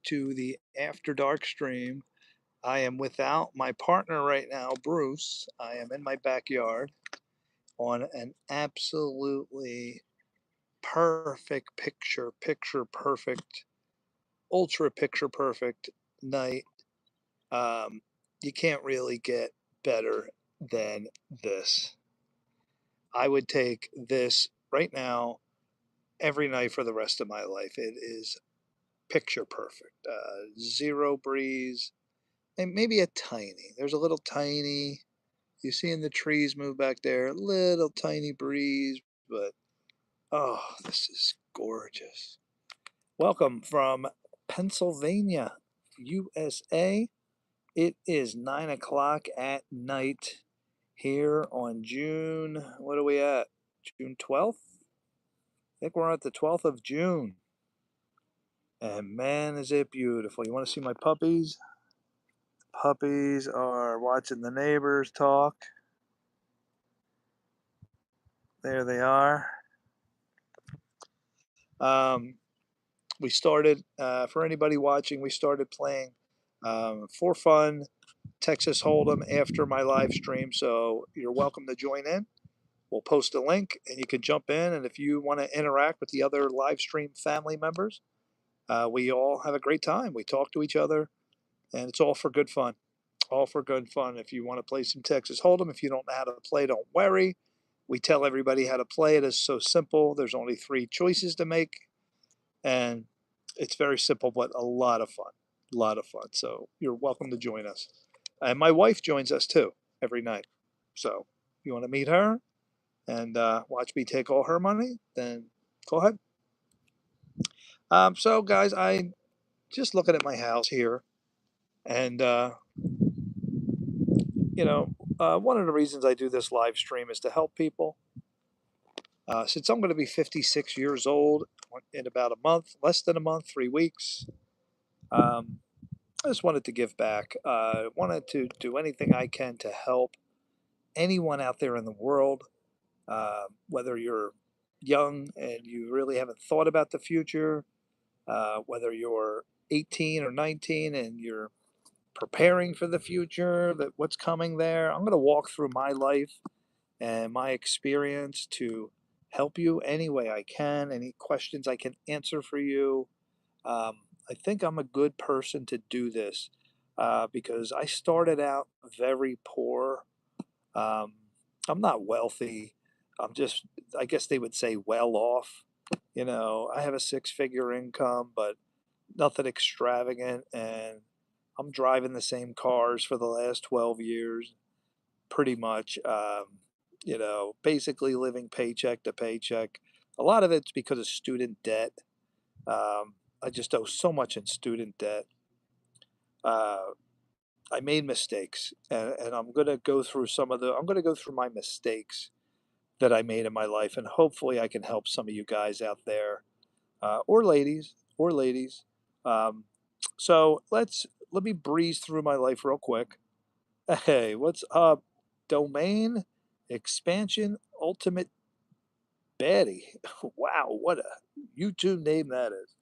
to the After Dark stream. I am without my partner right now, Bruce. I am in my backyard on an absolutely perfect picture perfect, ultra picture perfect night. Um, you can't really get better than this. I would take this right now every night for the rest of my life. It is picture perfect. Zero breeze, and maybe a tiny. There's a little tiny. You seeing the trees move back there? Little tiny breeze, but oh, this is gorgeous. Welcome from Pennsylvania, USA. It is 9 o'clock at night here on June. What are we at? June 12th? I think we're at the 12th of June. And man, is it beautiful. You want to see my puppies? Puppies are watching the neighbors talk. There they are. Um, we started, for anybody watching, we started playing for fun Texas Hold'em after my live stream. So you're welcome to join in. We'll post a link and you can jump in. And if you want to interact with the other live stream family members, we all have a great time. We talk to each other and it's all for good fun. All for good fun. If you want to play some Texas Hold'em, if you don't know how to play, don't worry. We tell everybody how to play. It is so simple. There's only three choices to make, and it's very simple, but a lot of fun. A lot of fun. So you're welcome to join us. And my wife joins us too every night. So if you want to meet her and watch me take all her money, then go ahead. So guys, I just looking at my house here, and one of the reasons I do this live stream is to help people. Since I'm going to be 56 years old in about a month, less than a month, 3 weeks, I just wanted to give back. Wanted to do anything I can to help anyone out there in the world, whether you're young and you really haven't thought about the future, whether you're 18 or 19 and you're preparing for the future, that what's coming there. I'm going to walk through my life and my experience to help you any way I can, any questions I can answer for you. I think I'm a good person to do this because I started out very poor. Um, I'm not wealthy. I'm just, I guess they would say, well off. I have a six-figure income, but nothing extravagant. And I'm driving the same cars for the last 12 years, pretty much. Basically living paycheck to paycheck. A lot of it's because of student debt. I just owe so much in student debt. Uh, I made mistakes, and I'm going to go through I'm going to go through my mistakes that I made in my life, and hopefully I can help some of you guys out there, or ladies. Um, so let me breeze through my life real quick. Hey, what's up? Domain expansion ultimate baddie. Wow, what a YouTube name that is.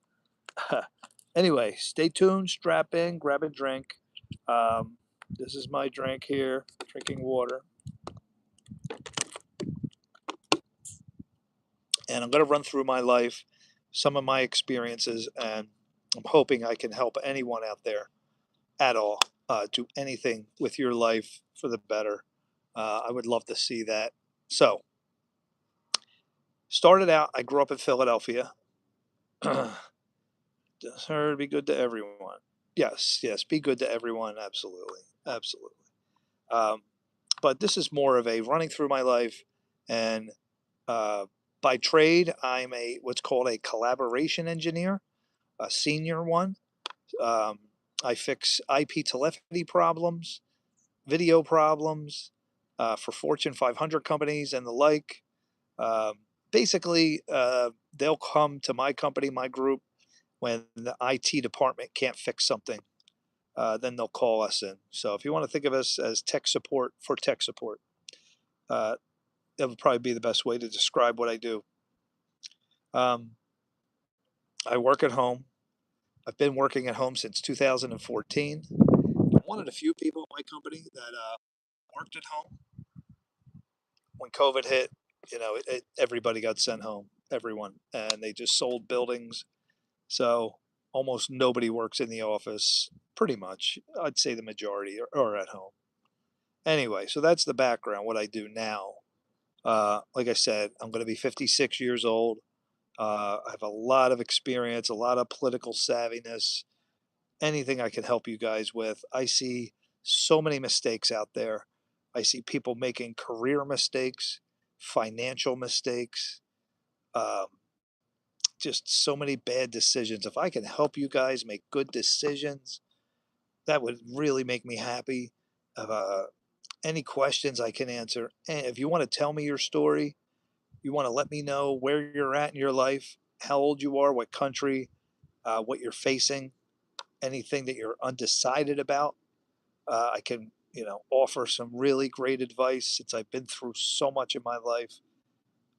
Anyway, stay tuned, strap in, grab a drink. Um, this is my drink here, drinking water. And I'm going to run through my life, some of my experiences, and I'm hoping I can help anyone out there at all do anything with your life for the better. I would love to see that. So, started out, I grew up in Philadelphia. Sir, be good to everyone. Yes, yes, be good to everyone. Absolutely, absolutely. Um, but this is more of a running through my life, and uh, by trade, I'm a what's called a collaboration engineer, a senior one. Um, I fix IP telephony problems, video problems for Fortune 500 companies and the like. Um, Basically, they'll come to my company, my group, when the IT department can't fix something. Then they'll call us in. So if you want to think of us as tech support for tech support, uh, that would probably be the best way to describe what I do. Um, I work at home. I've been working at home since 2014. I'm one of the few people in my company that worked at home. When COVID hit, everybody got sent home, everyone, and they just sold buildings. So almost nobody works in the office. Pretty much, I'd say the majority are at home. Anyway, so that's the background. What I do now. Like I said, I'm going to be 56 years old. I have a lot of experience, a lot of political savviness, anything I can help you guys with. I see so many mistakes out there. I see people making career mistakes, financial mistakes, um, just so many bad decisions. If I can help you guys make good decisions, that would really make me happy. Uh, any questions I can answer. And if you want to tell me your story, you want to let me know where you're at in your life, how old you are, what country, what you're facing, anything that you're undecided about. I can, offer some really great advice since I've been through so much in my life.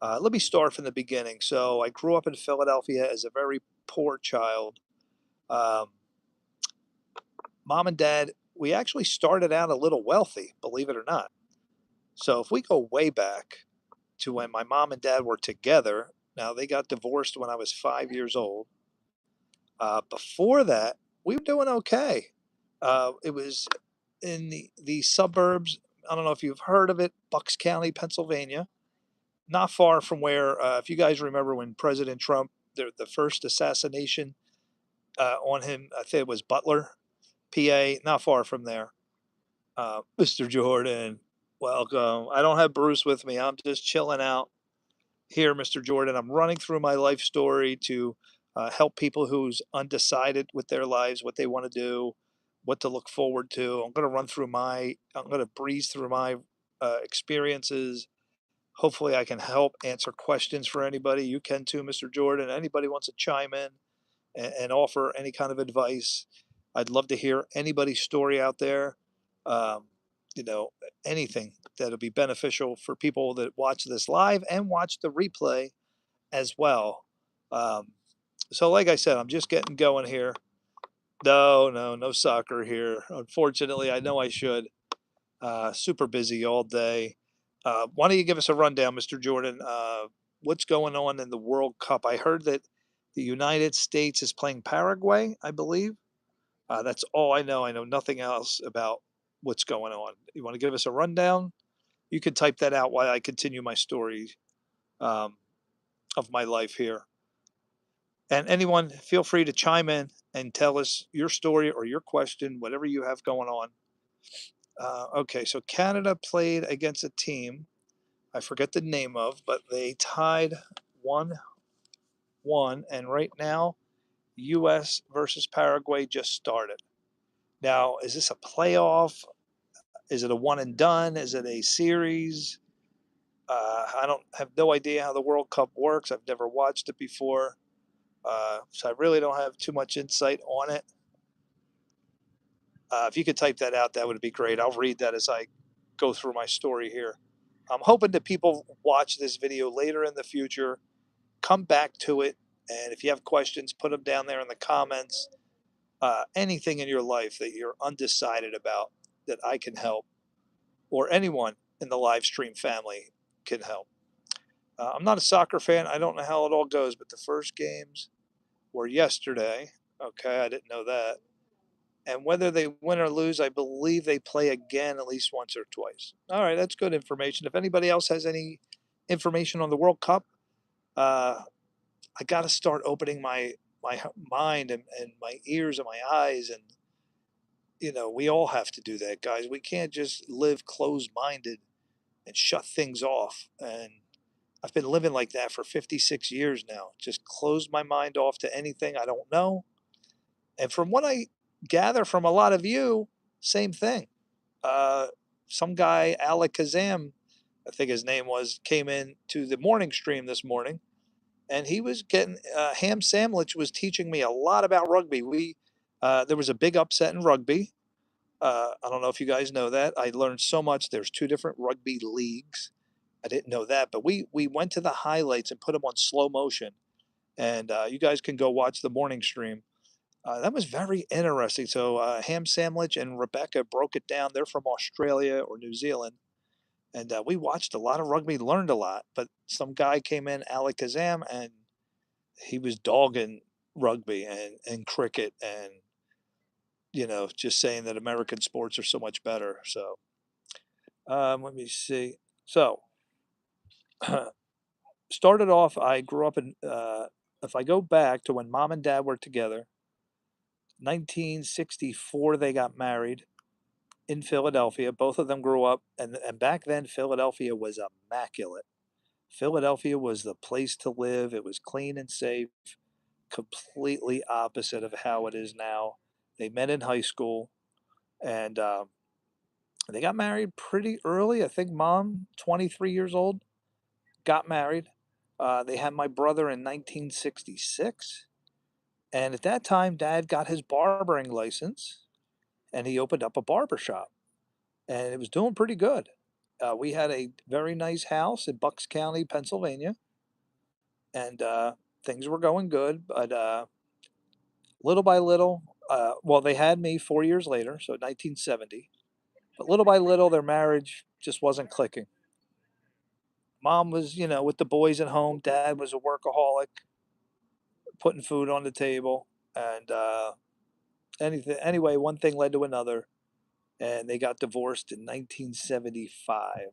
Let me start from the beginning. So I grew up in Philadelphia as a very poor child. Um, Mom and dad, we actually started out a little wealthy, believe it or not. So if we go way back to when my mom and dad were together, now they got divorced when I was 5 years old. Before that, we were doing okay. It was in the suburbs. I don't know if you've heard of it, Bucks County, Pennsylvania, not far from where, if you guys remember when President Trump, the first assassination on him, I think it was Butler, PA, not far from there. Mr. Jordan, welcome. I don't have Bruce with me. I'm just chilling out here, Mr. Jordan. I'm running through my life story to help people who's undecided with their lives, what they want to do, what to look forward to. I'm going to breeze through my experiences. Hopefully, I can help answer questions for anybody. You can too, Mr. Jordan. Anybody wants to chime in and offer any kind of advice, I'd love to hear anybody's story out there. Um, you know, anything that'll be beneficial for people that watch this live and watch the replay as well. Um, so, like I said, I'm just getting going here. No, no, no soccer here. Unfortunately, I know I should. Super busy all day. Why don't you give us a rundown, Mr. Jordan? What's going on in the World Cup? I heard that the United States is playing Paraguay, I believe. That's all I know. I know nothing else about what's going on. You want to give us a rundown? You can type that out while I continue my story um, of my life here. And anyone, feel free to chime in and tell us your story or your question, whatever you have going on. Okay, so Canada played against a team I forget the name of, but they tied 1-1, and right now, U.S. versus Paraguay just started. Now, is this a playoff? Is it a one and done? Is it a series? I don't have no idea how the World Cup works. I've never watched it before, so I really don't have too much insight on it. If you could type that out, that would be great. I'll read that as I go through my story here. I'm hoping that people watch this video later in the future, come back to it, and if you have questions, put them down there in the comments. Anything in your life that you're undecided about that I can help, or anyone in the live stream family can help. I'm not a soccer fan. I don't know how it all goes, but the first games were yesterday. Okay, I didn't know that. And whether they win or lose, I believe they play again at least once or twice. All right, that's good information. If anybody else has any information on the World Cup, uh, I got to start opening my mind and my ears and my eyes, and we all have to do that, guys. We can't just live closed minded and shut things off. And I've been living like that for 56 years now. Just close my mind off to anything I don't know. And from what I gather from a lot of you, same thing. Uh, some guy, Alec Kazam, I think his name was, came in to the morning stream this morning, and he was getting Ham Sandwich was teaching me a lot about rugby. There was a big upset in rugby. I don't know if you guys know that. I learned so much. There's two different rugby leagues. I didn't know that, but we went to the highlights and put them on slow motion. And you guys can go watch the morning stream. That was very interesting. So Ham Sandwich and Rebecca broke it down. They're from Australia or New Zealand, and we watched a lot of rugby, learned a lot. But some guy came in, Alec Kazam, and he was dogging rugby and cricket, and just saying that American sports are so much better. So let me see. So started off, I grew up in. If I go back to when mom and dad were together, 1964 they got married in Philadelphia. Both of them grew up, and back then Philadelphia was immaculate. Philadelphia was the place to live. It was clean and safe, completely opposite of how it is now. They met in high school, and they got married pretty early. I think mom, 23 years old, got married. They had my brother in 1966. And at that time, dad got his barbering license and he opened up a barber shop. And it was doing pretty good. We had a very nice house in Bucks County, Pennsylvania, and things were going good. But little by little, well, they had me 4 years later, so 1970. But little by little, their marriage just wasn't clicking. Mom was, with the boys at home. Dad was a workaholic, putting food on the table, and anything. Anyway, one thing led to another, and they got divorced in 1975.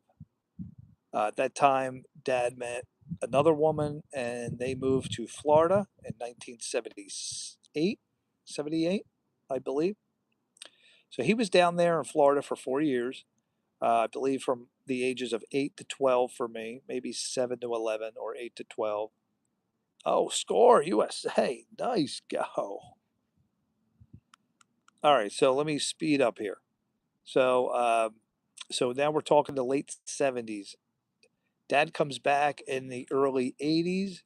At that time, Dad met another woman, and they moved to Florida in 1978, 78, I believe. So he was down there in Florida for 4 years. I believe from the ages of 8 to 12 for me, maybe 7 to 11 or 8 to 12. Oh, score, USA. Nice go. All right, so let me speed up here. So now we're talking the late 70s. Dad comes back in the early 80s,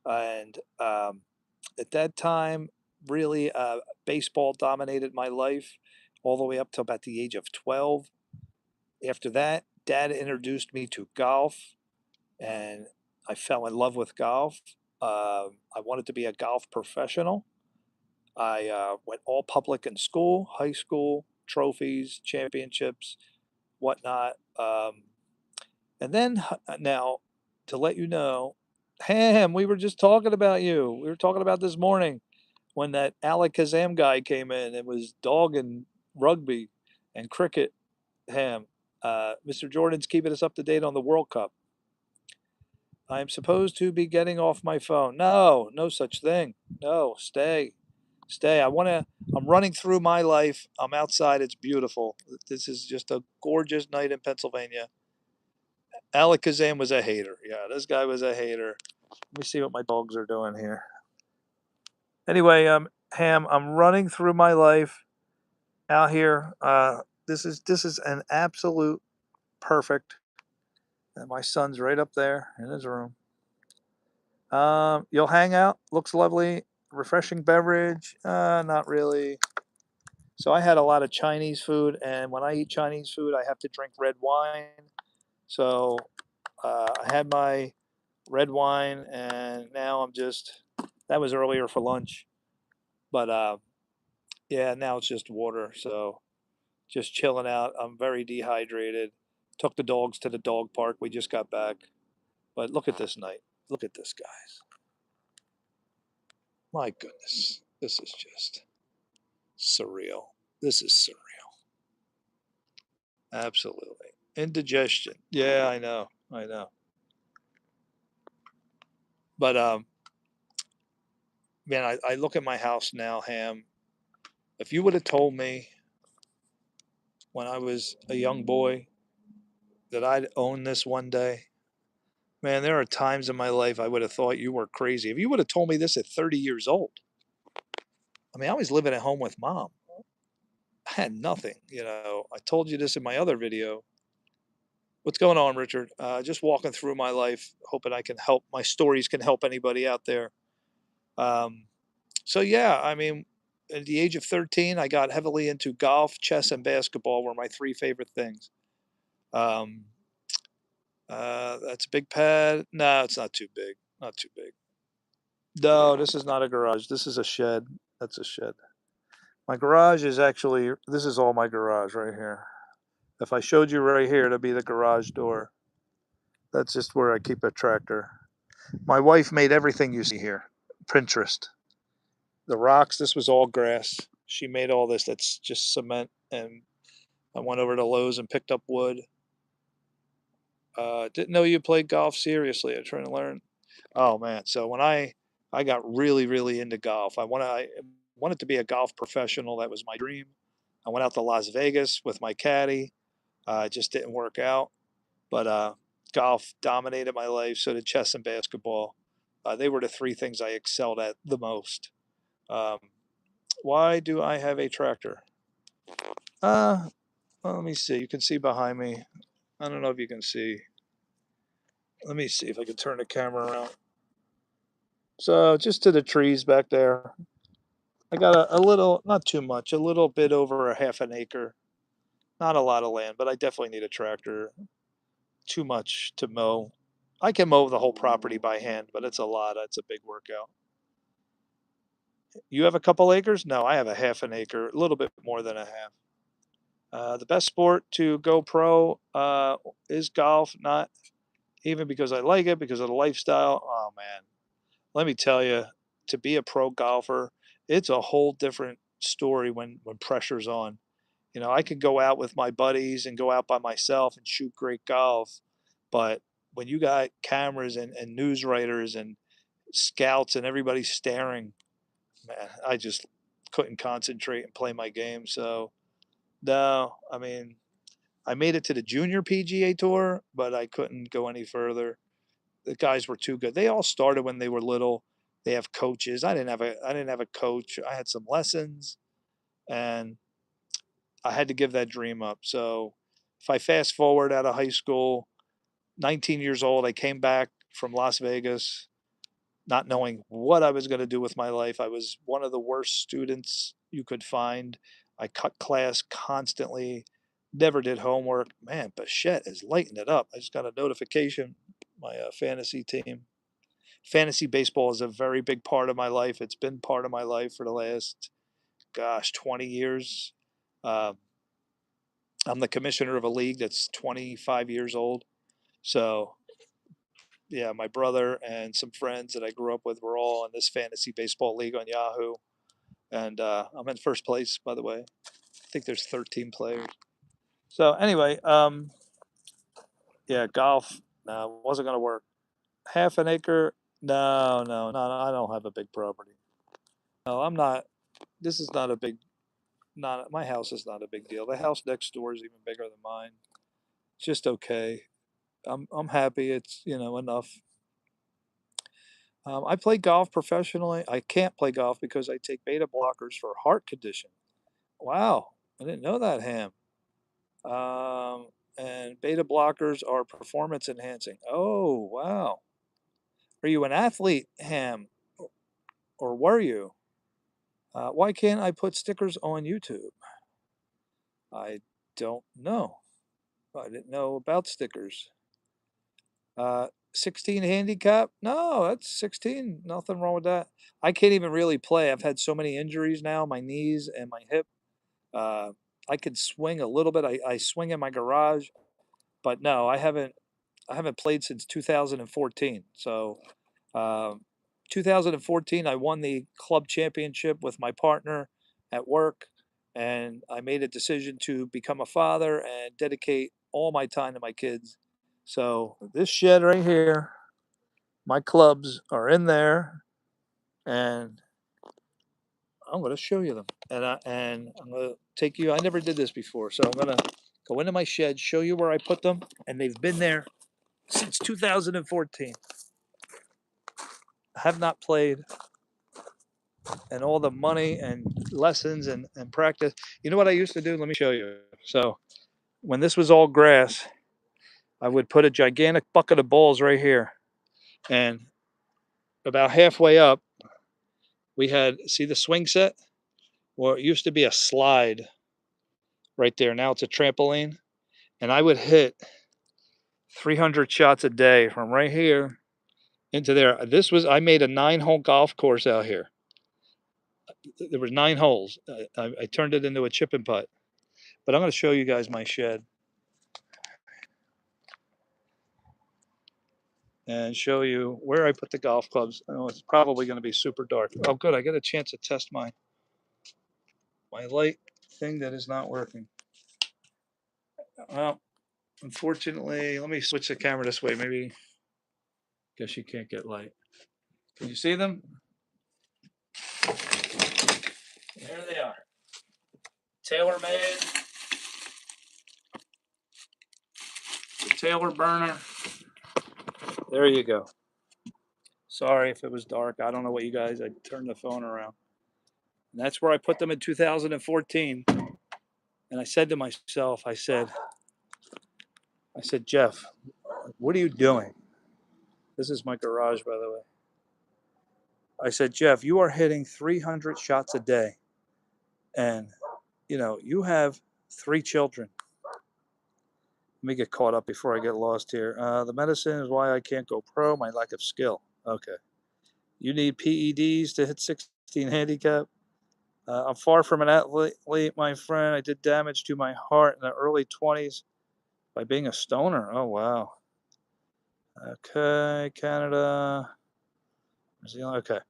and at that time, really, baseball dominated my life all the way up to about the age of 12. After that, Dad introduced me to golf, and I fell in love with golf. I wanted to be a golf professional. I went all public in school, high school, trophies, championships, whatnot. And then now, to let you know, Ham, we were just talking about you. We were talking about this morning when that Alec Kazam guy came in and was dogging rugby and cricket. Ham, Mr. Jordan's keeping us up to date on the World Cup. I'm supposed to be getting off my phone. No, no such thing. No, stay. Stay. I'm running through my life. I'm outside. It's beautiful. This is just a gorgeous night in Pennsylvania. Alakazam was a hater. Yeah, this guy was a hater. Let me see what my dogs are doing here. Anyway, Ham, I'm running through my life out here. This is an absolute perfect. And my son's right up there in his room. You'll hang out. Looks lovely. Refreshing beverage. Not really. So I had a lot of Chinese food, and when I eat Chinese food, I have to drink red wine. So I had my red wine, and now I'm just. That was earlier for lunch, but yeah, now it's just water. So just chilling out. I'm very dehydrated. Took the dogs to the dog park. We just got back. But look at this night. Look at this, guys. My goodness. This is just surreal. This is surreal. Absolutely. Indigestion. Yeah, I know. I know. But man, I look at my house now, Ham. If you would have told me when I was a young boy that I'd own this one day, man, there are times in my life I would have thought you were crazy. If you would have told me this at 30 years old, I mean, I was living at home with mom. I had nothing. I told you this in my other video. What's going on, Richard? Just walking through my life, hoping I can help. My stories can help anybody out there. Um, so yeah, I mean, at the age of 13, I got heavily into golf, chess, and basketball were my three favorite things. Um, that's a big pad. No, it's not too big. Not too big. No, this is not a garage. This is a shed. That's a shed. My garage is actually, this is all my garage right here. If I showed you right here, it'd be the garage door. That's just where I keep a tractor. My wife made everything you see here. Pinterest. The rocks, this was all grass. She made all this. That's just cement. And I went over to Lowe's and picked up wood. Didn't know you played golf seriously. I'm trying to learn. Oh man. So when I got really, really into golf, I wanted to be a golf professional. That was my dream. I went out to Las Vegas with my caddy. It just didn't work out. But golf dominated my life. So did chess and basketball. They were the three things I excelled at the most. Um, why do I have a tractor? Uh, well, let me see. You can see behind me. I don't know if you can see. Let me see if I can turn the camera around. So just to the trees back there. I got a little, not too much, a little bit over a half an acre. Not a lot of land, but I definitely need a tractor. Too much to mow. I can mow the whole property by hand, but it's a lot. It's a big workout. You have a couple acres? No, I have a half an acre, a little bit more than a half. The best sport to go pro is golf, not even because I like it, because of the lifestyle. Oh man, let me tell you, to be a pro golfer, it's a whole different story when pressure's on. You know, I could go out with my buddies and go out by myself and shoot great golf, but when you got cameras and news writers and scouts and everybody staring, man, I just couldn't concentrate and play my game. So no, I mean, I made it to the junior PGA tour, but I couldn't go any further. The guys were too good. They all started when they were little. They have coaches. I didn't have a coach. I had some lessons and I had to give that dream up. So if I fast forward out of high school, 19 years old, I came back from Las Vegas not knowing what I was going to do with my life. I was one of the worst students you could find. I cut class constantly, never did homework. Man, Bichette is lighting it up. I just got a notification. My fantasy team. Fantasy baseball is a very big part of my life. It's been part of my life for the last, gosh, 20 years. Uh, I'm the commissioner of a league that's 25 years old. So, yeah, my brother and some friends that I grew up with were all in this fantasy baseball league on Yahoo. And I'm in first place, by the way. I think there's 13 players. So, anyway, yeah, golf, no, wasn't going to work. Half an acre, no, no, no, I don't have a big property. No, I'm not. This is not a big, not, my house is not a big deal. The house next door is even bigger than mine. It's just okay. I'm happy. It's, you know, enough. I play golf professionally. I can't play golf because I take beta blockers for heart condition. Wow, I didn't know that, Ham. And beta blockers are performance enhancing. Oh, wow. Are you an athlete, Ham, or were you? Why can't I put stickers on YouTube? I don't know. I didn't know about stickers. 16 handicap? No, that's 16. Nothing wrong with that. I can't even really play. I've had so many injuries now, my knees and my hip. Uh, I could swing a little bit. I swing in my garage, but no, I haven't played since 2014. So, um, 2014, I won the club championship with my partner at work, and I made a decision to become a father and dedicate all my time to my kids. So this shed right here, my clubs are in there, and I'm going to show you them. And I'm going to take you. I never did this before, so I'm going to go into my shed, show you where I put them, and they've been there since 2014. I have not played, and all the money and lessons and practice. You know what I used to do? Let me show you. So when this was all grass, I would put a gigantic bucket of balls right here, and about halfway up, we had, see the swing set? Well, it used to be a slide right there. Now it's a trampoline, and I would hit 300 shots a day from right here into there. This was, I made a 9-hole golf course out here. there was 9 holes. I turned it into a chip and putt. But I'm going to show you guys my shed and show you where I put the golf clubs. Oh, it's probably going to be super dark. Oh, good. I get a chance to test my light thing that is not working. Well, unfortunately, let me switch the camera this way. Maybe, guess you can't get light. Can you see them? There they are. Tailor-made. The Taylor burner. There you go. Sorry if it was dark. I don't know what you guys, I turned the phone around. And that's where I put them in 2014. And I said to myself, I said, Jeff, what are you doing? This is my garage, by the way. I said, Jeff, you are hitting 300 shots a day. And, you have 3 children. Let me get caught up before I get lost here. The medicine is why I can't go pro, my lack of skill. Okay. You need PEDs to hit 16 handicap. I'm far from an athlete, my friend. I did damage to my heart in the early 20s by being a stoner. Oh, wow. Okay, Canada. New Zealand. Okay.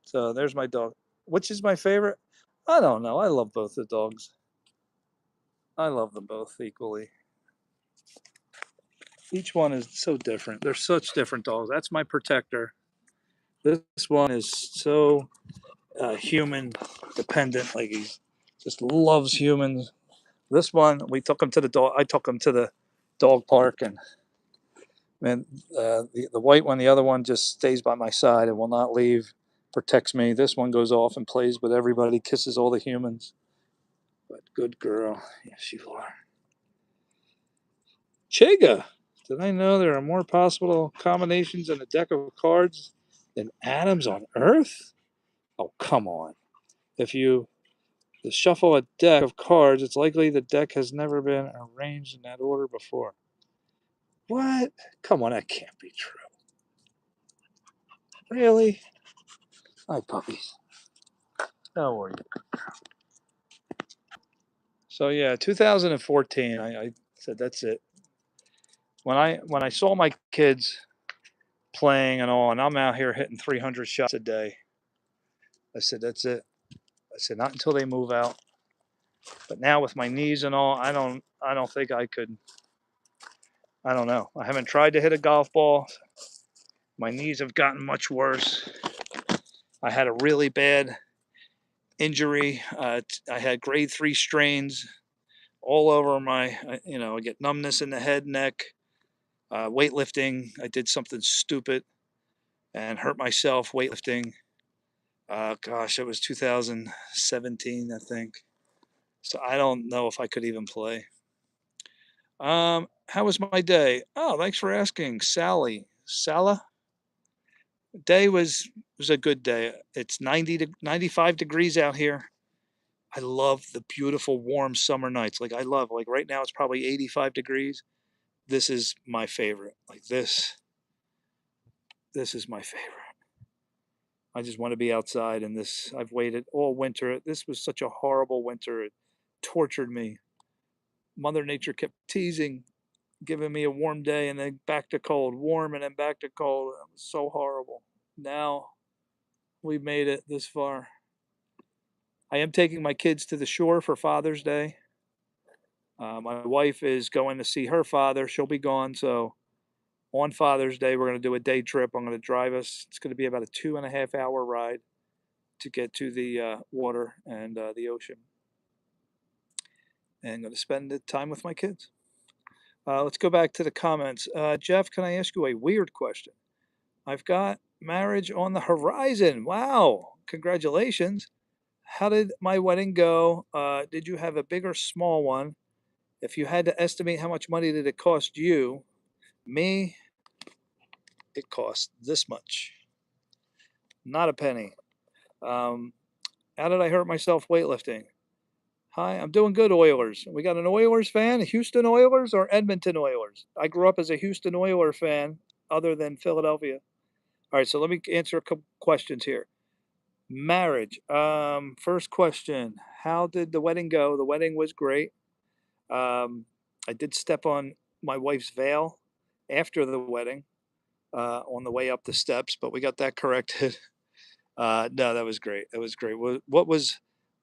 So there's my dog. Which is my favorite? I don't know. I love both the dogs. I love them both equally. Each one is so different. They're such different dogs. That's my protector. This one is so human dependent. Like he just loves humans. This one, we took him to the dog. I took him to the dog park, and the white one, the other one, just stays by my side and will not leave. Protects me. This one goes off and plays with everybody, kisses all the humans. But good girl, yes you are. Chega. Did I know there are more possible combinations in a deck of cards than atoms on Earth? Oh, come on. If you shuffle a deck of cards, it's likely the deck has never been arranged in that order before. What? Come on, that can't be true. Really? Hi, puppies. How are you? So yeah, 2014. I said that's it. When I saw my kids playing and all, and I'm out here hitting 300 shots a day, I said that's it. I said not until they move out. But now with my knees and all, I don't think I could. I don't know. I haven't tried to hit a golf ball. My knees have gotten much worse. I had a really bad injury. I had grade 3 strains all over my. I get numbness in the head, neck. Weightlifting. I did something stupid and hurt myself weightlifting. Gosh, it was 2017, I think. So I don't know if I could even play. How was my day? Oh, thanks for asking, Sally. Sala? Day was a good day. It's 90 to 95 degrees out here. I love the beautiful warm summer nights. Like I love like right now it's probably 85 degrees. This is my favorite. Like this is my favorite. I just want to be outside and this I've waited all winter. This was such a horrible winter. It tortured me. Mother Nature kept teasing, giving me a warm day and then back to cold, warm and then back to cold. It was so horrible. Now we've made it this far. I am taking my kids to the shore for Father's Day. My wife is going to see her father. She'll be gone. So on Father's Day, we're going to do a day trip. I'm going to drive us. It's going to be about a 2.5 hour ride to get to the water and the ocean. And I'm going to spend the time with my kids. Let's go back to the comments. Jeff, can I ask you a weird question? I've got marriage on the horizon. Wow. Congratulations. How did my wedding go? Did you have a big or small one? If you had to estimate how much money did it cost you, me, it cost this much. Not a penny. How did I hurt myself weightlifting? Hi, I'm doing good, Oilers. We got an Oilers fan, Houston Oilers or Edmonton Oilers? I grew up as a Houston Oilers fan, other than Philadelphia. All right, so let me answer a couple questions here. Marriage. First question. How did the wedding go? The wedding was great. Um, I did step on my wife's veil after the wedding, on the way up the steps, but we got that corrected. No, that was great. That was great. What was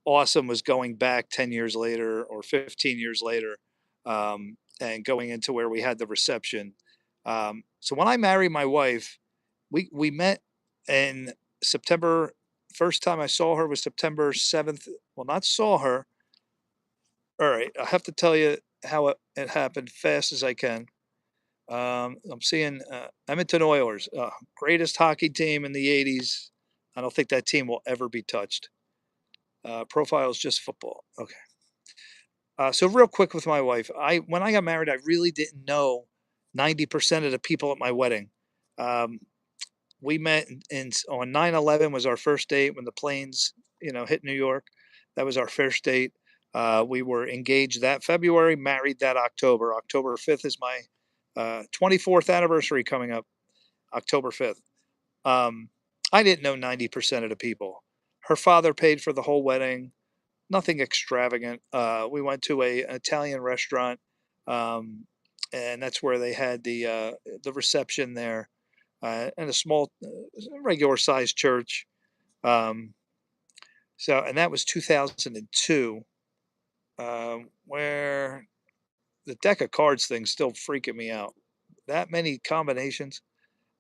awesome was going back 10 years later or 15 years later, and going into where we had the reception. So when I married my wife, we met in September. First time I saw her was September 7th. Well, not saw her. All right, I have to tell you how it happened fast as I can. I'm seeing Edmonton Oilers, greatest hockey team in the 80s. I don't think that team will ever be touched. Profile is just football. Okay. So real quick with my wife, I when I got married, I really didn't know 90% of the people at my wedding. Um, we met on 9/11 was our first date when the planes, hit New York. That was our first date. We were engaged that February, married that October. October 5th is my 24th anniversary coming up. October 5th. Um, I didn't know 90% of the people. Her father paid for the whole wedding, nothing extravagant. We went to an Italian restaurant, um, and that's where they had the reception there, and a small, regular sized church. Um, and that was 2002, where the deck of cards thing's still freaking me out. That many combinations.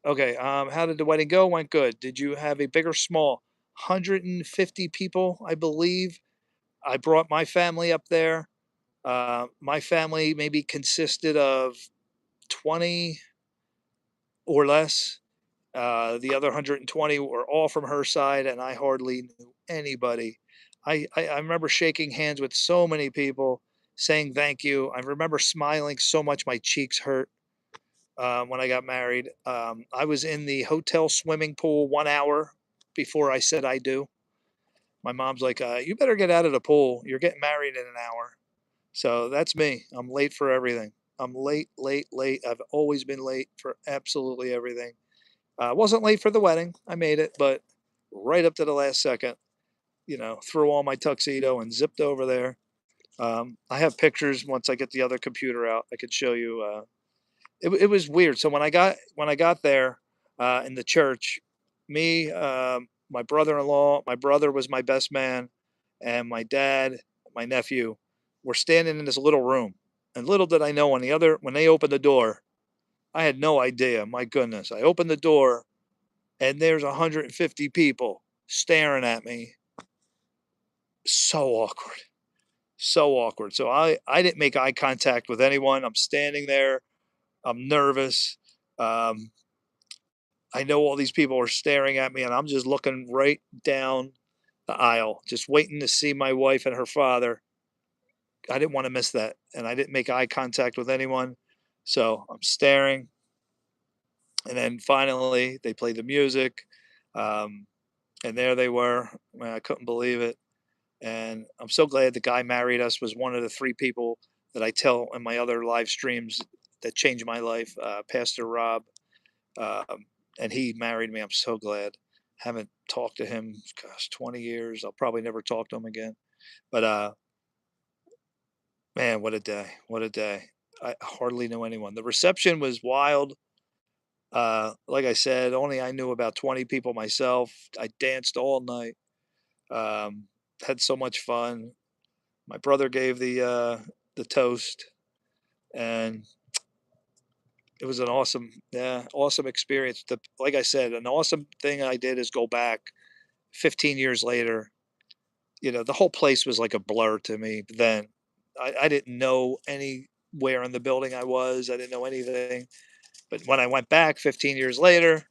Okay, how did the wedding go? Went good. Did you have a big or small? 150 people, I believe. I brought my family up there. My family maybe consisted of 20 or less. The other 120 were all from her side, and I hardly knew anybody. I remember shaking hands with so many people, saying thank you. I remember smiling so much my cheeks hurt, when I got married. I was in the hotel swimming pool 1 hour before I said I do. My mom's like, "You better get out of the pool. You're getting married in an hour." So that's me. I'm late for everything. I'm late, late, late. I've always been late for absolutely everything. Wasn't late for the wedding. I made it, but right up to the last second, threw on my tuxedo and zipped over there. I have pictures once I get the other computer out. I could show you. It was weird. So when I got there, in the church, me, my brother-in-law, my brother was my best man, and my dad, my nephew, were standing in this little room. And little did I know when they opened the door, I had no idea. My goodness, I opened the door, and there's 150 people staring at me. So awkward, so awkward. So I didn't make eye contact with anyone. I'm standing there. I'm nervous. Um, I know all these people are staring at me, and I'm just looking right down the aisle, just waiting to see my wife and her father. I didn't want to miss that, and I didn't make eye contact with anyone. So I'm staring, and then finally they played the music, um, and there they were. Man, I couldn't believe it, and I'm so glad the guy married us. Was one of the three people that I tell in my other live streams that changed my life. Pastor Rob, um, and he married me. I'm so glad. Haven't talked to him, gosh, 20 years. I'll probably never talk to him again. But man, what a day! What a day! I hardly knew anyone. The reception was wild. Like I said, only I knew about 20 people myself. I danced all night. Um, had so much fun. My brother gave the toast, and it was an awesome, yeah, awesome experience. Like I said, an awesome thing I did is go back 15 years later. The whole place was like a blur to me then. I didn't know anywhere in the building I was. I didn't know anything. But when I went back 15 years later,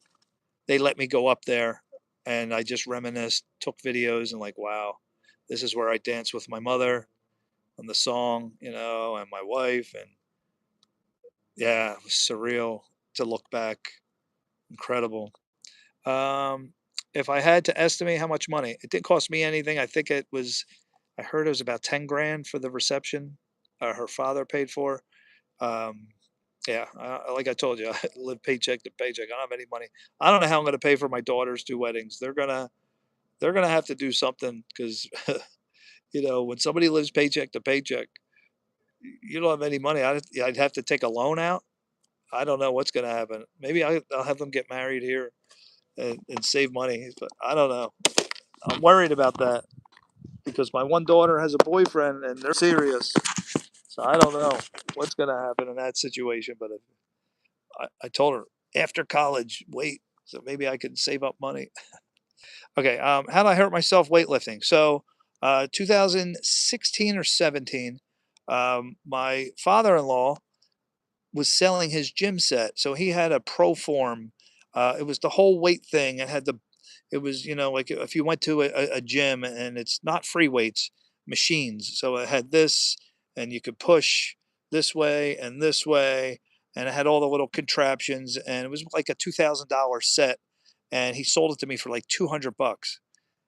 they let me go up there, and I just reminisced, took videos, and like, wow, this is where I danced with my mother on the song, and my wife. And yeah, it was surreal to look back. Incredible. Um, if I had to estimate how much money, it didn't cost me anything. I heard it was about 10 grand for the reception, her father paid for. Um, yeah, like I told you, I live paycheck to paycheck. I don't have any money. I don't know how I'm going to pay for my daughter's two weddings. They're gonna they're gonna have to do something because when somebody lives paycheck to paycheck, you don't have any money. I'd have to take a loan out. I don't know what's gonna happen. Maybe I'll have them get married here and save money, but I don't know. I'm worried about that because my one daughter has a boyfriend and they're serious. So I don't know what's gonna happen in that situation. But I told her after college, wait, so maybe I could save up money. Okay, how did I hurt myself weightlifting? So, 2016 or 17, my father-in-law was selling his gym set. So he had a Proform. It was the whole weight thing. It was, like if you went to a gym and it's not free weights, machines. So it had this, and you could push this way, and it had all the little contraptions, and it was like a $2,000 set. And he sold it to me for like 200 bucks.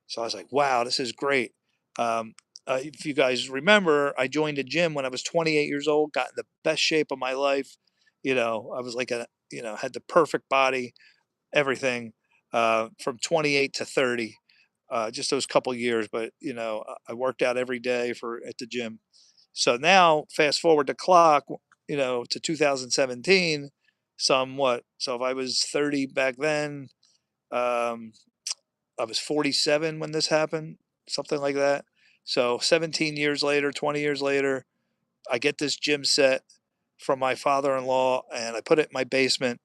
So I was like, wow, this is great. Um, if you guys remember, I joined a gym when I was 28 years old, got in the best shape of my life. I was like had the perfect body, everything, from 28 to 30, just those couple years. But, I worked out every day at the gym. So now fast forward the clock, to 2017, somewhat. So if I was 30 back then, um, I was 47 when this happened, something like that. So 17 years later, 20 years later, I get this gym set from my father-in-law and I put it in my basement.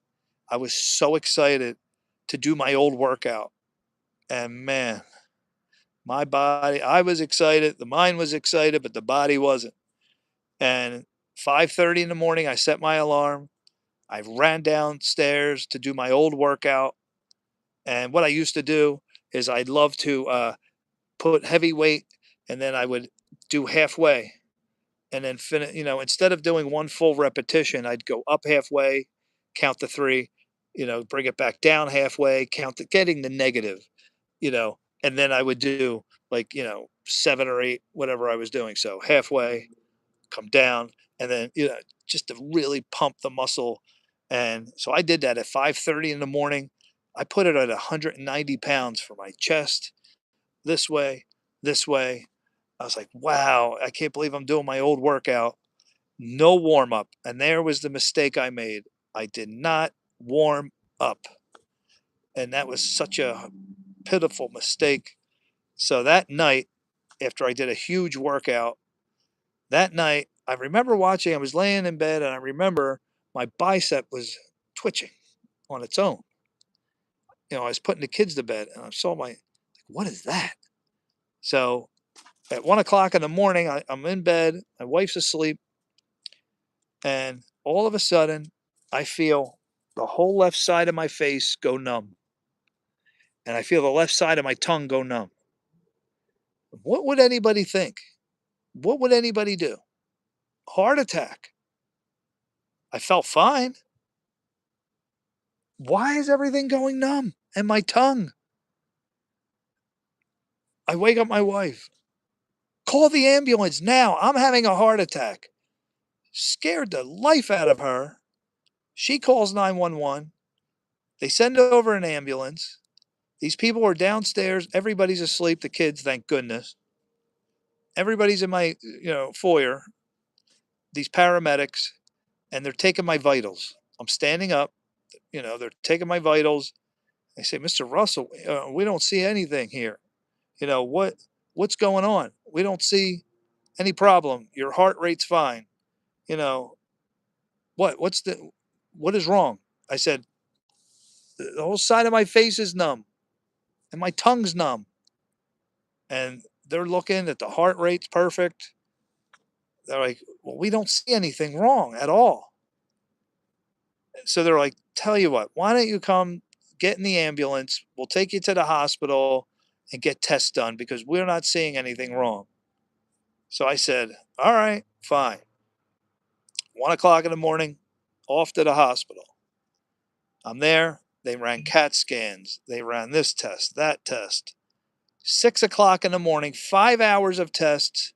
I was so excited to do my old workout. And man, my body, I was excited, the mind was excited, but the body wasn't. And 5:30 in the morning, I set my alarm. I ran downstairs to do my old workout. And what I used to do is I'd love to put heavy weight, and then I would do halfway and then finish. Instead of doing one full repetition, I'd go up halfway, count to three, bring it back down halfway, getting the negative, and then I would do like, seven or eight, whatever I was doing. So halfway, come down, and then, just to really pump the muscle. And so I did that at 5:30 in the morning. I put it at 190 pounds for my chest, this way, this way. I was like, wow, I can't believe I'm doing my old workout. No warm up. And there was the mistake I made. I did not warm up. And that was such a pitiful mistake. So that night, after I did a huge workout, that night, I remember watching, I was laying in bed and I remember my bicep was twitching on its own. I was putting the kids to bed and I saw what is that? So at 1 o'clock in the morning, I'm in bed, my wife's asleep, and all of a sudden, I feel the whole left side of my face go numb, and I feel the left side of my tongue go numb. What would anybody think? What would anybody do? Heart attack. I felt fine. Why is everything going numb? And my tongue? I wake up my wife. Call the ambulance now. I'm having a heart attack. Scared the life out of her. She calls 911. They send over an ambulance. These people are downstairs. Everybody's asleep. The kids, thank goodness. Everybody's in my, foyer. These paramedics, and they're taking my vitals. I'm standing up. They're taking my vitals. They say, Mr. Russell, we don't see anything here. What's going on? We don't see any problem. Your heart rate's fine. You know, what is wrong? I said, the whole side of my face is numb and my tongue's numb. And they're looking at the heart rate's perfect. They're like, well, we don't see anything wrong at all. So they're like, tell you what, why don't you come get in the ambulance? We'll take you to the hospital and get tests done because we're not seeing anything wrong. So I said, all right, fine. 1 o'clock in the morning, off to the hospital. I'm there. They ran CAT scans. They ran this test, that test. 6 o'clock in the morning, 5 hours of tests.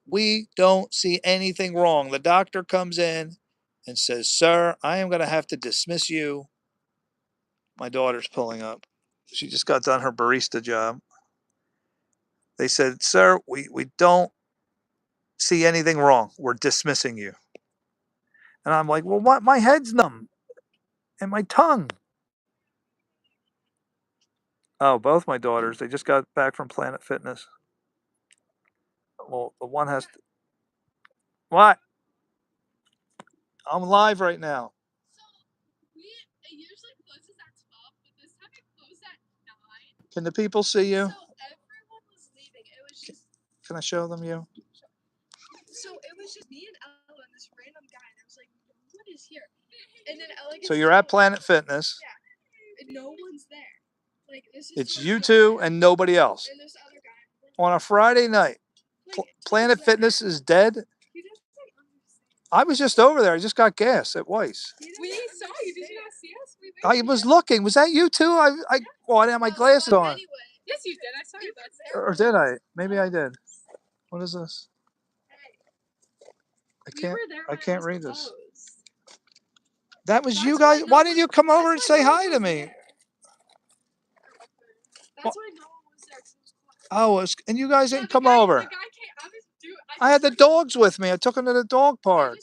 We don't see anything wrong. The doctor comes in and says, sir, I am going to have to dismiss you. My daughter's pulling up. She just got done her barista job. They said, "Sir, we don't see anything wrong. We're dismissing you." And I'm like, "Well, what? My head's numb and my tongue." Oh, both my daughters. They just got back from Planet Fitness. Well, the one has to, what? I'm live right now. It usually closes at 12, but this time it closed at 9. Can the people see you? So everyone was leaving. It was just. Can I show them you? So it was just me and Ella and this random guy, and I was like, "What is here?" And then Ella gets. So you're at Planet Fitness. Yeah. And no one's there. Like this is. It's you two and nobody else. And this other guy. On a Friday night, Planet Fitness is dead. I was just over there. I just got gas at Weiss. We saw you. Did you not see us? I was looking. Was that you too? Well, I didn't have my glasses on. Yes, you did. I saw you. Or did I? Maybe I did. What is this? I can't read this. That was you guys. Why didn't you come over and say hi to me? That's why no one was there. Oh, and you guys didn't come over. I had the dogs with me. I took them to the dog park.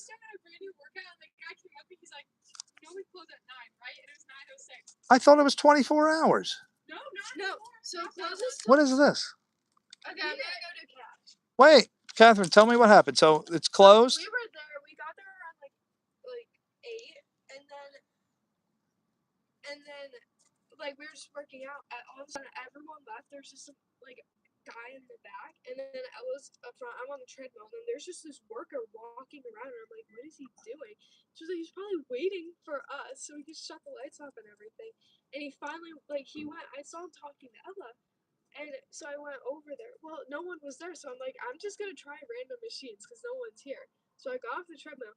I thought it was 24 hours. No. So it closes. What is this? Okay, I'm gonna go do cash. Wait, Catherine, tell me what happened. So it's closed? We were there. We got there around like 8, and then like we were just working out. All of a sudden, everyone left. There's just some like guy in the back, and then Ella's up front. I'm on the treadmill, and then there's just this worker walking around, and I'm like, "What is he doing?" She was like, "He's probably waiting for us so we can shut the lights off and everything." And he finally he went. I saw him talking to Ella. And so I went over there. Well, no one was there, so I'm like, I'm just gonna try random machines because no one's here. So I got off the treadmill,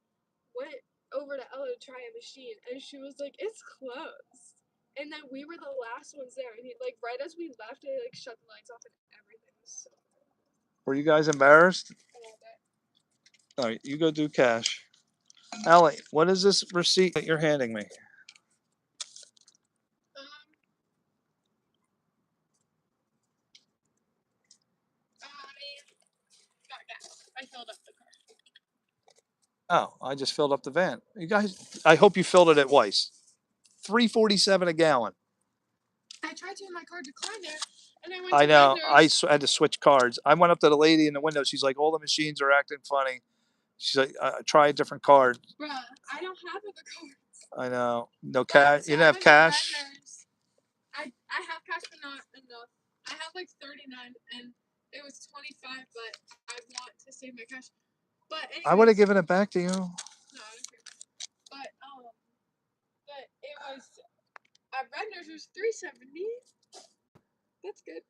went over to Ella to try a machine, and she was like, "It's closed." And then we were the last ones there, and he right as we left, they shut the lights off and everything. So. Were you guys embarrassed? A little bit. All right, you go do cash. Allie, what is this receipt that you're handing me? I filled up the car. Oh, I just filled up the van. You guys, I hope you filled it at Weiss. $3.47 a gallon. I tried to, and my car declined there, and I went. I know. I had to switch cards. I went up to the lady in the window. She's like, "All the machines are acting funny." She's like, "Try a different card." Bruh, I don't have other cards. I know. No cash. You didn't have cash. I have cash, but not enough. I have like 39, and it was 25, but I want to save my cash. But anyways, I would have given it back to you. No, I don't care. But it was at Redner's. It was $3.70. That's good.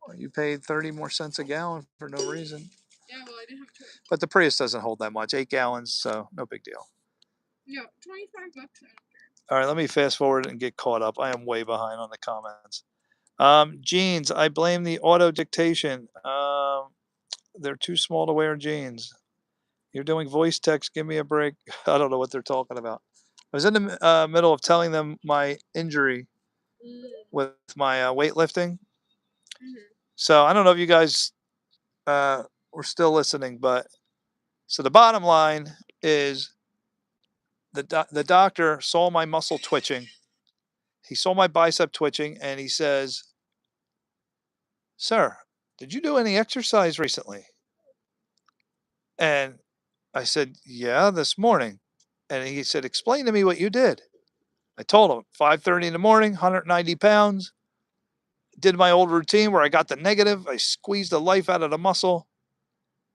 Well, you paid 30 more cents a gallon for no reason. Yeah, well, I didn't have choice. But the Prius doesn't hold that much. 8 gallons, so no big deal. No, $25. I don't care. All right, let me fast forward and get caught up. I am way behind on the comments. Jeans, I blame the auto dictation. They're too small to wear jeans. You're doing voice text. Give me a break. I don't know what they're talking about. I was in the middle of telling them my injury with my weightlifting. So I don't know if you guys were still listening, but so the bottom line is the doctor saw my muscle twitching. He saw my bicep twitching, and he says, "Sir, did you do any exercise recently?" And I said, "Yeah, this morning." And he said, "Explain to me what you did." I told him 5:30 in the morning, 190 pounds. Did my old routine where I got the negative. I squeezed the life out of the muscle.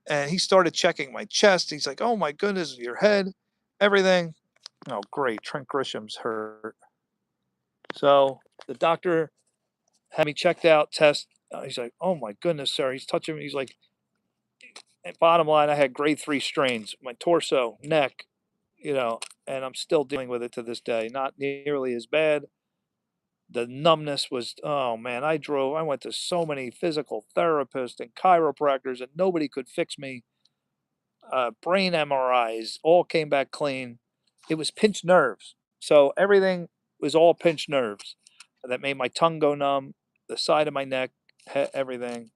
And he started checking my chest. He's like, "Oh my goodness, your head, everything." Oh, great. Trent Grisham's hurt. So the doctor had me checked out, test. He's like, "Oh my goodness, sir." He's touching me. He's like, bottom line, I had grade 3 strains, my torso, neck, and I'm still dealing with it to this day. Not nearly as bad. The numbness was, oh man, I went to so many physical therapists and chiropractors, and nobody could fix me. Brain MRIs all came back clean. It was pinched nerves. So everything was all pinched nerves. that made my tongue go numb, the side of my neck, everything.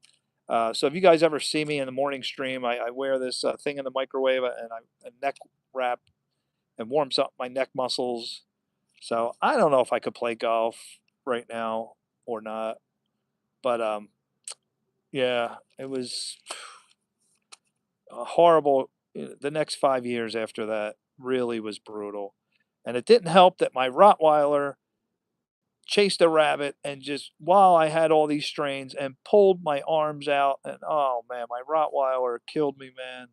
So if you guys ever see me in the morning stream, I wear this thing in the microwave and a neck wrap and warms up my neck muscles. So I don't know if I could play golf right now or not, but yeah, it was a horrible. The next 5 years after that really was brutal, and it didn't help that my Rottweiler chased a rabbit and just while I had all these strains and pulled my arms out, and oh man, my Rottweiler killed me, man.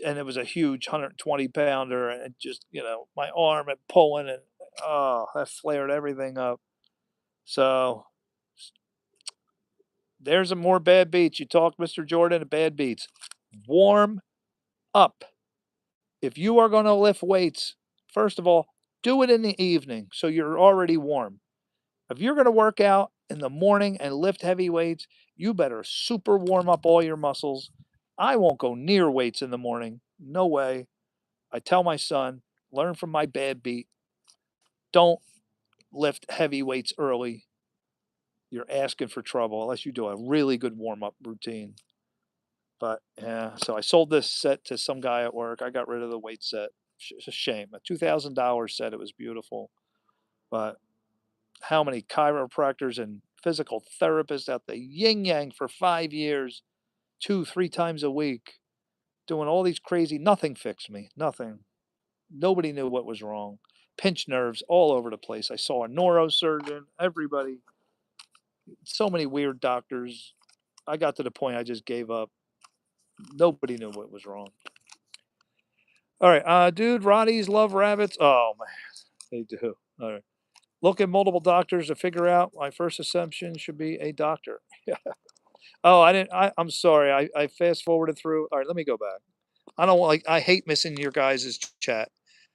And it was a huge 120 pounder, and just my arm and pulling, and oh, that flared everything up. So there's a more bad beats. You talked, Mr. Jordan, of bad beats. Warm up. If you are going to lift weights, first of all, do it in the evening so you're already warm. If you're going to work out in the morning and lift heavy weights, you better super warm up all your muscles. I won't go near weights in the morning. No way. I tell my son, learn from my bad beat. Don't lift heavy weights early. You're asking for trouble unless you do a really good warm up routine. But yeah, so I sold this set to some guy at work. I got rid of the weight set. It's a shame. A $2,000 set. It was beautiful. But how many chiropractors and physical therapists out the yin yang for 5 years, 2, 3 times a week, doing all these crazy, nothing fixed me. Nothing. Nobody knew what was wrong. Pinched nerves all over the place. I saw a neurosurgeon, everybody, so many weird doctors. I got to the point I just gave up. Nobody knew what was wrong. All right, dude, Rotties love rabbits. Oh man, they do. All right. Look at multiple doctors to figure out. My first assumption should be a doctor. Yeah. Oh, I didn't. I'm sorry. I fast forwarded through. All right, let me go back. I don't like. I hate missing your guys' chat.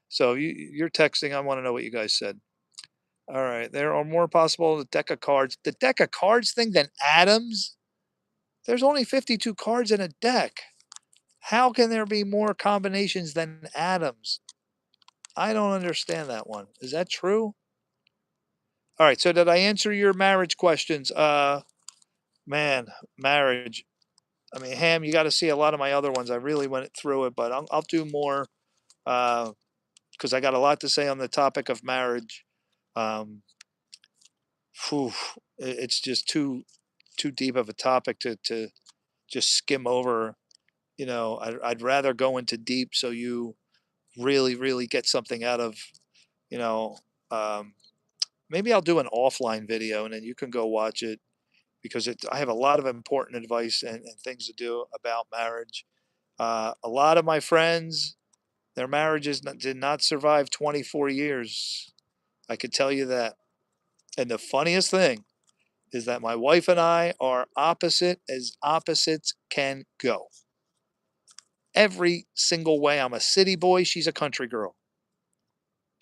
So you're texting. I want to know what you guys said. All right, there are more possible. The deck of cards. The deck of cards thing than Adams. There's only 52 cards in a deck. How can there be more combinations than Adams? I don't understand that one. Is that true? All right. So did I answer your marriage questions? Man, marriage. I mean, Ham, you got to see a lot of my other ones. I really went through it, but I'll do more because I got a lot to say on the topic of marriage. Um, Whew, it's just too deep of a topic to just skim over. I'd rather go into deep so you really get something out of you know. Um, Maybe I'll do an offline video and then you can go watch it because I have a lot of important advice and things to do about marriage. A lot of my friends, their marriages did not survive 24 years. I could tell you that. And the funniest thing is that my wife and I are opposite as opposites can go. Every single way. I'm a city boy. She's a country girl.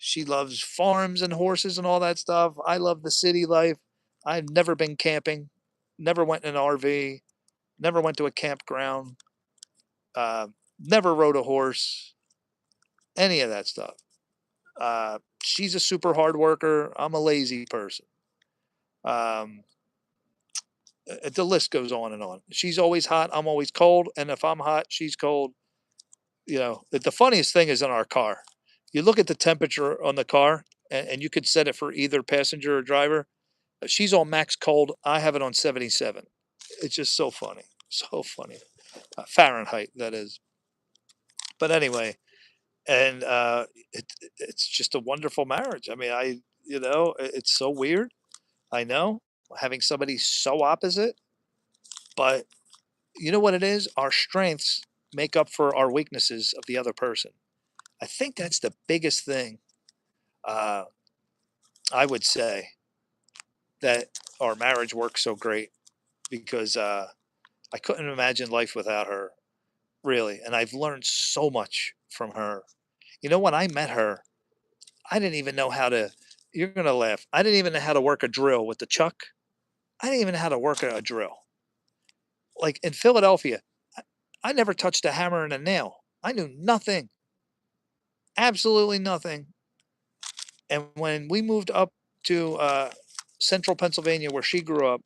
She loves farms and horses and all that stuff. I love the city life. I've never been camping, never went in an RV, never went to a campground, uh, never rode a horse, any of that stuff. She's a super hard worker. I'm a lazy person. Um, the list goes on and on. She's always hot. I'm always cold. And if I'm hot, she's cold. The funniest thing is in our car. You look at the temperature on the car, and you could set it for either passenger or driver. She's on max cold. I have it on 77. It's just so funny. So funny. Fahrenheit, that is. But anyway, and it's just a wonderful marriage. I mean, it's so weird. I know having somebody so opposite, but you know what it is? Our strengths make up for our weaknesses of the other person. I think that's the biggest thing. Uh, I would say that our marriage works so great because I couldn't imagine life without her, really. And I've learned so much from her. When I met her, I didn't even know how to, you're going to laugh. I didn't even know how to work a drill with the chuck. I didn't even know how to work a drill. Like in Philadelphia, I never touched a hammer and a nail. I knew nothing, absolutely nothing. And when we moved up to central Pennsylvania where she grew up,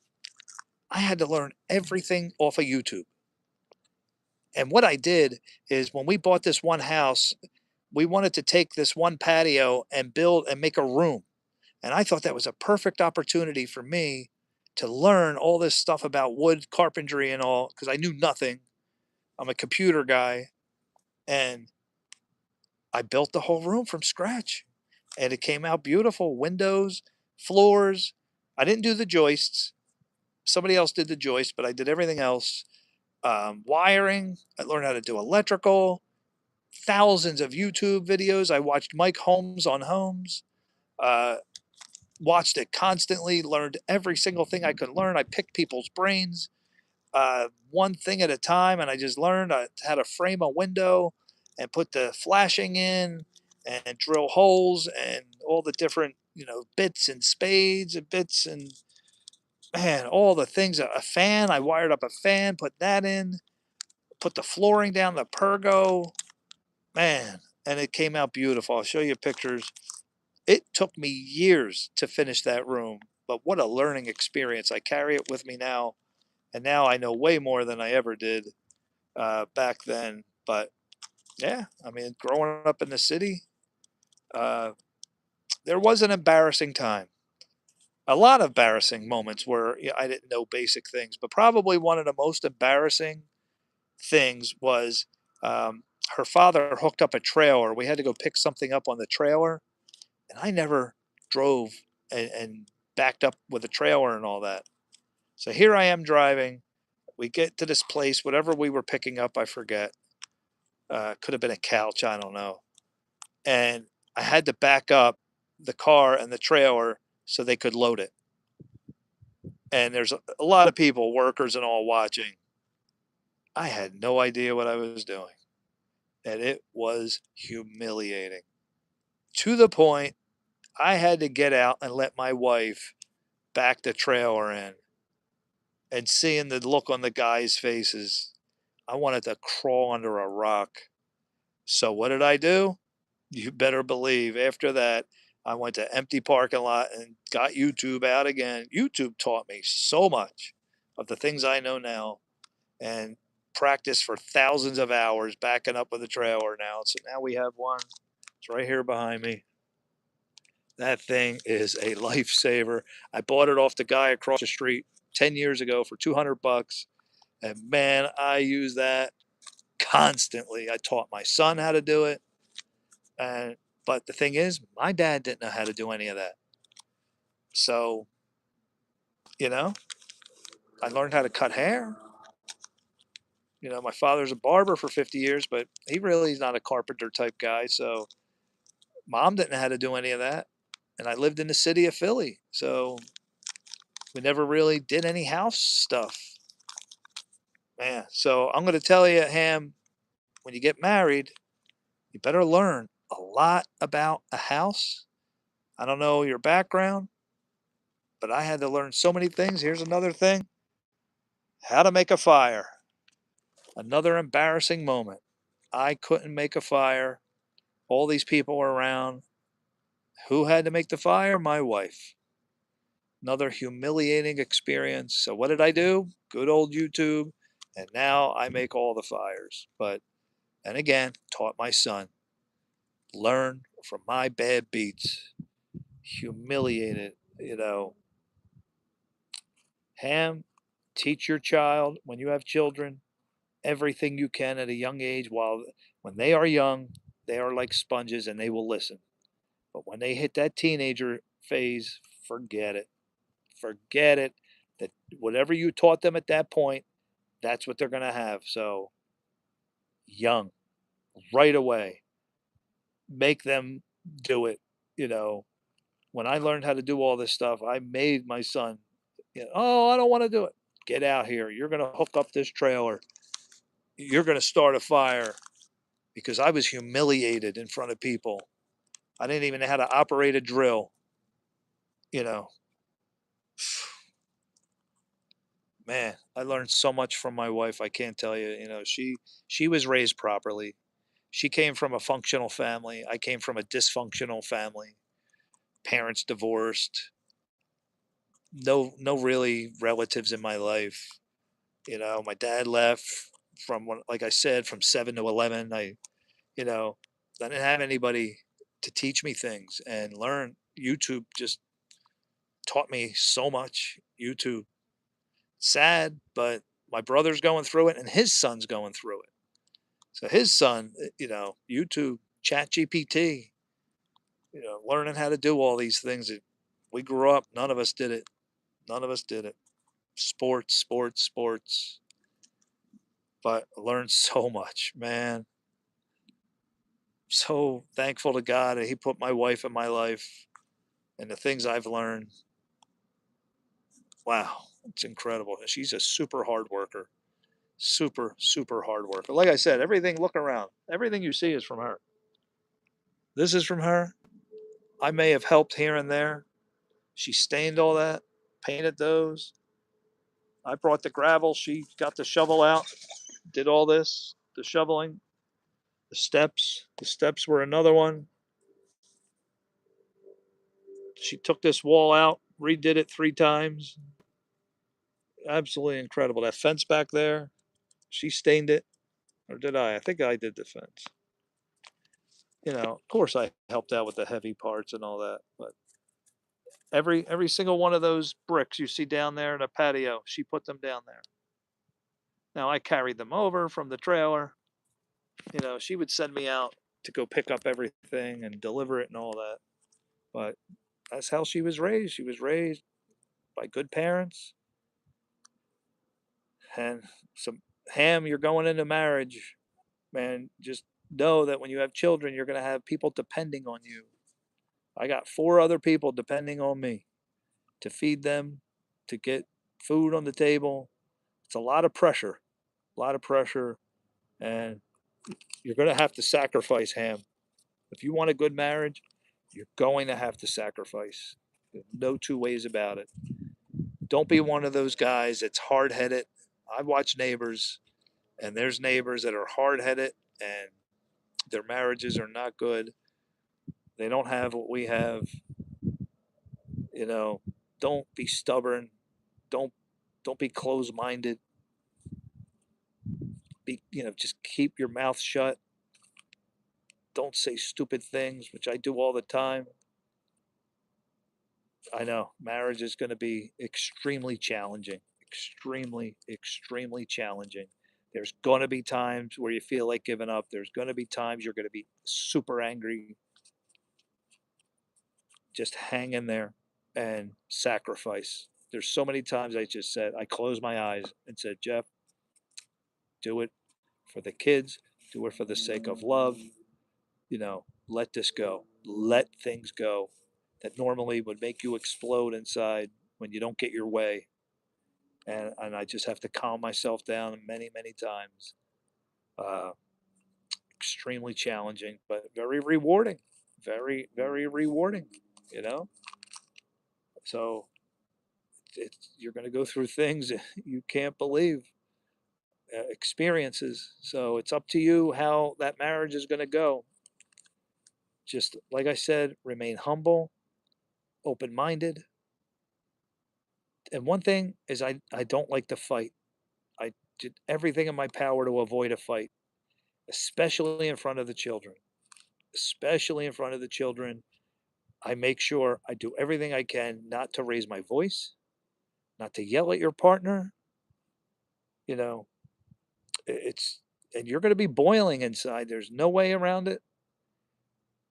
I had to learn everything off of YouTube. And what I did is when we bought this one house, we wanted to take this one patio and build and make a room. And I thought that was a perfect opportunity for me to learn all this stuff about wood carpentry and all because I knew nothing. I'm a computer guy and I built the whole room from scratch and it came out beautiful. Windows, floors. I didn't do the joists. Somebody else did the joists, but I did everything else. Wiring. I learned how to do electrical. Thousands of YouTube videos. I watched Mike Holmes on Homes. Uh, Watched it constantly. Learned every single thing I could learn. I picked people's brains one thing at a time, and I just learned how to frame a window and put the flashing in and drill holes and all the different bits and spades and bits and man all the things. A fan. I wired up a fan, put that in, put the flooring down, the pergo, man, and it came out beautiful. I'll show you pictures. It took me years to finish that room, but what a learning experience. I carry it with me now, and now I know way more than I ever did back then. But yeah, I mean, growing up in the city, uh, there was an embarrassing time. A lot of embarrassing moments where I didn't know basic things, but probably one of the most embarrassing things was her father hooked up a trailer. We had to go pick something up on the trailer, and I never drove and backed up with a trailer and all that. So here I am driving. We get to this place, whatever we were picking up, I forget. Could have been a couch, I don't know. And I had to back up the car and the trailer so they could load it. And there's a lot of people, workers and all, watching. I had no idea what I was doing. And it was humiliating to the point I had to get out and let my wife back the trailer in. And seeing the look on the guys' faces, I wanted to crawl under a rock. So what did I do? You better believe after that, I went to empty parking lot and got YouTube out again. YouTube taught me so much of the things I know now and practiced for thousands of hours backing up with a trailer now. So now we have one. It's right here behind me. That thing is a lifesaver. I bought it off the guy across the street 10 years ago for 200 bucks. And man, I use that constantly. I taught my son how to do it. And but the thing is, my dad didn't know how to do any of that. So, you know, I learned how to cut hair. My father's a barber for 50 years, but he really is not a carpenter type guy. So, mom didn't know how to do any of that. And I lived in the city of Philly. So, we never really did any house stuff. Man, so I'm going to tell you, Ham, when you get married, you better learn a lot about a house. I don't know your background, but I had to learn so many things. Here's another thing: how to make a fire. Another embarrassing moment. I couldn't make a fire. All these people were around. Who had to make the fire? My wife. Another humiliating experience. So, what did I do? Good old YouTube. And now I make all the fires. But, and again, taught my son. Learn from my bad beats. Humiliated, Ham, teach your child when you have children everything you can at a young age while when they are young, they are like sponges and they will listen. But when they hit that teenager phase, forget it. Forget it. That whatever you taught them at that point, that's what they're going to have. So, young, right away, make them do it. You know, when I learned how to do all this stuff, I made my son, oh, I don't want to do it. Get out here. You're going to hook up this trailer. You're going to start a fire because I was humiliated in front of people. I didn't even know how to operate a drill, you know. Man, I learned so much from my wife, I can't tell you, she was raised properly. She came from a functional family. I came from a dysfunctional family. parents divorced, no really relatives in my life. You know, my dad left from when, like I said, from 7 to 11. You know, I didn't have anybody to teach me things and learn. YouTube just taught me so much. YouTube, sad, but my brother's going through it and his son's going through it. So his son, YouTube, Chat GPT, learning how to do all these things that we grew up, none of us did it. None of us did it. Sports, sports, sports. But I learned so much, man. So thankful to God that He put my wife in my life and the things I've learned. Wow, it's incredible. She's a super hard worker. Super, super hard worker. Like I said, everything, look around. Everything you see is from her. This is from her. I may have helped here and there. She stained all that, painted those. I brought the gravel. She got the shovel out, did all this, the shoveling, the steps. The steps were another one. She took this wall out, redid it 3 times. Absolutely incredible. That fence back there, she stained it. Or did I? I think I did the fence. Of course I helped out with the heavy parts and all that, but every single one of those bricks you see down there in the patio, she put them down there. Now I carried them over from the trailer. She would send me out to go pick up everything and deliver it and all that. But that's how she was raised. She was raised by good parents. And some Ham, you're going into marriage, man. Just know that when you have children, you're going to have people depending on you. I got 4 other people depending on me to feed them, to get food on the table. It's a lot of pressure, a lot of pressure. And you're going to have to sacrifice, Ham. If you want a good marriage, you're going to have to sacrifice. No 2 ways about it. Don't be one of those guys that's hard headed. I watch Neighbors, and there's neighbors that are hard headed and their marriages are not good. They don't have what we have. You know, don't be stubborn. Don't don't be closed minded. Just keep your mouth shut. Don't say stupid things, which I do all the time. I know marriage is going to be extremely challenging, extremely, extremely challenging. There's going to be times where you feel like giving up. There's going to be times you're going to be super angry. Just hang in there and sacrifice. There's so many times I closed my eyes and said, Jeff, do it for the kids, do it for the sake of love. Let this go. Let things go that normally would make you explode inside when you don't get your way. And I just have to calm myself down many, many times. Uh, Extremely challenging, but very rewarding. Very, very rewarding, you know? So you're going to go through things you can't believe, experiences. So it's up to you how that marriage is going to go. Just like I said, remain humble, open minded. And one thing is, I don't like to fight. I did everything in my power to avoid a fight, especially in front of the children. Especially in front of the children. I make sure I do everything I can not to raise my voice, not to yell at your partner. You know, it's, and you're going to be boiling inside. There's no way around it.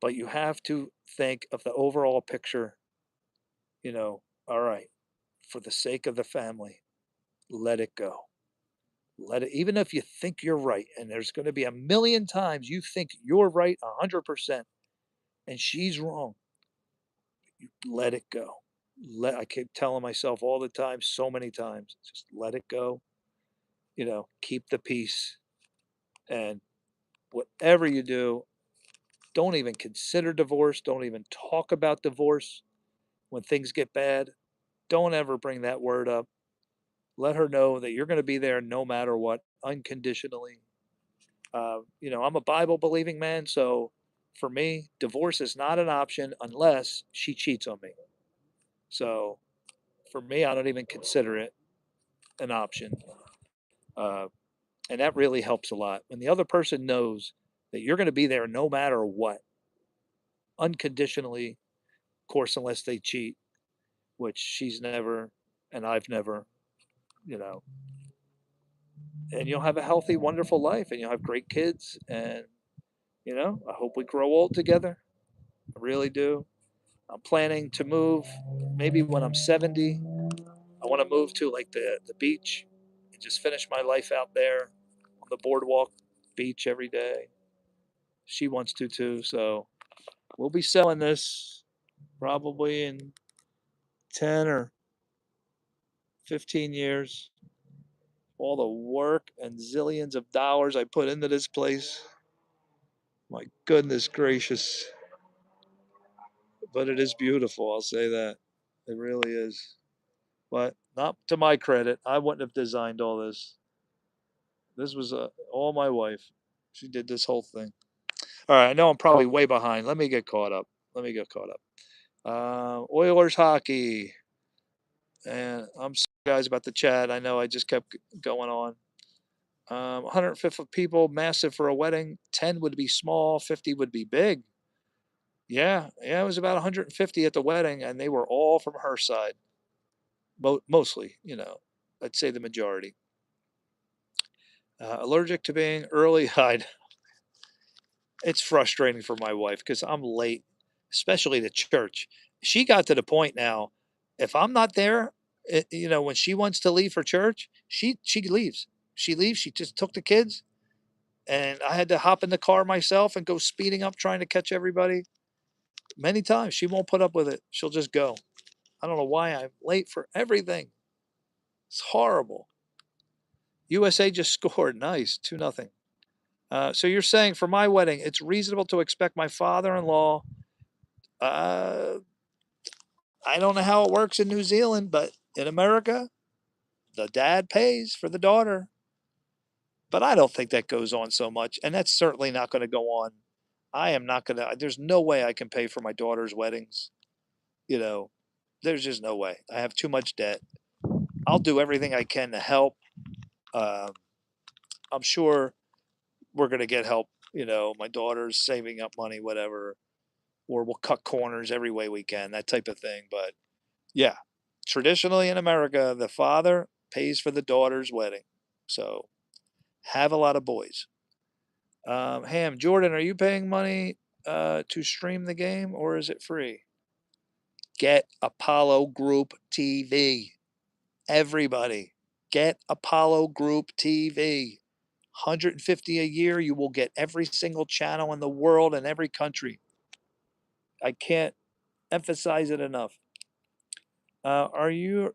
But you have to think of the overall picture. All right, for the sake of the family, let it go. Let it, even if you think you're right, and there's going to be a million times you think you're right 100% and she's wrong, you let it go. I keep telling myself all the time, so many times, just let it go. Keep the peace. And whatever you do, don't even consider divorce. Don't even talk about divorce when things get bad. Don't ever bring that word up. Let her know that you're going to be there no matter what, unconditionally. I'm a Bible believing man, so for me, divorce is not an option unless she cheats on me. So for me, I don't even consider it an option. Uh, and that really helps a lot. When the other person knows that you're going to be there no matter what, unconditionally, of course, unless they cheat, which she's never and I've never, you know, and you'll have a healthy, wonderful life and you'll have great kids. And, I hope we grow old together. I really do. I'm planning to move maybe when I'm 70. I want to move to like the beach and just finish my life out there on the boardwalk beach every day. She wants to too. So we'll be selling this probably in 10 or 15 years. All the work and zillions of dollars I put into this place. My goodness gracious. But it is beautiful, I'll say that. It really is. But not to my credit. I wouldn't have designed all this. This was all my wife. She did this whole thing. All right, I know I'm probably way behind. Let me get caught up. Let me get caught up. Oilers hockey. And I'm sorry, guys, about the chat. I know I just kept going on. 150 people, massive for a wedding. 10 would be small, 50 would be big. Yeah, yeah, it was about 150 at the wedding, and they were all from her side. Mostly, I'd say the majority. Allergic to being early. It's frustrating for my wife because I'm late, especially to church. She got to the point now, if I'm not there, when she wants to leave for church, she leaves. She leaves. She just took the kids, and I had to hop in the car myself and go speeding up trying to catch everybody. Many times she won't put up with it. She'll just go. I don't know why I'm late for everything. It's horrible. USA just scored. Nice, 2-0. So you're saying for my wedding, it's reasonable to expect my father-in-law. Uh, I don't know how it works in New Zealand, but in America, the dad pays for the daughter. But I don't think that goes on so much, and that's certainly not going to go on. I am not going to. There's no way I can pay for my daughter's weddings. You know, there's just no way. I have too much debt. I'll do everything I can to help. Um, I'm sure we're going to get help. My daughter's saving up money, whatever, or we'll cut corners every way we can, that type of thing. But yeah, traditionally in America, the father pays for the daughter's wedding. So have a lot of boys. Ham, Jordan, are you paying money to stream the game or is it free? Get Apollo Group TV. Everybody, get Apollo Group TV. 150 a year, you will get every single channel in the world and every country. I can't emphasize it enough. Are your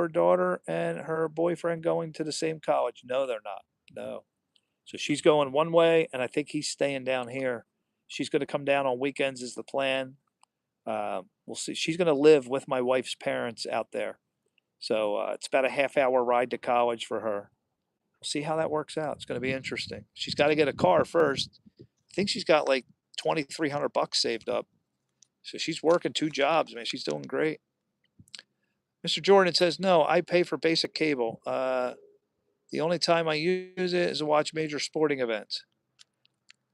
daughter and her boyfriend going to the same college? No, they're not. No. So she's going one way, and I think he's staying down here. She's going to come down on weekends is the plan. We'll see. She's going to live with my wife's parents out there. So it's about a half-hour ride to college for her. We'll see how that works out. It's going to be interesting. She's got to get a car first. I think she's got like $2,300 saved up. So she's working 2 jobs, man. She's doing great. Mr. Jordan says, no, I pay for basic cable. The only time I use it is to watch major sporting events.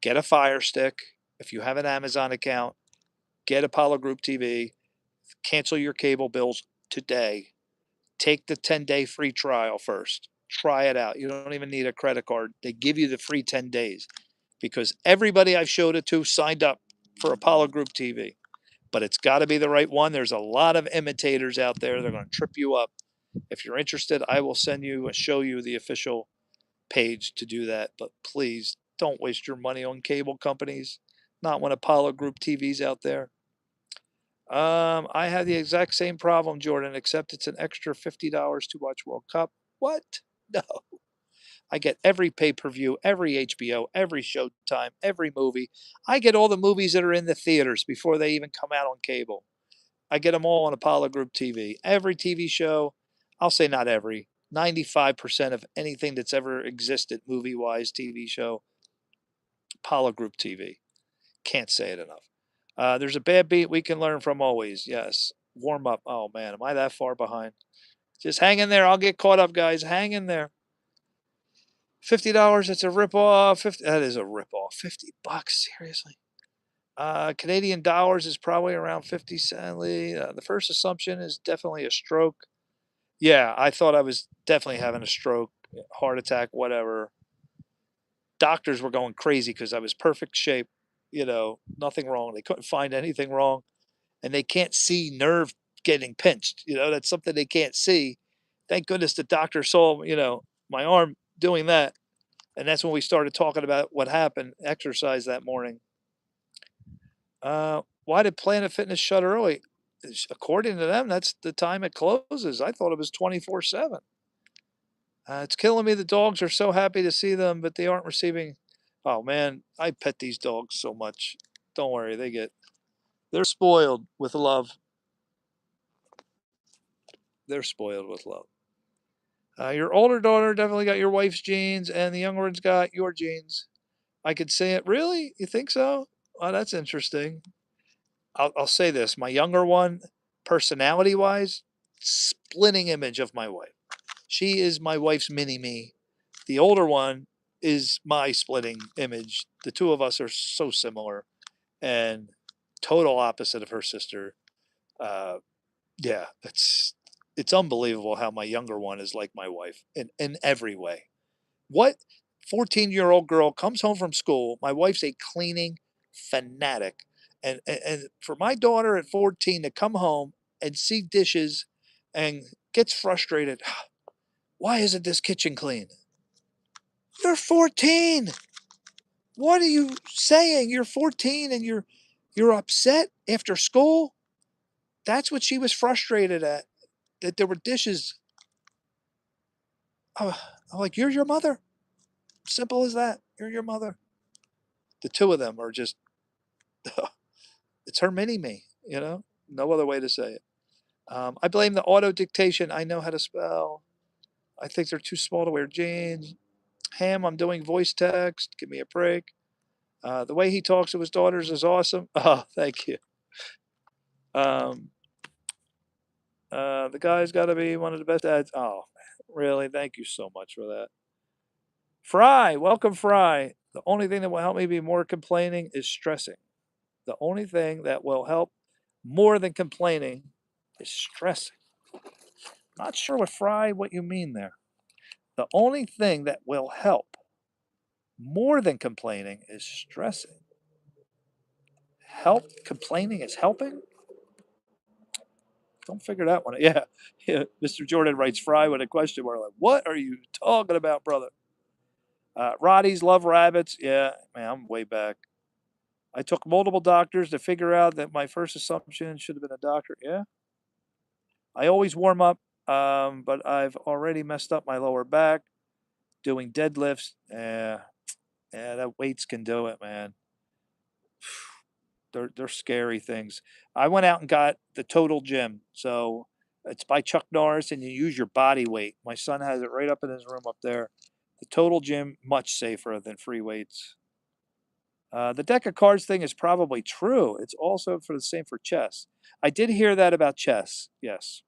Get a Fire Stick. If you have an Amazon account, get Apollo Group TV. Cancel your cable bills today. Take the 10-day free trial first. Try it out. You don't even need a credit card. They give you the free 10 days because everybody I've showed it to signed up for Apollo Group TV. But it's got to be the right one. There's a lot of imitators out there. They're going to trip you up. If you're interested, I will send you and show you the official page to do that. But please don't waste your money on cable companies. Not when Apollo Group TV's out there. I have the exact same problem, Jordan, except it's an extra $50 to watch World Cup. What? No. I get every pay-per-view, every HBO, every Showtime, every movie. I get all the movies that are in the theaters before they even come out on cable. I get them all on Apollo Group TV. Every TV show, I'll say not every, 95% of anything that's ever existed movie-wise, TV show, Apollo Group TV. Can't say it enough. There's a bad beat we can learn from always. Yes. Warm up. Oh man, am I that far behind? Just hang in there. I'll get caught up, guys. Hang in there. $50. It's a ripoff. 50. That is a ripoff. $50. Seriously. Canadian dollars is probably around 50 cently. The first assumption is definitely a stroke. Yeah, I thought I was definitely having a stroke, heart attack, whatever. Doctors were going crazy because I was perfect shape, nothing wrong. They couldn't find anything wrong, and they can't see nerve getting pinched. That's something they can't see. Thank goodness the doctor saw, my arm doing that, and that's when we started talking about what happened, exercise that morning. Why did Planet Fitness shut early? According to them, that's the time it closes. I thought it was 24/7. It's killing me. The dogs are so happy to see them, but they aren't receiving. Oh man, I pet these dogs so much. Don't worry, they're spoiled with love. They're spoiled with love. Your older daughter definitely got your wife's genes, and the younger one's got your genes. I could say it. Really? You think so? Oh, that's interesting. I'll say this: my younger one, personality-wise, splitting image of my wife. She is my wife's mini me. The older one is my splitting image. The two of us are so similar and total opposite of her sister. Uh, yeah, it's unbelievable how my younger one is like my wife in every way. What 14-year-old girl comes home from school? My wife's a cleaning fanatic. And for my daughter at 14 to come home and see dishes and gets frustrated, why isn't this kitchen clean? You're 14. What are you saying? You're 14 and you're upset after school? That's what she was frustrated at, that there were dishes. I'm like, you're your mother. Simple as that. You're your mother. The two of them are just, it's her mini me, No other way to say it. I blame the auto dictation. I know how to spell. I think they're too small to wear jeans. Ham, I'm doing voice text. Give me a break. The way he talks to his daughters is awesome. Oh, thank you. Um, the guy's got to be one of the best dads. Oh, really? Thank you so much for that. Fry, welcome, Fry. The only thing that will help me be more complaining is stressing. The only thing that will help more than complaining is stressing. Not sure what you mean there. The only thing that will help more than complaining is stressing. Complaining is helping? Don't figure that one out. Yeah. Yeah. Mr. Jordan writes Fry with a question mark. Like, what are you talking about, brother? Roddy's love rabbits. Yeah, man, I'm way back. I took multiple doctors to figure out that my first assumption should have been a doctor. Yeah. I always warm up, but I've already messed up my lower back doing deadlifts. Yeah, that weights can do it, man. They're scary things. I went out and got the Total Gym. So it's by Chuck Norris, and you use your body weight. My son has it right up in his room up there. The Total Gym, much safer than free weights. The deck of cards thing is probably true. It's also for the same for chess. I did hear that about chess. Yes.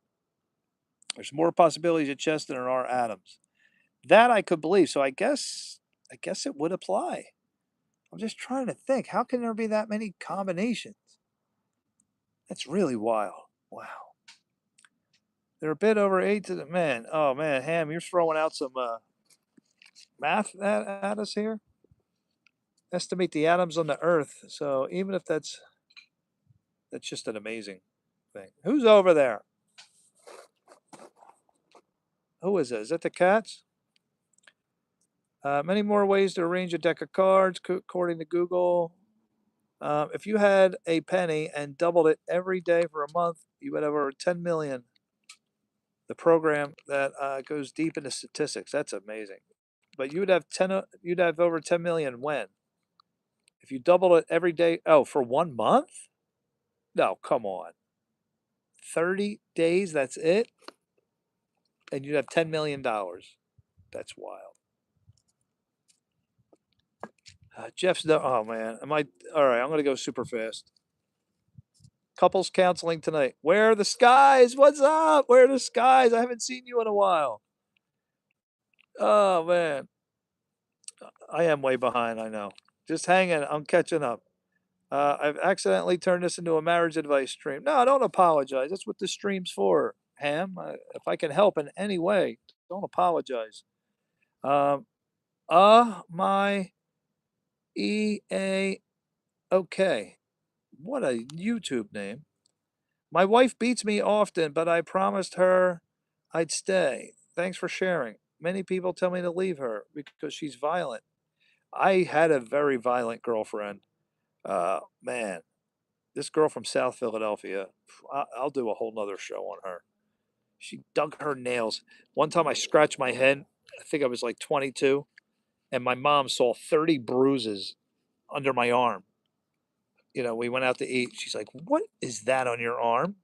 There's more possibilities at chess than there are atoms. That I could believe. So I guess it would apply. I'm just trying to think. How can there be that many combinations? That's really wild. Wow. They're a bit over 8 to the man. Oh man, Ham, you're throwing out some math at us here. Estimate the atoms on the Earth. So even if that's just an amazing thing. Who's over there? Who is it? Is that the cats? Many more ways to arrange a deck of cards, according to Google. If you had a penny and doubled it every day for a month, you would have over 10 million. The program that goes deep into statistics. That's amazing. But you'd have over 10 million when? If you doubled it every day, for 1 month? No, come on. 30 days, that's it? And you'd have $10 million. That's wild. Jeff's no. Oh man, am I all right? I'm gonna go super fast. Couples counseling tonight. Where are the skies? What's up? Where are the skies? I haven't seen you in a while. Oh man, I am way behind. I know. Just hanging. I'm catching up. I've accidentally turned this into a marriage advice stream. No, don't apologize. That's what the stream's for, Ham. If I can help in any way, don't apologize. Um, my EA. Okay. What a YouTube name. My wife beats me often, but I promised her I'd stay. Thanks for sharing. Many people tell me to leave her because she's violent. I had a very violent girlfriend. Man, this girl from South Philadelphia, I'll do a whole nother show on her. She dug her nails. One time I scratched my head. I think I was like 22, and my mom saw 30 bruises under my arm. We went out to eat. She's like, "What is that on your arm?"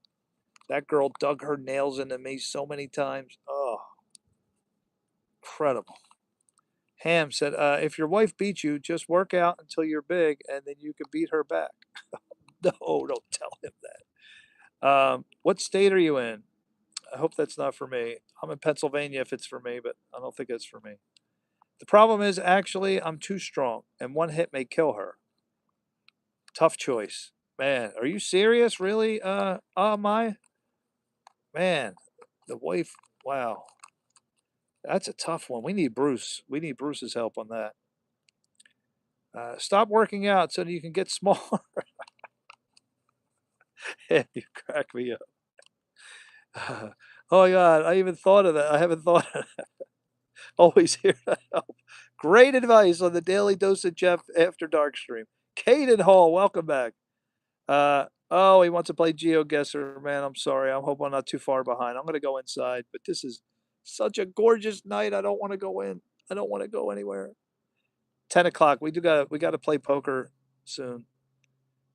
That girl dug her nails into me so many times. Oh, incredible. Ham said, if your wife beats you, just work out until you're big and then you can beat her back. No, don't tell him that. What state are you in? I hope that's not for me. I'm in Pennsylvania if it's for me, but I don't think it's for me. The problem is actually I'm too strong and one hit may kill her. Tough choice. Man, are you serious? Really? My man, the wife. Wow. That's a tough one. We need Bruce. We need Bruce's help on that. Stop working out so that you can get smaller. You crack me up. Oh my God, I even thought of that. I haven't thought of that. Always here to help. Great advice on the Daily Dose of Jeff After Dark stream. Caden Hall, welcome back. Oh, he wants to play GeoGuessr. Man, I'm sorry. I hope I'm not too far behind. I'm going to go inside, but this is such a gorgeous night. I don't want to go in. I don't want to go anywhere. 10 o'clock. We got to play poker soon.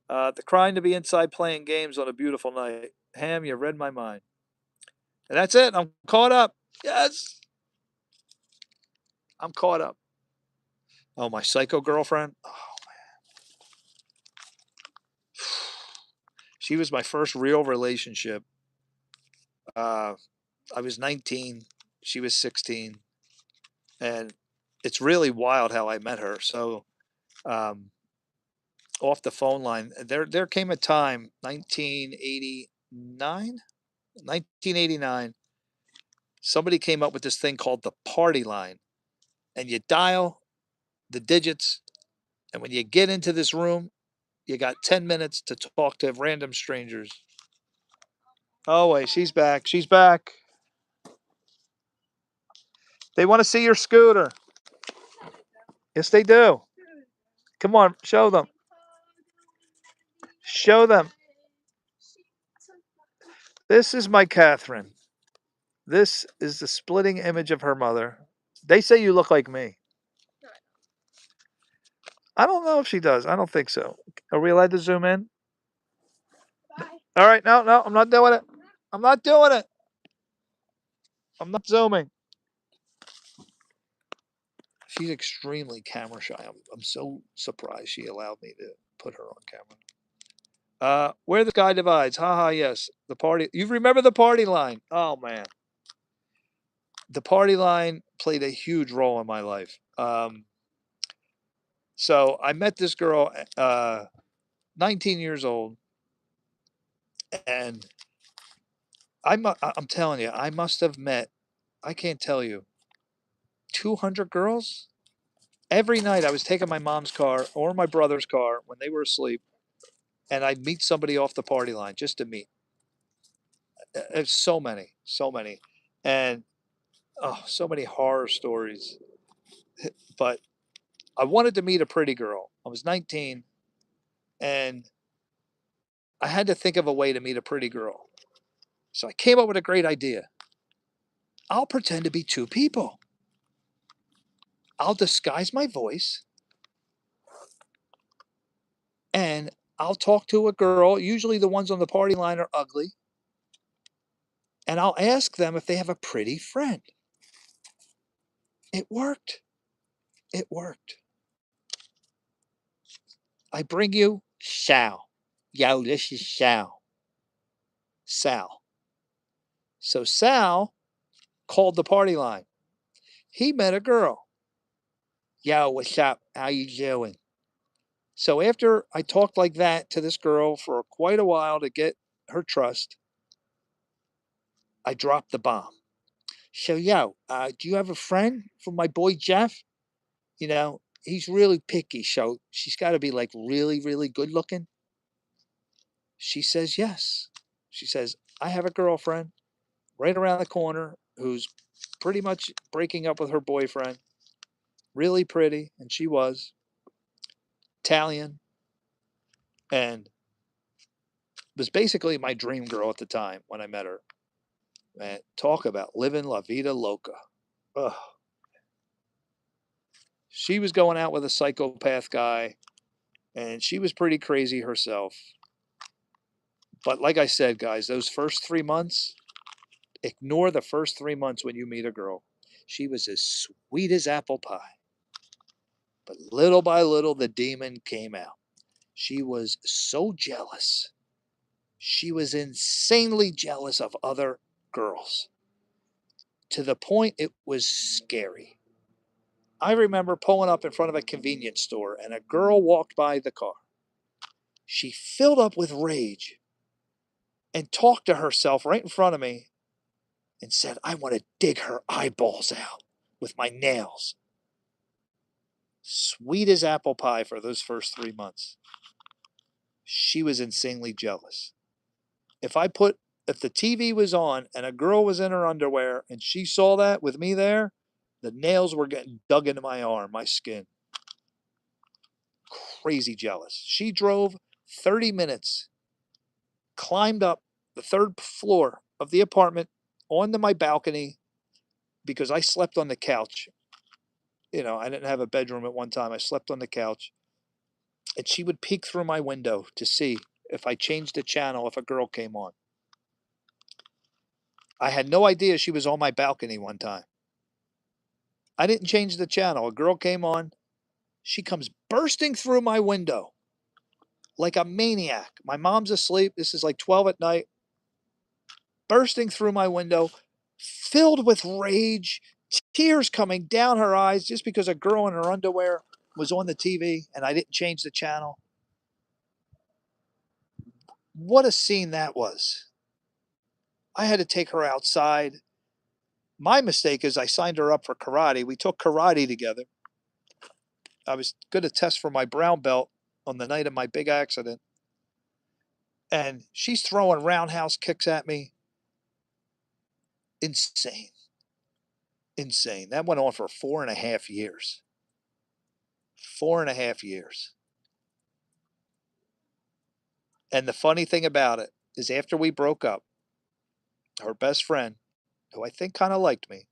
The crying to be inside playing games on a beautiful night. Ham, you read my mind. And that's it. I'm caught up. Yes. I'm caught up. Oh, my psycho girlfriend. Oh, she was my first real relationship. I was 19. She was 16. And it's really wild how I met her. So, um, off the phone line, there came a time, 1989, somebody came up with this thing called the party line. And you dial the digits, and when you get into this room, you got 10 minutes to talk to random strangers. Oh, wait, she's back. She's back. They want to see your scooter. Yes, they do. Come on, show them. Show them. This is my Catherine. This is the splitting image of her mother. They say you look like me. I don't know if she does. I don't think so. Are we allowed to zoom in? All right, no, I'm not doing it. I'm not doing it. I'm not zooming. She's extremely camera shy. I'm so surprised she allowed me to put her on camera. Where the sky divides. Haha, yes. The party. You remember the party line? Oh man. The party line played a huge role in my life. So I met this girl, 19 years old, and I'm telling you, I must have met, I can't tell you, 200 girls. Every night I was taking my mom's car or my brother's car when they were asleep, and I'd meet somebody off the party line just to meet. So many, so many. And oh, so many horror stories. But I wanted to meet a pretty girl. I was 19 and I had to think of a way to meet a pretty girl. So I came up with a great idea. I'll pretend to be two people. I'll disguise my voice and I'll talk to a girl. Usually the ones on the party line are ugly. And I'll ask them if they have a pretty friend. It worked. It worked. I bring you Sal. Yo, this is Sal. Sal. So Sal called the party line. He met a girl. Yo, what's up? How you doing? So after I talked like that to this girl for quite a while to get her trust, I dropped the bomb. So, yo, do you have a friend for my boy Jeff? He's really picky, so she's got to be like really, really good looking. She says yes. She says, I have a girlfriend right around the corner who's pretty much breaking up with her boyfriend. Really pretty, and she was Italian, and was basically my dream girl at the time when I met her. Man, talk about living la vida loca. Ugh. She was going out with a psychopath guy, and she was pretty crazy herself. But like I said, guys, those first 3 months, ignore the first 3 months when you meet a girl. She was as sweet as apple pie. But little by little, the demon came out. She was so jealous. She was insanely jealous of other girls to the point it was scary. I remember pulling up in front of a convenience store and a girl walked by the car. She filled up with rage and talked to herself right in front of me and said, I want to dig her eyeballs out with my nails. Sweet as apple pie for those first 3 months. She was insanely jealous. If the TV was on and a girl was in her underwear and she saw that with me there, the nails were getting dug into my arm, my skin. Crazy jealous. She drove 30 minutes, climbed up the third floor of the apartment onto my balcony because I slept on the couch. I didn't have a bedroom at one time. I slept on the couch. And she would peek through my window to see if I changed the channel if a girl came on. I had no idea she was on my balcony one time. I didn't change the channel. A girl came on. She comes bursting through my window like a maniac. My mom's asleep. This is like 12 at night. Bursting through my window, filled with rage, tears coming down her eyes just because a girl in her underwear was on the TV and I didn't change the channel. What a scene that was. I had to take her outside. My mistake is I signed her up for karate. We took karate together. I was going to test for my brown belt on the night of my big accident. And she's throwing roundhouse kicks at me. Insane. Insane. That went on for 4.5 years. 4.5 years. And the funny thing about it is after we broke up, her best friend, who I think kind of liked me,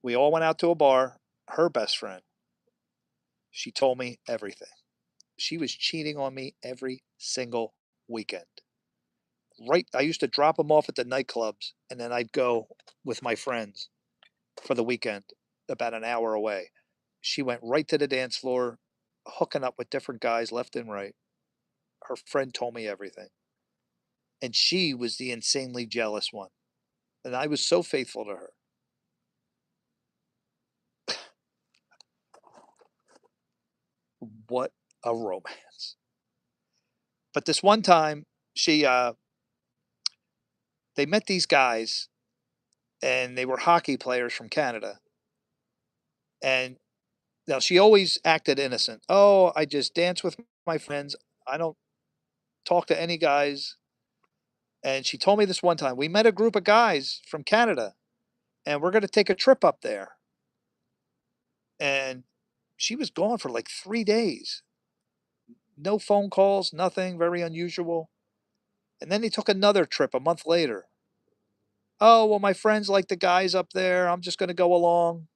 we all went out to a bar. Her best friend, she told me everything. She was cheating on me every single weekend. Right, I used to drop them off at the nightclubs, and then I'd go with my friends for the weekend, about an hour away. She went right to the dance floor, hooking up with different guys left and right. Her friend told me everything. And she was the insanely jealous one. And I was so faithful to her. What a romance. But this one time, they met these guys, and they were hockey players from Canada. And now she always acted innocent. Oh, I just dance with my friends. I don't talk to any guys. And she told me this one time, we met a group of guys from Canada and we're going to take a trip up there. And she was gone for like 3 days. No phone calls, nothing, very unusual. And then they took another trip a month later. Oh, well, my friends like the guys up there. I'm just going to go along.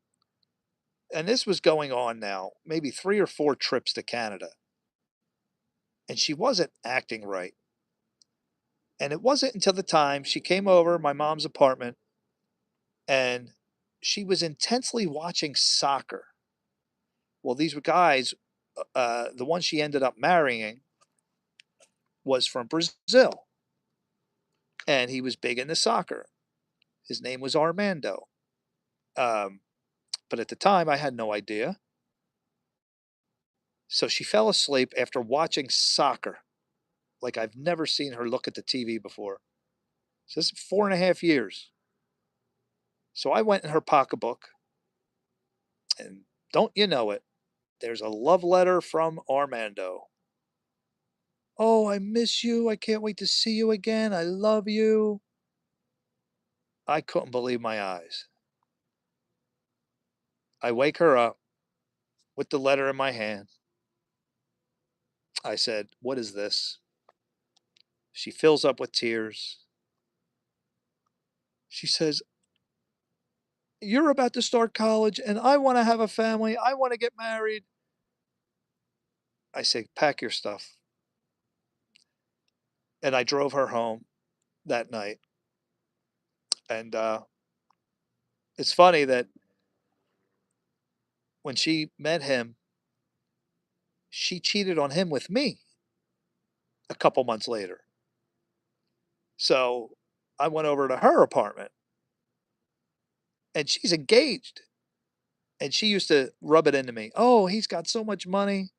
And this was going on now, maybe 3 or 4 trips to Canada. And she wasn't acting right. And it wasn't until the time she came over my mom's apartment and she was intensely watching soccer. Well, these guys The one she ended up marrying was from Brazil, and he was big into soccer. His name was Armando. Um, but at the time, I had no idea. So she fell asleep after watching soccer. Like I've never seen her look at the TV before. So this is 4.5 years. So I went in her pocketbook, and don't you know it, there's a love letter from Armando. Oh, I miss you. I can't wait to see you again. I love you. I couldn't believe my eyes. I wake her up with the letter in my hand. I said, "What is this?" She fills up with tears. She says, "You're about to start college, and I want to have a family. I want to get married." I say, "Pack your stuff." And I drove her home that night. And it's funny that when she met him, she cheated on him with me a couple months later. So I went over to her apartment, and she's engaged. And she used to rub it into me. Oh, he's got so much money.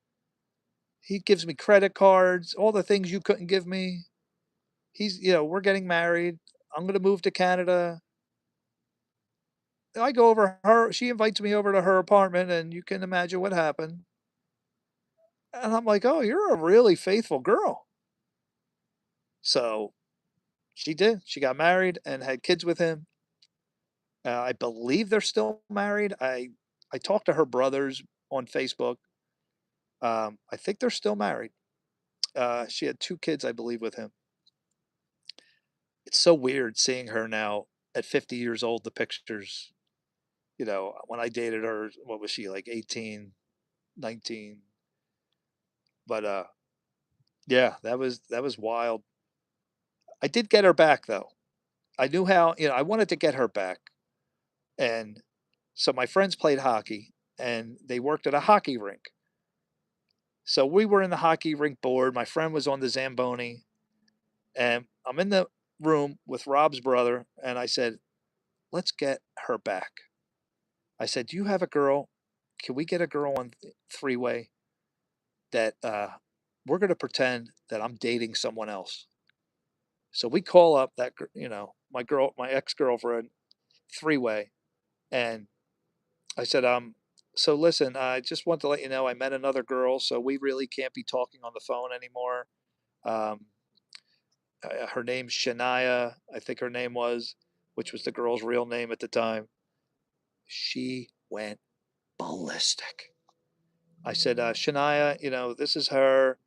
He gives me credit cards, all the things you couldn't give me. We're getting married. I'm going to move to Canada. I go over her, she invites me over to her apartment, and you can imagine what happened. And I'm like, oh, you're a really faithful girl. So she did. She got married and had kids with him. I believe they're still married. I talked to her brothers on Facebook. I think they're still married. She had 2 kids, I believe, with him. It's so weird seeing her now at 50 years old, the pictures. When I dated her, what was she, like 18, 19? But yeah, that was wild. I did get her back though. I knew how, I wanted to get her back. And so my friends played hockey and they worked at a hockey rink. So we were in the hockey rink board. My friend was on the Zamboni, and I'm in the room with Rob's brother. And I said, let's get her back. I said, do you have a girl? Can we get a girl on three-way that we're going to pretend that I'm dating someone else? So we call up that, my ex-girlfriend, three-way. And I said, so listen, I just want to let you know I met another girl, so we really can't be talking on the phone anymore. Um, Her name's Shania, I think her name was, which was the girl's real name at the time. She went ballistic. I said, Shania, this is her.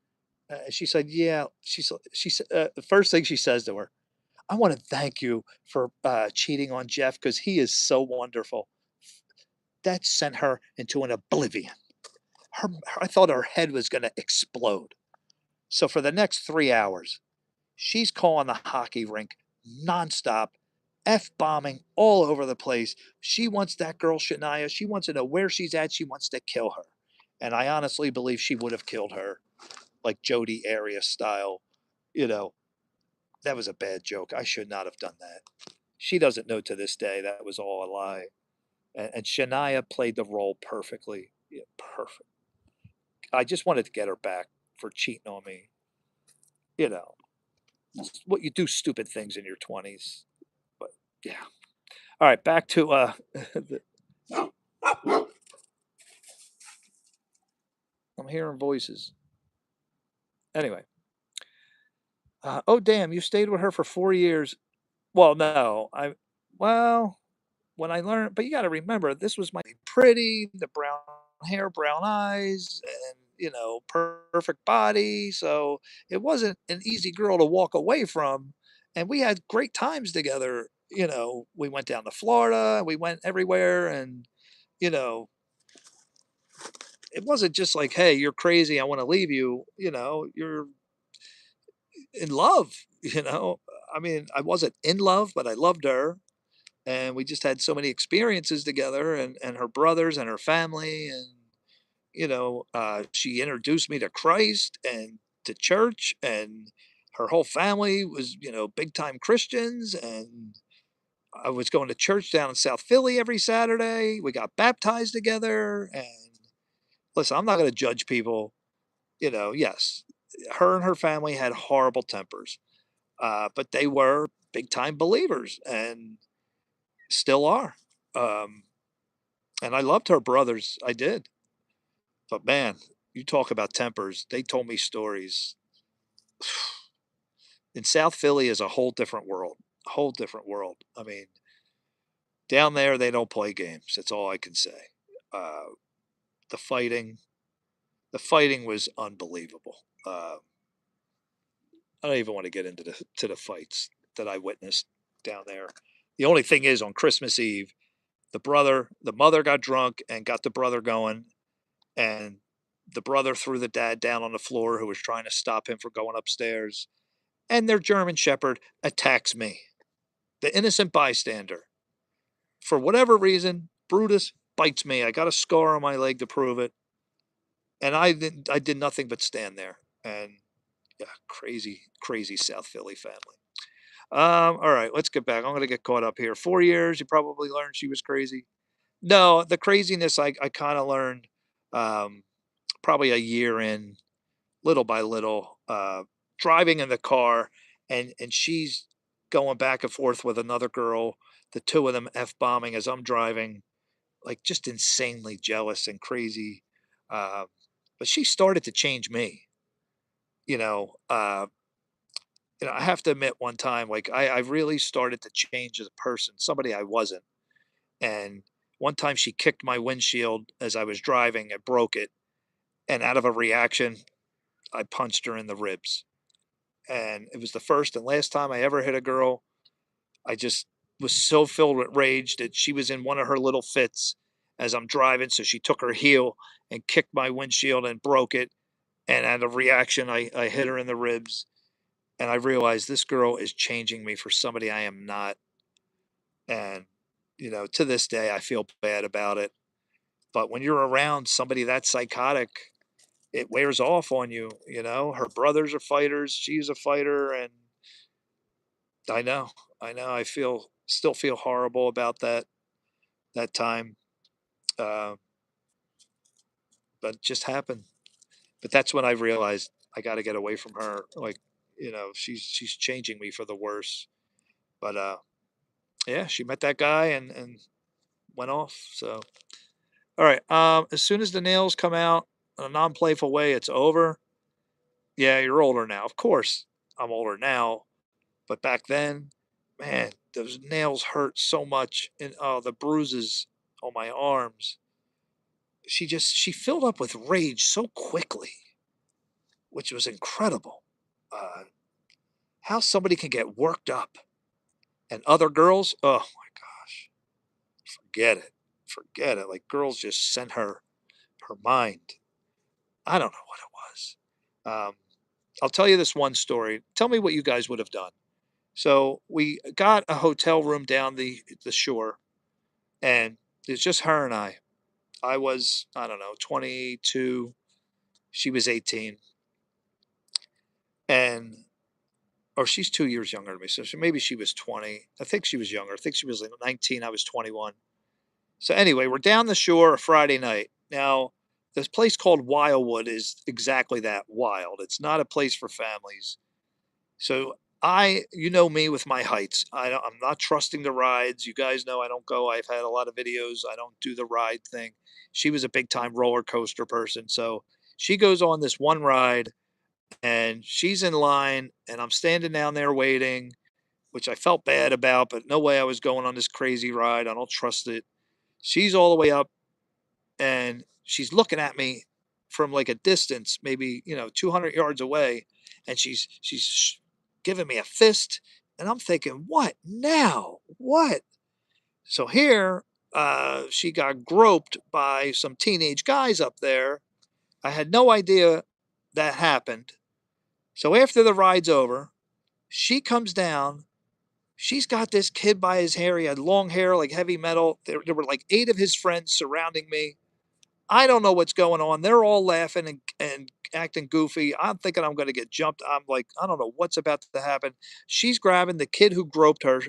She said, yeah. She said, the first thing she says to her, I want to thank you for cheating on Jeff because he is so wonderful. That sent her into an oblivion. I thought her head was going to explode. So for the next 3 hours, she's calling the hockey rink nonstop, F bombing all over the place. She wants that girl, Shania. She wants to know where she's at. She wants to kill her. And I honestly believe she would have killed her, like Jodi Arias style. You know, that was a bad joke. I should not have done that. She doesn't know to this day that was all a lie. And Shania played the role perfectly. Yeah, perfect. I just wanted to get her back for cheating on me. You know, what you do stupid things in your 20s. But yeah. All right, back to I'm hearing voices. Anyway. Oh damn, you stayed with her for 4 years. Well, no. Well, when I learned, but you got to remember this was my pretty, the brown hair, brown eyes, and perfect body. So it wasn't an easy girl to walk away from. And we had great times together. We went down to Florida, we went everywhere, and you know, it wasn't just like, hey, you're crazy, I want to leave you. You're in love. I mean, I wasn't in love, but I loved her, and we just had so many experiences together, and her brothers and her family, and she introduced me to Christ and to church, and her whole family was, big time Christians. And I was going to church down in South Philly every Saturday. We got baptized together. And listen, I'm not going to judge people. Yes, her and her family had horrible tempers, but they were big time believers and still are. Um, and I loved her brothers. I did. But man, you talk about tempers. They told me stories. In South Philly is a whole different world. A whole different world. I mean, down there they don't play games. That's all I can say. Uh, the fighting, the fighting was unbelievable. I don't even want to get into the fights that I witnessed down there. The only thing is, on Christmas Eve, the mother got drunk and got the brother going, and the brother threw the dad down on the floor who was trying to stop him from going upstairs. And their German Shepherd attacks me, the innocent bystander. For whatever reason, Brutus bites me. I got a scar on my leg to prove it. And I did nothing but stand there. And yeah, crazy, crazy South Philly family. All right, let's get back. I'm going to get caught up here. 4 years, you probably learned she was crazy. No, the craziness I kind of learned um, probably a year in, little by little, driving in the car, and she's going back and forth with another girl, the two of them F-bombing as I'm driving, like just insanely jealous and crazy. Uh, but she started to change me, you know. Uh, I have to admit, one time, like I really started to change as a person, somebody I wasn't. And one time she kicked my windshield as I was driving and broke it. And out of a reaction, I punched her in the ribs. And it was the first and last time I ever hit a girl. I just was so filled with rage that she was in one of her little fits as I'm driving. So she took her heel and kicked my windshield and broke it. And out of reaction, I hit her in the ribs. And I realized this girl is changing me for somebody I am not. And, to this day, I feel bad about it. But when you're around somebody that's psychotic, it wears off on you. Her brothers are fighters. She's a fighter. And I know, I still feel horrible about that time. Uh, but it just happened. But that's when I realized I got to get away from her. Like, she's changing me for the worse. But yeah, she met that guy and went off. So all right. As soon as the nails come out in a non-playful way, it's over. Yeah, you're older now. Of course, I'm older now, but back then, man, those nails hurt so much, and oh, the bruises on my arms. She filled up with rage so quickly, which was incredible. Uh, how somebody can get worked up, and other girls, oh my gosh, forget it, forget it. Like girls just sent her mind. I don't know what it was. I'll tell you this one story. Tell me what you guys would have done. So we got a hotel room down the shore, and it's just her and I. I was, I don't know, 22. She was 18, and or she's 2 years younger than me. So maybe she was 20. I think she was younger. I think she was like 19. I was 21. So anyway, we're down the shore a Friday night. Now, this place called Wildwood is exactly that, wild. It's not a place for families. So you know me with my heights. I'm not trusting the rides. You guys know I don't go. I've had a lot of videos. I don't do the ride thing. She was a big time roller coaster person. So she goes on this one ride and she's in line and I'm standing down there waiting, which I felt bad about, but no way I was going on this crazy ride. I don't trust it. She's all the way up and she's looking at me from like a distance, maybe 200 yards away, and she's giving me a fist, and I'm thinking, what now? What? So here, she got groped by some teenage guys up there. I had no idea that happened. So after the ride's over, she comes down. She's got this kid by his hair. He had long hair, like heavy metal. There were like 8 of his friends surrounding me. I don't know what's going on. They're all laughing and acting goofy. I'm thinking I'm going to get jumped. I'm like, I don't know what's about to happen. She's grabbing the kid who groped her,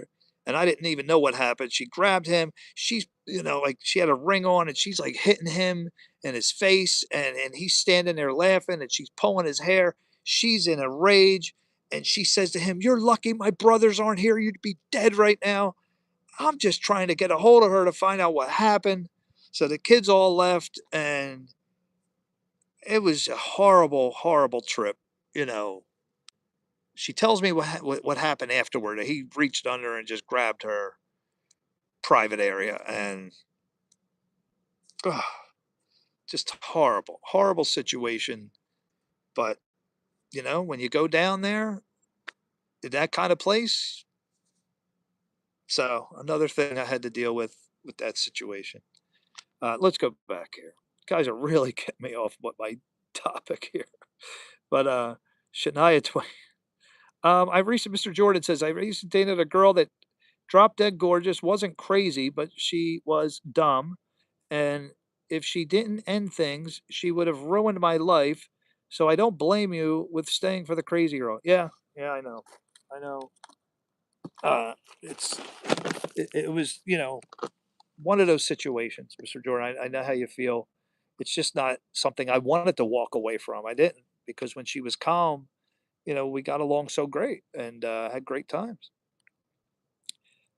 and I didn't even know what happened. She grabbed him. She's, like she had a ring on, and she's like hitting him in his face, and he's standing there laughing, and she's pulling his hair. She's in a rage, and she says to him, "You're lucky my brothers aren't here. You'd be dead right now." I'm just trying to get a hold of her to find out what happened. So the kids all left, and it was a horrible, horrible trip. You know, she tells me what happened afterward. He reached under and just grabbed her private area, and ugh, just horrible, horrible situation. But when you go down there, in that kind of place, so another thing I had to deal with that situation. Let's go back here. Guys are really getting me off what my topic here. But Shania Twain. I recently, Mr. Jordan says, I recently dated a girl that drop dead gorgeous, wasn't crazy, but she was dumb. And if she didn't end things, she would have ruined my life. So I don't blame you with staying for the crazy girl. Yeah, yeah, I know. I know. It's it was, one of those situations, Mr. Jordan. I know how you feel. It's just not something I wanted to walk away from. I didn't, because when she was calm, we got along so great and had great times.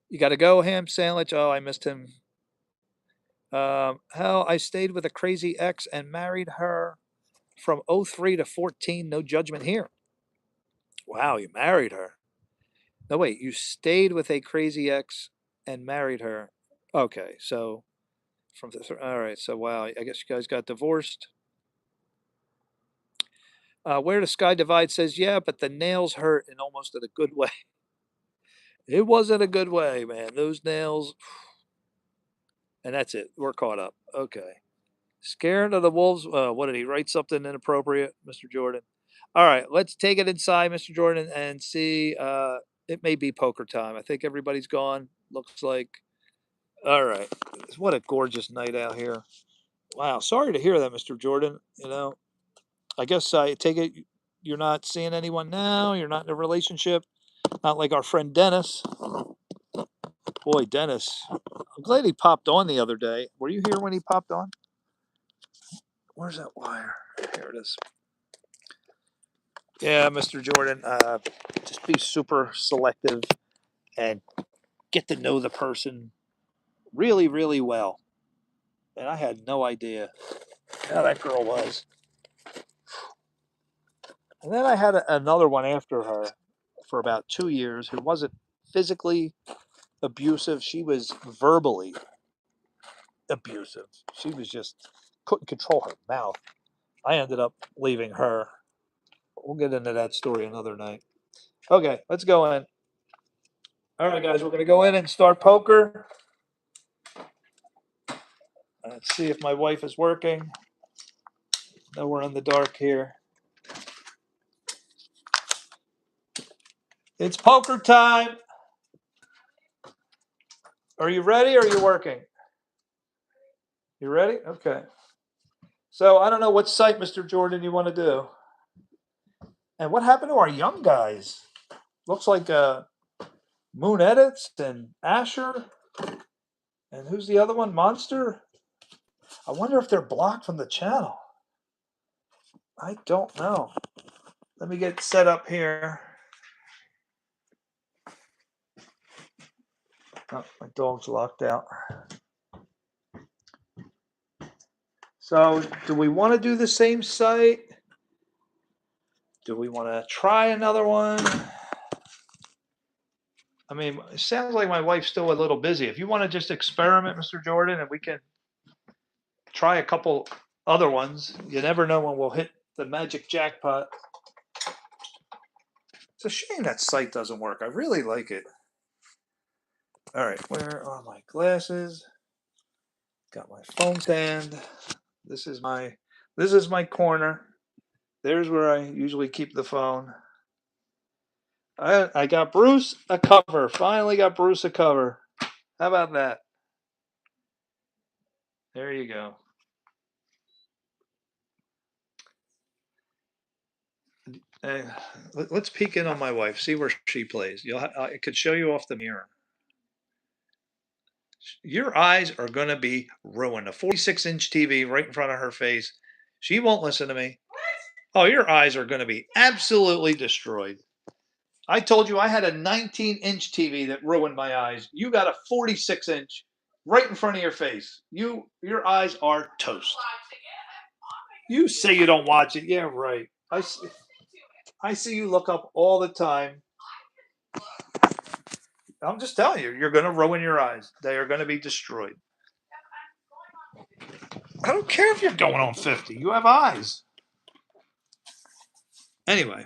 You got to go, ham sandwich. Oh, I missed him. Hell, I stayed with a crazy ex and married her from '03 to 14. No judgment here. Wow, you married her. No, wait, you stayed with a crazy ex and married her. Okay, so all right, so wow, I guess you guys got divorced. Where the Sky Divide says, yeah, but the nails hurt in almost in a good way. It wasn't a good way, man. Those nails, and that's it. We're caught up. Okay. Scared of the wolves. What did he write something inappropriate, Mr. Jordan? All right, let's take it inside, Mr. Jordan, and see. It may be poker time. I think everybody's gone. Looks like. All right. What a gorgeous night out here. Wow. Sorry to hear that, Mr. Jordan. I guess I take it you're not seeing anyone now. You're not in a relationship. Not like our friend Dennis. Boy, Dennis. I'm glad he popped on the other day. Were you here when he popped on? Where's that wire? Here it is. Yeah, Mr. Jordan. Just be super selective and get to know the person really, really well. And I had no idea how that girl was. And then I had another one after her for about 2 years who wasn't physically abusive. She was verbally abusive. She was just couldn't control her mouth. I ended up leaving her. We'll get into that story another night. Okay, let's go in. All right, guys, we're going to go in and start poker. Let's see if my wife is working. No, we're in the dark here. It's poker time. Are you ready or are you working? You ready? Okay. So I don't know what site, Mr. Jordan, you want to do. And what happened to our young guys? Looks like Moon Edits and Asher. And who's the other one? Monster? I wonder if they're blocked from the channel. I don't know. Let me get set up here. Oh, my dog's locked out. So, do we want to do the same site? Do we want to try another one? I mean, it sounds like my wife's still a little busy. If you want to just experiment, Mr. Jordan, and we can try a couple other ones, you never know when we'll hit the magic jackpot. It's a shame that site doesn't work. I really like it. All right, where are my glasses? Got my phone stand. This is my corner. There's where I usually keep the phone. I got Bruce a cover. Finally got Bruce a cover. How about that? There you go. Let's peek in on my wife, see where she plays. I could show you off the mirror. Your eyes are gonna be ruined. A 46-inch TV right in front of her face. She won't listen to me. Oh, your eyes are gonna be absolutely destroyed. I told you I had a 19-inch TV that ruined my eyes. You got a 46-inch right in front of your face. Your eyes are toast. You say you don't watch it. Yeah, right. I see you look up all the time. I'm just telling you, you're going to ruin your eyes. They are going to be destroyed. I don't care if you're going on 50. You have eyes. Anyway,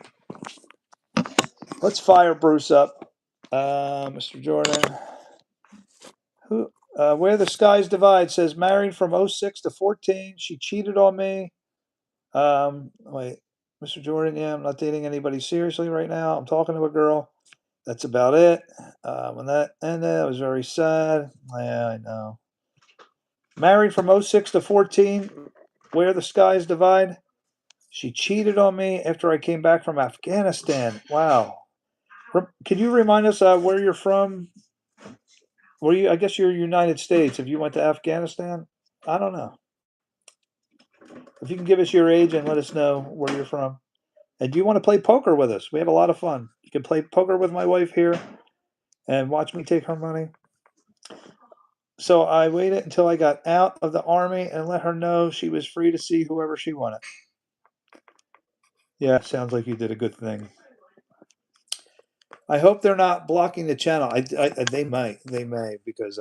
let's fire Bruce up. Mr. Jordan. Where the Skies Divide says married from 06 to 14. She cheated on me. Wait, Mr. Jordan, yeah, I'm not dating anybody seriously right now. I'm talking to a girl. That's about it. When that ended, I was very sad. Yeah, I know. Married from 06 to 14. Where the Skies Divide. She cheated on me after I came back from Afghanistan. Wow. Can you remind us where you're from? Were you? I guess you're United States. If you went to Afghanistan, I don't know. If you can give us your age and let us know where you're from. And do you want to play poker with us? We have a lot of fun. You can play poker with my wife here and watch me take her money. So I waited until I got out of the army and let her know she was free to see whoever she wanted. Yeah, sounds like you did a good thing. I hope they're not blocking the channel. They may, because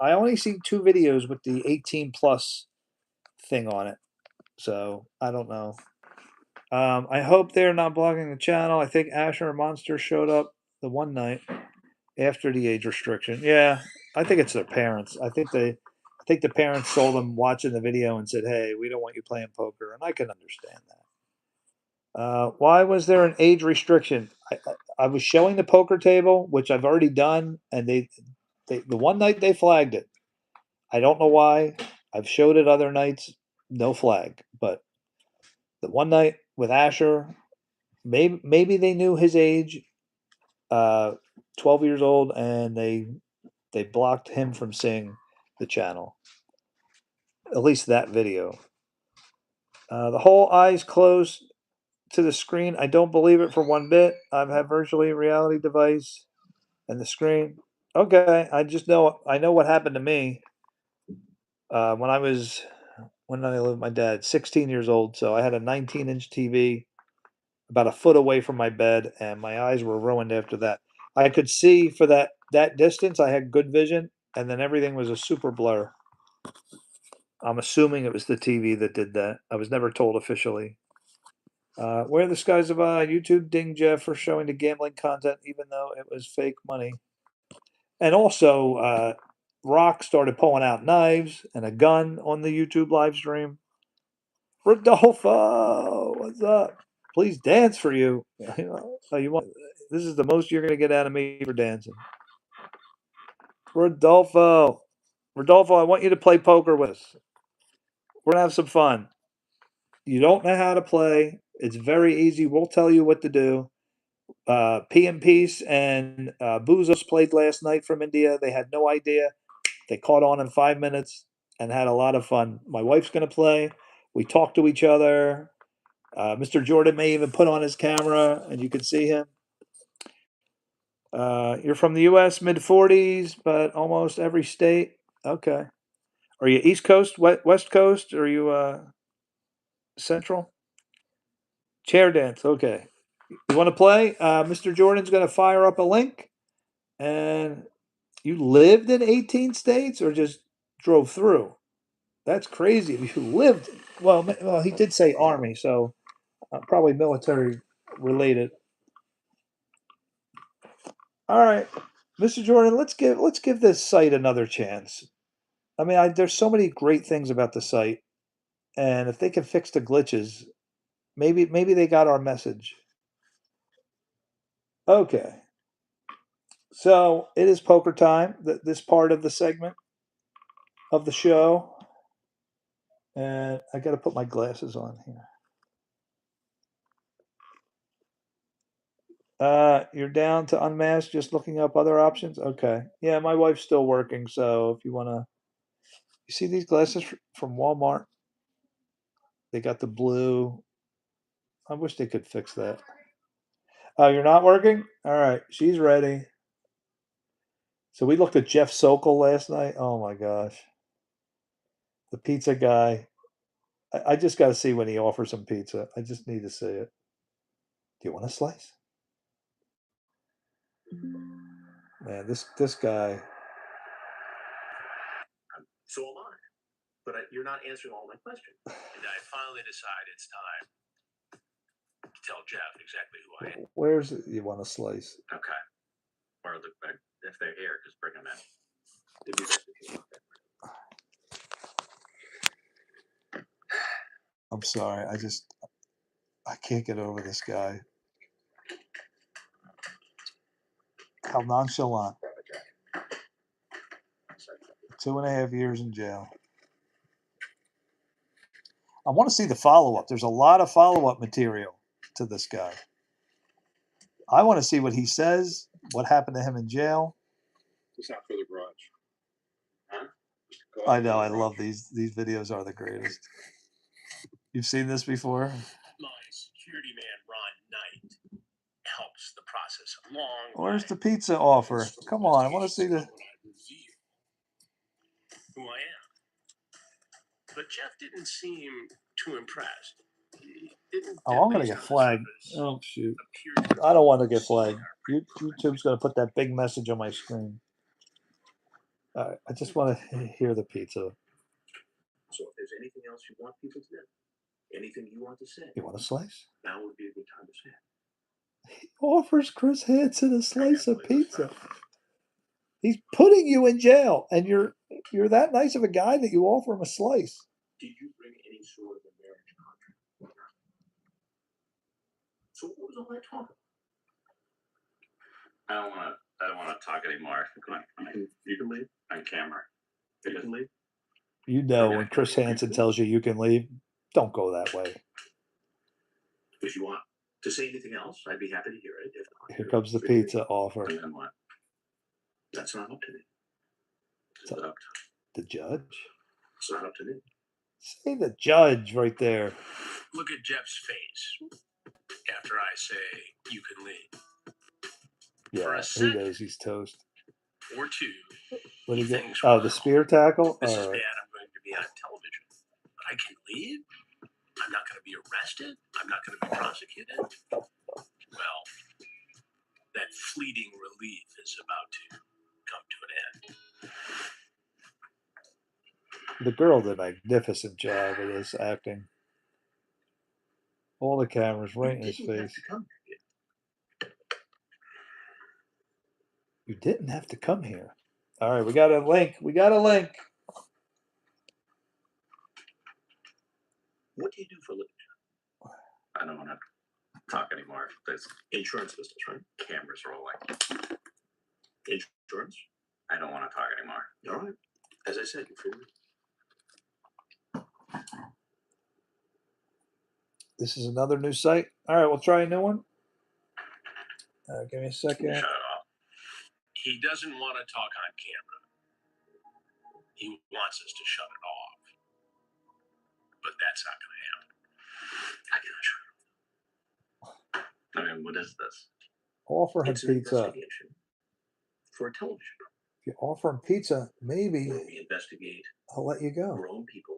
I only see 2 videos with the 18 plus thing on it. So I don't know. I hope they're not blocking the channel. I think Asher Monster showed up the one night after the age restriction. Yeah, I think it's their parents. I think the parents saw them watching the video and said, "Hey, we don't want you playing poker," and I can understand that. Why was there an age restriction? I was showing the poker table, which I've already done, and the one night they flagged it. I don't know why. I've showed it other nights, no flag, but the one night with Asher, maybe they knew his age, 12 years old, and they blocked him from seeing the channel. At least that video. The whole eyes closed to the screen. I don't believe it for one bit. I've had virtually reality device and the screen. Okay, I know what happened to me when when I lived with my dad, 16 years old. So I had a 19-inch TV about a foot away from my bed, and my eyes were ruined after that. I could see for that distance. I had good vision, and then everything was a super blur. I'm assuming it was the TV that did that. I was never told officially. Where the Skies Divide, YouTube dinged Jeff for showing the gambling content, even though it was fake money. And also, Rock started pulling out knives and a gun on the YouTube live stream. Rodolfo, what's up? Please dance for you. You want? This is the most you're going to get out of me for dancing. Rodolfo, I want you to play poker with us. We're gonna have some fun. You don't know how to play. It's very easy. We'll tell you what to do. P and Peace and Buzos played last night from India. They had no idea. They caught on in 5 minutes and had a lot of fun. My wife's going to play. We talk to each other. Mr. Jordan may even put on his camera and you can see him. You're from the U.S., mid 40s, but almost every state. Okay. Are you East Coast, West Coast? Or are you Central? Chair dance. Okay. You want to play? Mr. Jordan's going to fire up a link. And you lived in 18 states or just drove through? That's crazy. If you lived, well, he did say army, so probably military related. All right, Mr. Jordan, let's give this site another chance. I mean, there's so many great things about the site, and if they can fix the glitches, maybe they got our message. Okay, so it is poker time. This part of the segment of the show, and I got to put my glasses on here. You're down to unmasked, just looking up other options? Okay. Yeah, my wife's still working, so if you wanna you see these glasses from Walmart? They got the blue. I wish they could fix that. Oh, you're not working? Alright, she's ready. So we looked at Jeff Sokol last night. Oh my gosh. The pizza guy. I just gotta see when he offers some pizza. I just need to see it. Do you want a slice? Man, this guy. So am I. But you're not answering all my questions. And I finally decide it's time to tell Jeff exactly who I am. Where's it? You want a slice? Okay. Or if they're here, just bring them in. I'm sorry. I can't get over this guy. How nonchalant. 2.5 years in jail. I want to see the follow-up. There's a lot of follow-up material to this guy. I want to see what he says, what happened to him in jail. It's not for the garage. Huh? I know, I love these videos are the greatest. You've seen this before? My security man, Ron Knight, helps the process along. Where's the pizza offer? Come on, I want to see the... Who I am. But Jeff didn't seem too impressed. He didn't. Oh, I'm gonna get flagged. Oh shoot! I don't want to get flagged. YouTube's gonna put that big message on my screen. I just want to hear the pizza. So if there's anything else you want people to know, anything you want to say, You want a slice? now would be a good time to say it. He offers Chris Hansen a slice of pizza. He's putting you in jail, and you're that nice of a guy that you offer him a slice. Did you bring any sort of a marriage contract? So what was all that talk about? I don't want to talk anymore. You can leave on camera. You can leave. You know when Chris Hansen tells you can leave, don't go that way. If you want to say anything else, I'd be happy to hear it. If not, here comes the pizza offer. And then what? That's not up to me. It's up to the judge. It's not up to me. Say the judge right there. Look at Jeff's face after I say you can leave. Yeah, he knows he's toast. Or two. What do you get? Oh, the spear tackle? This is bad. I'm going to be on television. But I can leave? I'm not going to be arrested? I'm not going to be prosecuted? Well, that fleeting relief is about to come to an end. The girl did a magnificent job of this acting. All the cameras right in his face. You didn't have to come here. All right, we got a link. We got a link. What do you do for a living? I don't want to talk anymore. There's insurance business, right? Cameras rolling. Insurance? I don't want to talk anymore. All right. As I said, you're free. This is another new site. All right, we'll try a new one. Give me a second. Shut it off. He doesn't want to talk on camera. He wants us to shut it off. But that's not going to happen. I cannot shut it off. I mean, what is this? Offer him pizza. For a television program. If you offer him pizza, maybe we investigate. I'll let you go. Grown people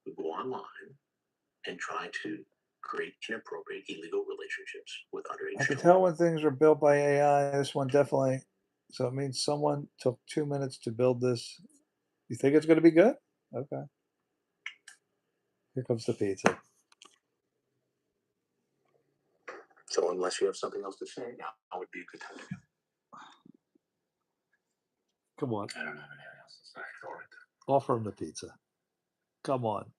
who go online and try to create inappropriate, illegal relationships with underage children. I can tell when things are built by AI. This one definitely. So it means someone took 2 minutes to build this. You think it's going to be good? Okay. Here comes the pizza. So unless you have something else to say, now would be a good time to go. Come on. I don't have anything else to say. All right. Offer him the pizza. Come on.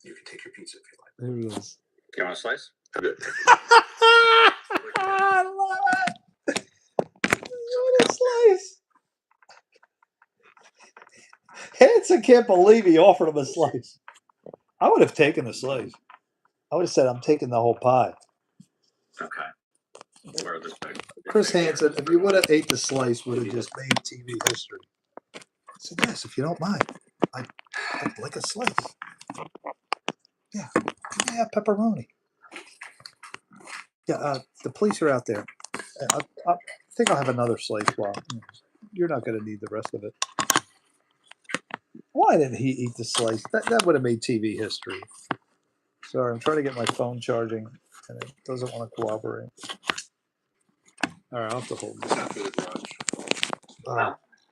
You can take your pizza if you like. There it is. You want a slice? I'm good. I love it. What a slice. Hanson can't believe he offered him a slice. I would have taken a slice. I would have said, I'm taking the whole pie. Okay. Where this big. Chris Hansen, if you would have ate the slice, would have just made TV history. I said, yes, if you don't mind. I'd like a slice. Yeah, pepperoni. Yeah, the police are out there. I think I'll have another slice while you're not going to need the rest of it. Why didn't he eat the slice? That would have made TV history. Sorry, I'm trying to get my phone charging, and it doesn't want to cooperate. All right, I'll have to hold this. After the garage.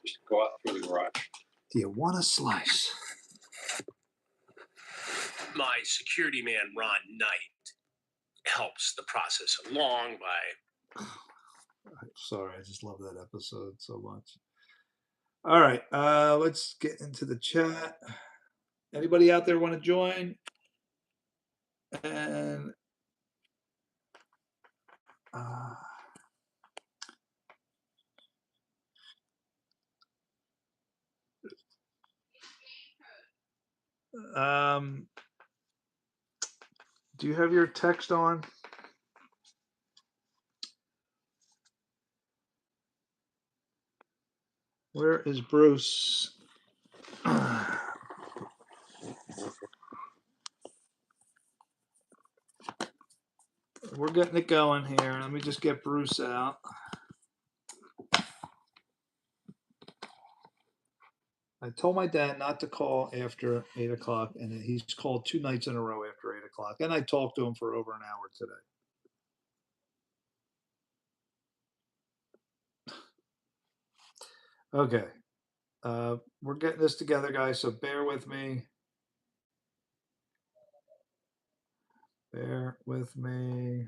Just go out through the garage. Do you want a slice? My security man, Ron Knight, helps the process along by. Sorry, I just love that episode so much. All right, let's get into the chat. Anybody out there want to join? And do you have your text on? Where is Bruce? We're getting it going here. Let me just get Bruce out. I told my dad not to call after 8 o'clock, and he's called 2 nights in a row after 8 o'clock. And I talked to him for over an hour today. Okay. We're getting this together, guys, so bear with me. Bear with me.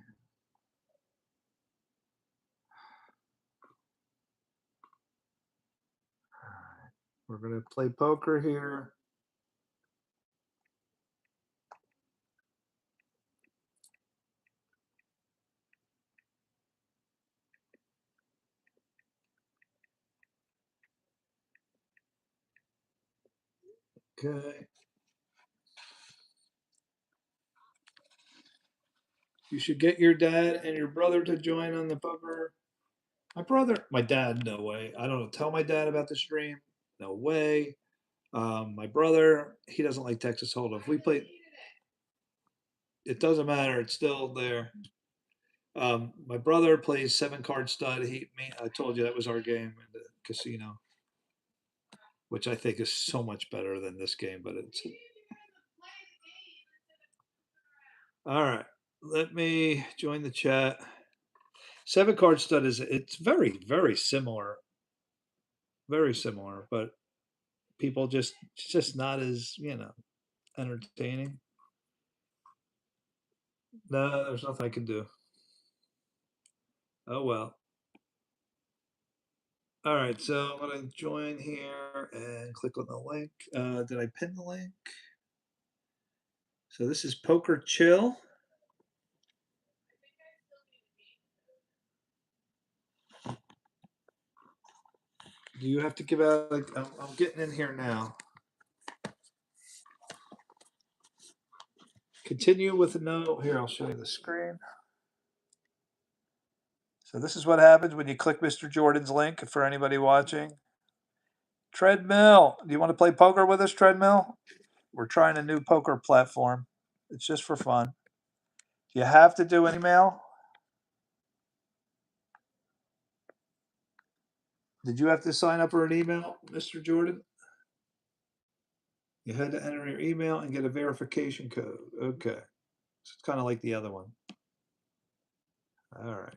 We're going to play poker here. Okay. You should get your dad and your brother to join on the poker. My dad, no way. I don't tell my dad about the stream. No way. My brother, he doesn't like Texas Hold'em. If we play, it doesn't matter. It's still there. My brother plays 7-card stud. I told you that was our game in the casino, which I think is so much better than this game. But it's all right. Let me join the chat. 7-card stud it's very, very similar. Very similar, but people it's just not as, entertaining. No, there's nothing I can do. Oh well. All right, so I'm gonna join here and click on the link. Did I pin the link? So this is Poker Chill. Do you have to give out? I'm getting in here now. Continue with no. Here, I'll show you the screen. So this is what happens when you click Mr. Jordan's link for anybody watching. Treadmill. Do you want to play poker with us, Treadmill? We're trying a new poker platform. It's just for fun. Do you have to do an email? Did you have to sign up for an email, Mr. Jordan? You had to enter your email and get a verification code. Okay. So it's kind of like the other one. All right.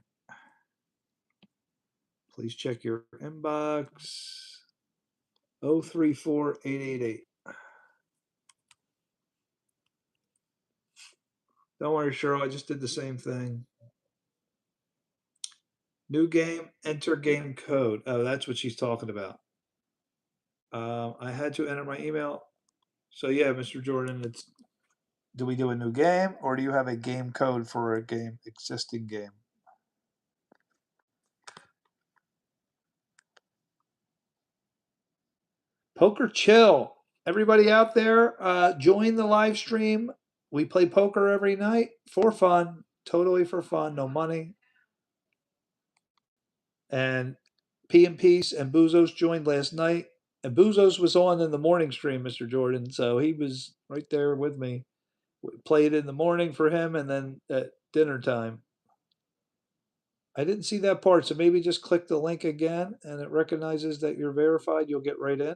Please check your inbox. 034888. Don't worry, Cheryl. I just did the same thing. New game, enter game code. Oh, that's what she's talking about. I had to enter my email. So yeah, Mr. Jordan, do we do a new game or do you have a game code for a existing game? Poker Chill. Everybody out there, join the live stream. We play poker every night for fun, totally for fun, no money. And P and Peace and Buzos joined last night. And Buzos was on in the morning stream, Mr. Jordan. So he was right there with me. We played in the morning for him and then at dinner time. I didn't see that part, so maybe just click the link again and it recognizes that you're verified. You'll get right in.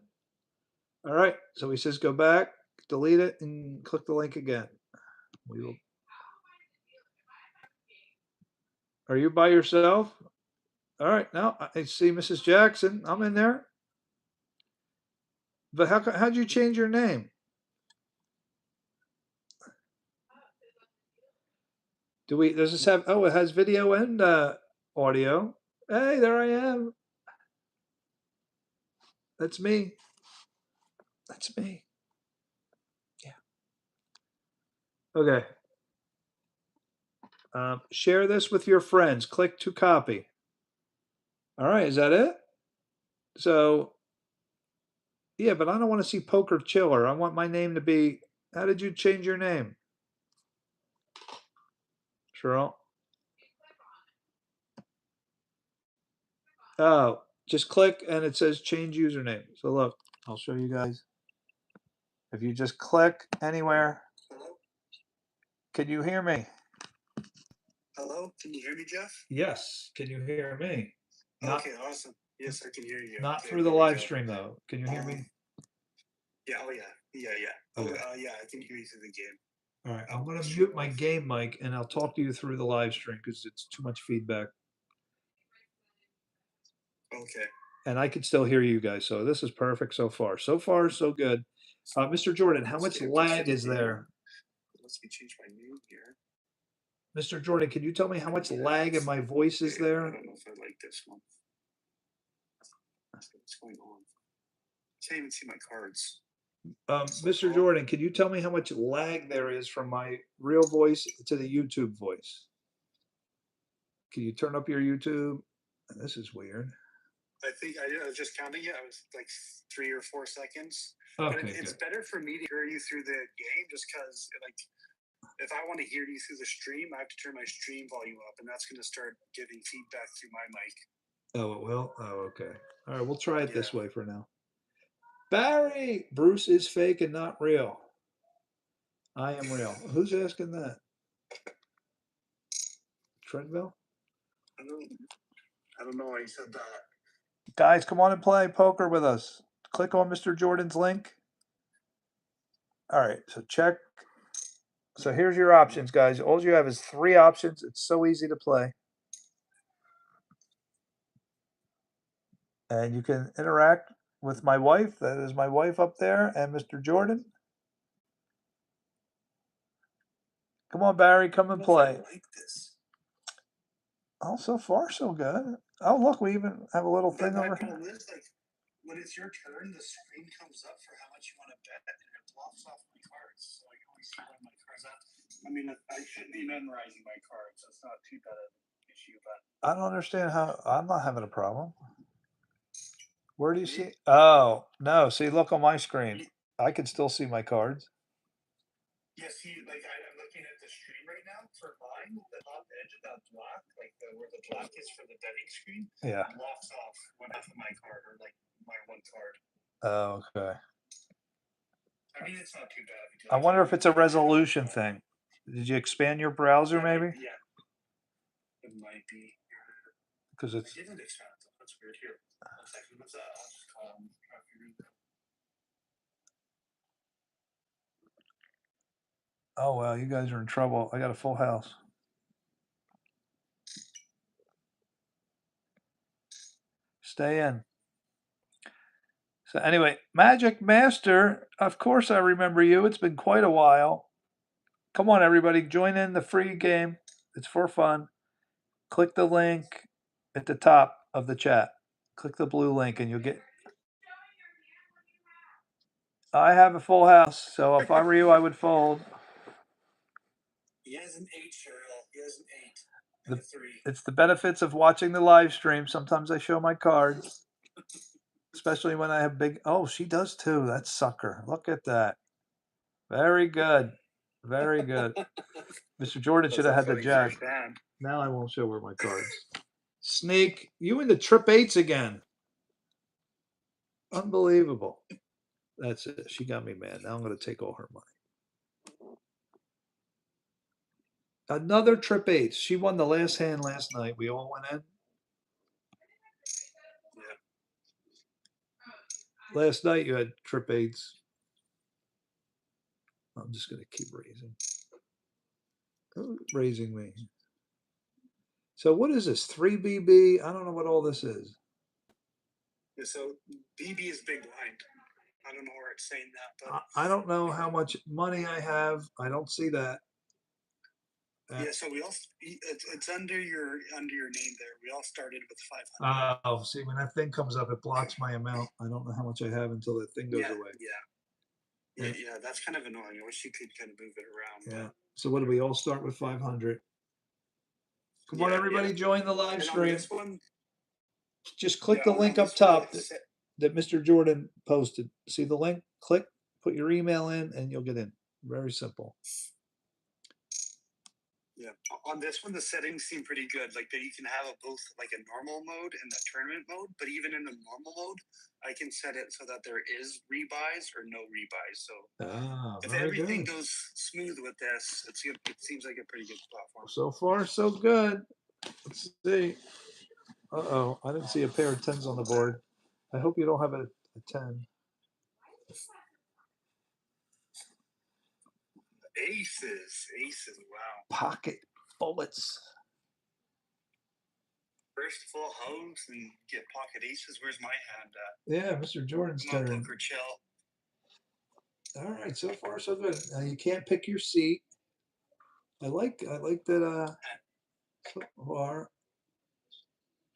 All right. So he says go back, delete it, and click the link again. We will. Are you by yourself? All right. Now I see Mrs. Jackson. I'm in there. But how'd you change your name? Does this have, oh, it has video and audio. Hey, there I am. That's me. That's me. Yeah. Okay. Share this with your friends. Click to copy. All right. Is that it? So, yeah, but I don't want to see Poker Chiller. I want my name to be, how did you change your name? Cheryl? Oh, just click and it says change username. So look, I'll show you guys. If you just click anywhere, can you hear me? Hello, can you hear me, Jeff? Yes. Can you hear me? Not, Okay, awesome. Yes, I can hear you. not Okay, through the there we live go. stream though. Can you hear me? Yeah, oh yeah, yeah. Oh, Okay. yeah, I can hear you through the game. All right. I'm Oh, going to shoot mute my off. game mic and I'll talk to you through the live stream because it's too much feedback. Okay. And I can still hear you guys. So this is perfect so far. So far, so good. Mr. Jordan, how much Okay, lag please is there? Let's me change my name here. Mr. Jordan, can you tell me how much lag in my voice is Okay, I there? don't know if I like this one. What's going on? Can't even see my cards. Mr. Jordan, can you tell me how much lag there is from my real voice to the YouTube voice? Can you turn up your YouTube? This is weird. I think I was just counting it. I was like 3 or 4 seconds. Okay, But it's good. better for me to hear you through the game just because, like, if I want to hear you through the stream, I have to turn my stream volume up, and that's going to start giving feedback through my mic. Oh, it will? Oh, okay. All right, we'll try it this Yeah. way for now. Barry, Bruce is fake and not real. I am real. Who's asking that? Treadmill? I don't know why you said that. Guys, come on and play poker with us. Click on Mr. Jordan's link. All right, so check. So here's your options, guys. All you have is 3 options. It's so easy to play. And you can interact with my wife. That is my wife up there and Mr. Jordan. Come on, Barry, come and play. Like this. Oh, so far so good. Oh, look, we even have a little thing over here. Is, like, when it's your turn, the screen comes up for how much you want to bet, and it blocks off my cards, so I can always see when my cards out. I mean, I shouldn't be memorizing my cards. So it's not too bad of an issue, but I don't understand how I'm not having a problem. Where do you see? Oh, no. See, look on my screen. I can still see my cards. yeah, see, like I'm looking at the stream right now for mine. The top edge of that block, like where the block is for the betting screen, Yeah. blocks off one half of my card or like my one card. Oh, okay. I mean, it's not too bad. I wonder if it's a resolution thing. Did you expand your browser maybe? Yeah, it might be. Because I it's didn't expand them. That's weird. Here, one second. What's that? I'll just call them. oh well, you guys are in trouble. I got a full house. Stay in. So anyway, Magic Master, of course I remember you. It's been quite a while. Come on, everybody, join in the free game. It's for fun. Click the link at the top of the chat. Click the blue link and you'll get. I have a full house, so if I were you, I would fold. He has an 8, Cheryl. He has an 8. And a 3. It's the benefits of watching the live stream. Sometimes I show my cards, especially when I have big. Oh, she does too. That sucker. Look at that. Very good. Very good. Mr. Jordan should have had the jack. Now I won't show her my cards. Sneak, you into trip eights again. Unbelievable. That's it. She got me mad. Now I'm going to take all her money. Another trip eights. She won the last hand last night. We all went in. Last night you had trip eights. I'm just going to keep raising. Who's raising me? So what is this? 3BB? I don't know what all this is. Yeah, so BB is big blind. I don't know where it's saying that, but I don't know how much money I have. I don't see that. yeah. So we all it's under your name there. We all started with 500. Oh, see, when that thing comes up, it blocks my amount. I don't know how much I have until that thing goes Yeah, away. yeah. That's kind of annoying. I wish you could kind of move it around. Yeah. So what do we all start with 500? Come on, Yeah, everybody, yeah. join the live And on stream. this one, Just click yeah, the on link this up one, top it's that Mr. Jordan posted. See the link? Click, put your email in, and you'll get in. Very simple. yeah. On this one, the settings seem pretty good. Like that you can have both like a normal mode and the tournament mode. But even in the normal mode, I can set it so that there is rebuys or no rebuys. So if Very everything good. goes smooth with this, it seems like a pretty good platform. So far, so good. Let's see. Uh-oh, I didn't see a pair of tens on the board. I hope you don't have a 10. Aces. Wow. Pocket bullets. First full house and get pocket aces. Where's my hand at? Yeah, Mr. Jordan's Come on, turn. poker chill. All right, so far so good. Now you can't pick your seat. I like that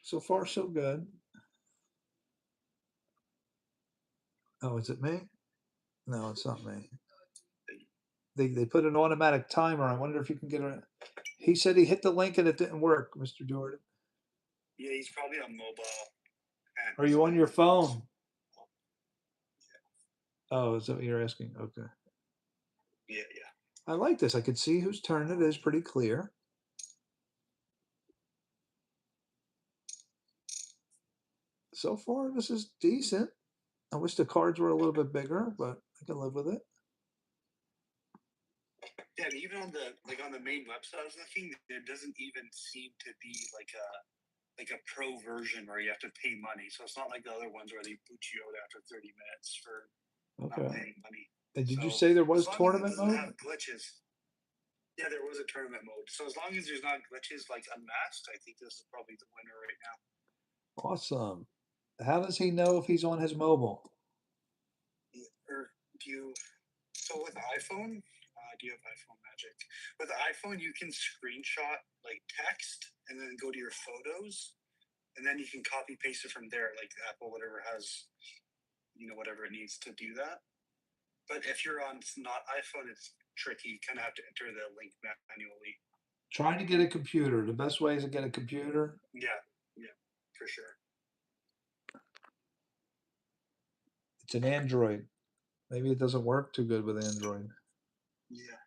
so far so good. Oh, is it me? No, it's not me. They put an automatic timer. I wonder if you can get a. He said he hit the link and it didn't work, Mr. Jordan. Yeah, he's probably on mobile. Are you on your phone? Oh, is that what you're asking? Okay. Yeah. I like this. I could see whose turn it is pretty clear. So far, this is decent. I wish the cards were a little bit bigger, but I can live with it. Yeah, and even on the main website I was looking, there doesn't even seem to be like a pro version where you have to pay money. So it's not like the other ones where they boot you out after 30 minutes for not paying money. And did you So, say there as was long as it tournament doesn't mode? have glitches. Yeah, there was a tournament mode. So as long as there's not glitches like unmasked, I think this is probably the winner right now. Awesome. How does he know if he's on his mobile? Or do you? So with iPhone, do you have iPhone Magic? With iPhone, you can screenshot like text and then go to your photos, and then you can copy paste it from there. Like Apple, whatever has, whatever it needs to do that. But if you're on not iPhone, it's tricky. You kind of have to enter the link manually. Trying to get a computer. The best way is to get a computer. Yeah, for sure. It's an Android. Maybe it doesn't work too good with Android. Yeah.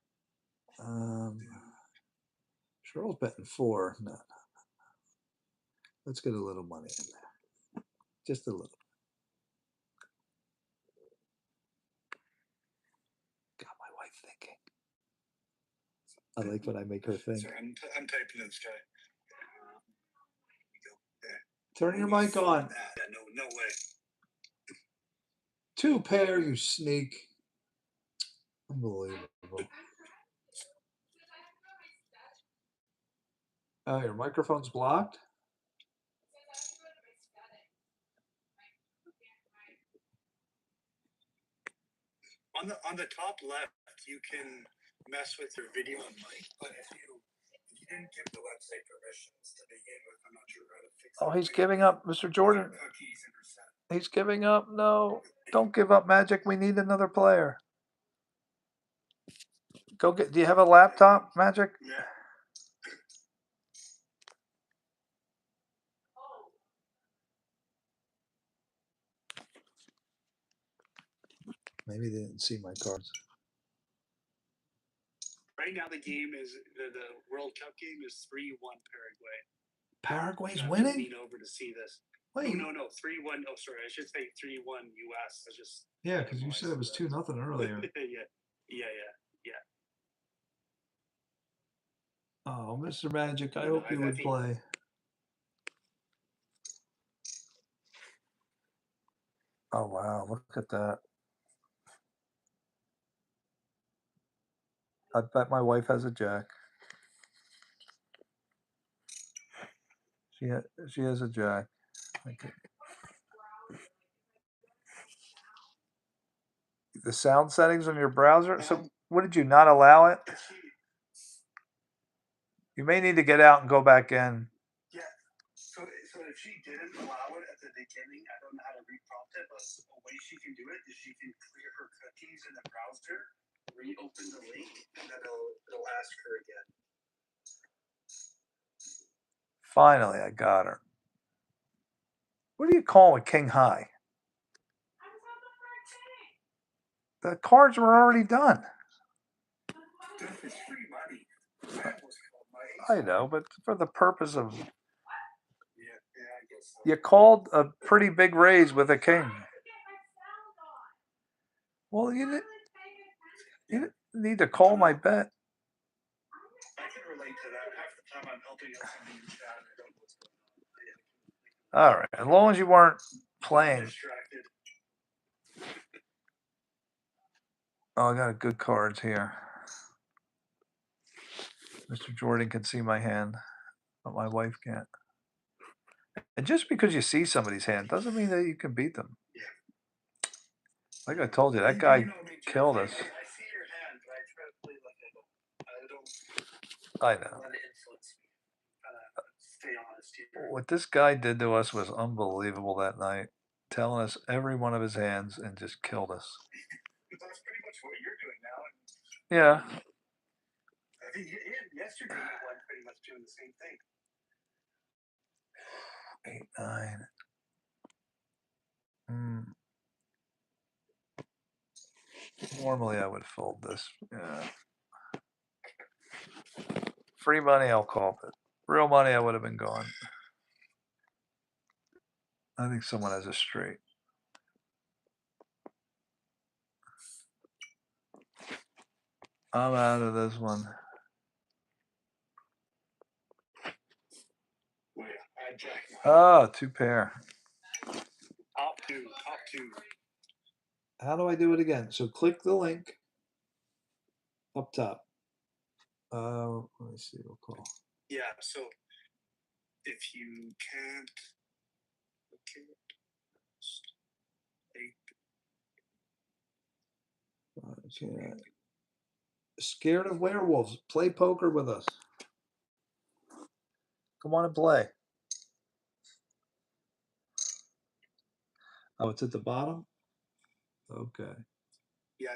Cheryl's betting 4. No. Let's get a little money in there. Just a little. Got my wife thinking. I like when I make her think. Sorry, I'm typing in this guy. Turn your mic on. Yeah, no way. 2 pair, you sneak. Unbelievable. Oh, your microphone's blocked? On the top left, you can mess with your video and mic, but if you didn't give the website permissions to begin with, I'm not sure how to fix it. Oh, he's giving up, Mr. Jordan. He's giving up. No, don't give up, Magic. We need another player. Go get. Do you have a laptop, Magic? Yeah. Maybe they didn't see my cards. Right now, the game is the World Cup game is 3-1 Paraguay. Paraguay's I have to winning? lean over to see this. Wait. No, 3-1. Oh, sorry. I should say 3-1 US. I just. Yeah, because you said it was 2-0 earlier. yeah. Oh, Mr. Magic, I No, hope you I would think- play. Oh, wow. Look at that. I bet my wife has a jack. She has a jack. Okay. The sound settings on your browser? So what did you not allow it? You may need to get out and go back in. Yeah. So if she didn't allow it at the beginning, I don't know how to reprompt it, but a way she can do it is she can clear her cookies in the browser, reopen the link, and then it'll ask her again. Finally, I got her. What do you call a king high? The cards were already done. It's free money. I almost called I my know, but for the purpose of... Yeah, I guess so. You called a pretty big raise with a king. Well, you didn't need to call my bet. I can relate to that. Half the time I'm helping out somebody in chat. I don't know what's going on. All right, as long as you weren't playing. Distracted. Oh, I got good cards here. Mr. Jordan can see my hand, but my wife can't. And just because you see somebody's hand doesn't mean that you can beat them. Like I told you, that guy killed us. I see your hand, but I try to play like I don't I know. let it influence me. Stay honest here. What this guy did to us was unbelievable that night. Telling us every one of his hands and just killed us. That's pretty much what you're doing now. Yeah. I think yesterday you were pretty much doing the same thing. 8, 9. Normally I would fold this. Yeah. Free money, I'll call it. Real money, I would have been gone. I think someone has a straight. I'm out of this one. Oh, 2 pair. Top two. How do I do it again? So click the link up top. Let me see. We'll call. Yeah. So if you can't, Scared of werewolves? Play poker with us. Come on and play. Oh, it's at the bottom? Okay. Yeah.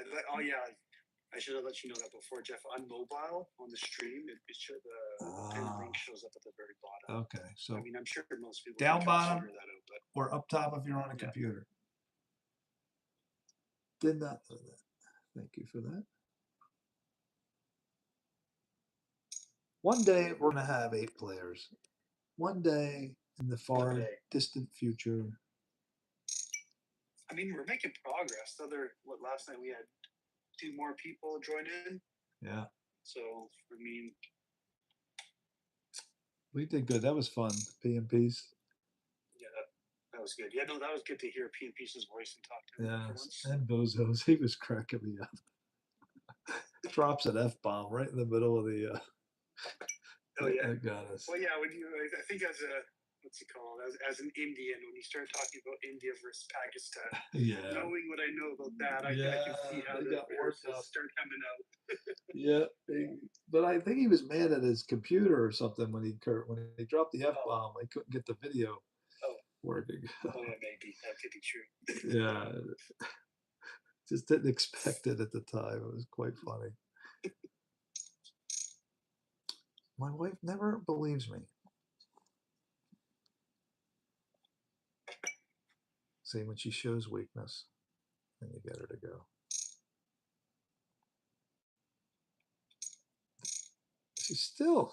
I should have let you know that before, Jeff. On mobile, on the stream, it should pin link shows up at the very bottom. Okay. So I mean, I'm sure most people down can bottom figure that out, but or up top if you're on a computer. Did not know that. Thank you for that. One day we're going to have 8 players. One day in the far distant future. I mean, we're making progress. Last night we had 2 more people join in. Yeah. So, I mean, we did good. That was fun. PMPs. Yeah, that was good. Yeah, no, that was good to hear PMP's voice and talk to him. Yeah, and Bozos. He was cracking me up. Drops an F-bomb right in the middle of the. Oh yeah, that got us. Well, yeah. I think as a what's it called? As an Indian, when you start talking about India versus Pakistan, knowing what I know about that, I can see how the verses start coming out. Yeah, but I think he was mad at his computer or something when he dropped the F-bomb. He couldn't get the video working. Oh yeah, maybe that could be true. Yeah, just didn't expect it at the time. It was quite funny. My wife never believes me. See, when she shows weakness, then you get her to go. She still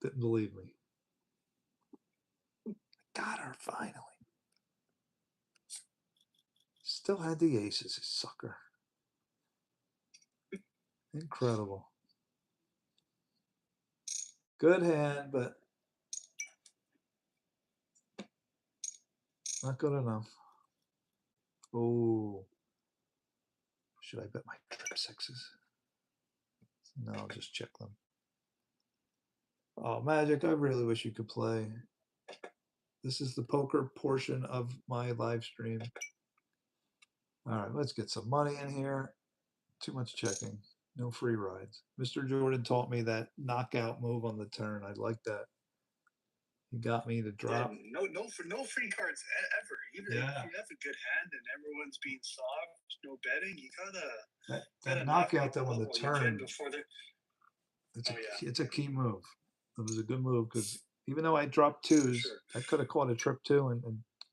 didn't believe me. Got her finally. Still had the aces, you sucker. Incredible. Good hand, but not good enough. Oh. Should I bet my trip sixes? No, I'll just check them. Oh, Magic, I really wish you could play. This is the poker portion of my live stream. All right, let's get some money in here. Too much checking. No free rides. Mr. Jordan taught me that knockout move on the turn. I like that. He got me to drop. Yeah, no free cards ever. Even if you have a good hand and everyone's being soft, no betting, you That knockout though on the turn. It's a key move. It was a good move because even though I dropped twos, Sure. I could have caught a trip two and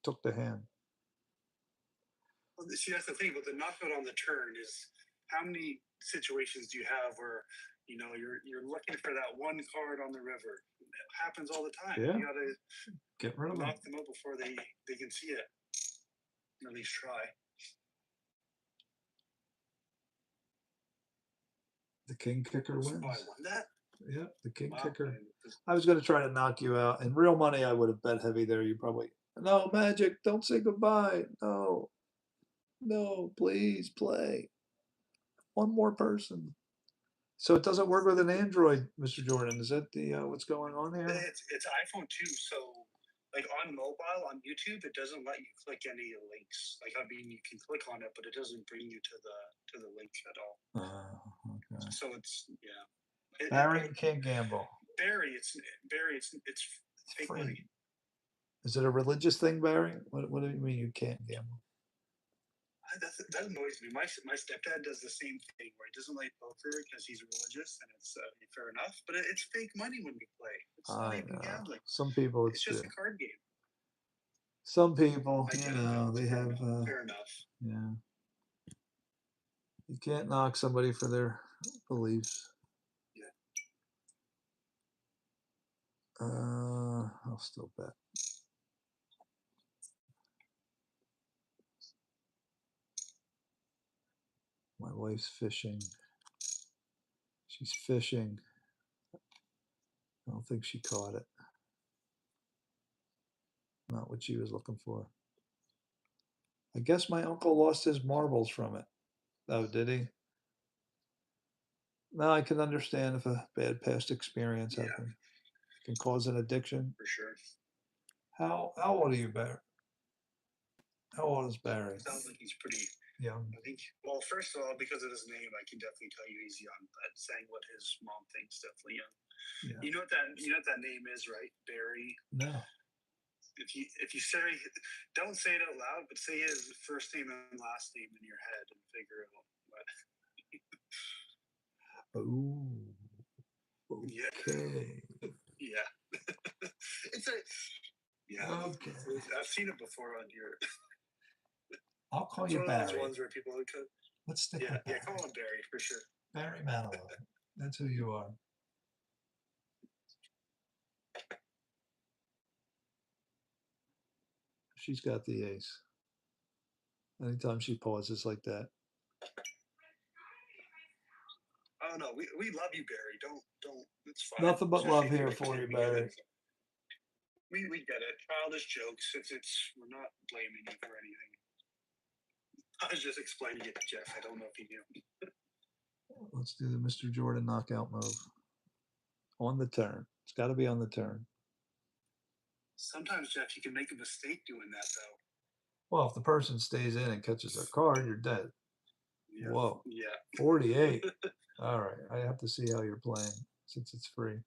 took the hand. Well, see, that's the thing. But the knockout on the turn is how many situations do you have where you're looking for that one card on the river? It happens all the time. Yeah. You gotta Get rid of them. knock them out before they can see it. At least try. The king kicker wins. Oh, I won that. Yeah, the king Wow. kicker. I was going to try to knock you out. In real money, I would have bet heavy there. You probably no Magic. Don't say goodbye. No, please play. One more person. So it doesn't work with an Android, Mr. Jordan. Is that the what's going on here? It's iPhone 2, so like on mobile on YouTube, it doesn't let you click any links. Like I mean, you can click on it, but it doesn't bring you to the link at all. Okay. So it's Barry, you can't gamble. Barry, it's fake Free. money. Is it a religious thing, Barry? What do you mean you can't gamble? That annoys me. My stepdad does the same thing where he doesn't like poker because he's religious, and it's fair enough. But it's fake money when we play. It's not even gambling. Some people, It's just a card game. Some people, I get it. they have. Fair enough. Yeah. You can't knock somebody for their beliefs. Yeah. I'll still bet. My wife's fishing. She's fishing. I don't think she caught it. Not what she was looking for. I guess my uncle lost his marbles from it. Oh, did he? No, I can understand if a bad past experience happened. It can cause an addiction. For sure. How old are you, Barry? How old is Barry? Sounds like he's pretty young. I think. Well, first of all, because of his name, I can definitely tell you he's young. But saying what his mom thinks, definitely young. Yeah. You know what that name is, right? Barry. No. If you say, don't say it out loud, but say his first name and last name in your head and figure out what. Ooh. Okay. Yeah. It's a. Yeah. Okay. I've seen it before on your. I'll call It's you one Barry. of those ones where people would go. Let's stick with Yeah, Barry. call him Barry for sure. Barry Manilow. That's who you are. She's got the ace. Anytime she pauses like that. Oh no, we love you, Barry. Don't. It's fine. Nothing but Especially love if you're here a for kid, you, we get Barry. it. We get it. Childish jokes. We're not blaming you for anything. I was just explaining it to Jeff. I don't know if he knew. Let's do the Mr. Jordan knockout move. On the turn. It's got to be on the turn. Sometimes, Jeff, you can make a mistake doing that, though. Well, if the person stays in and catches a card, you're dead. Yeah. Whoa. Yeah. 48. All right. I have to see how you're playing since it's free.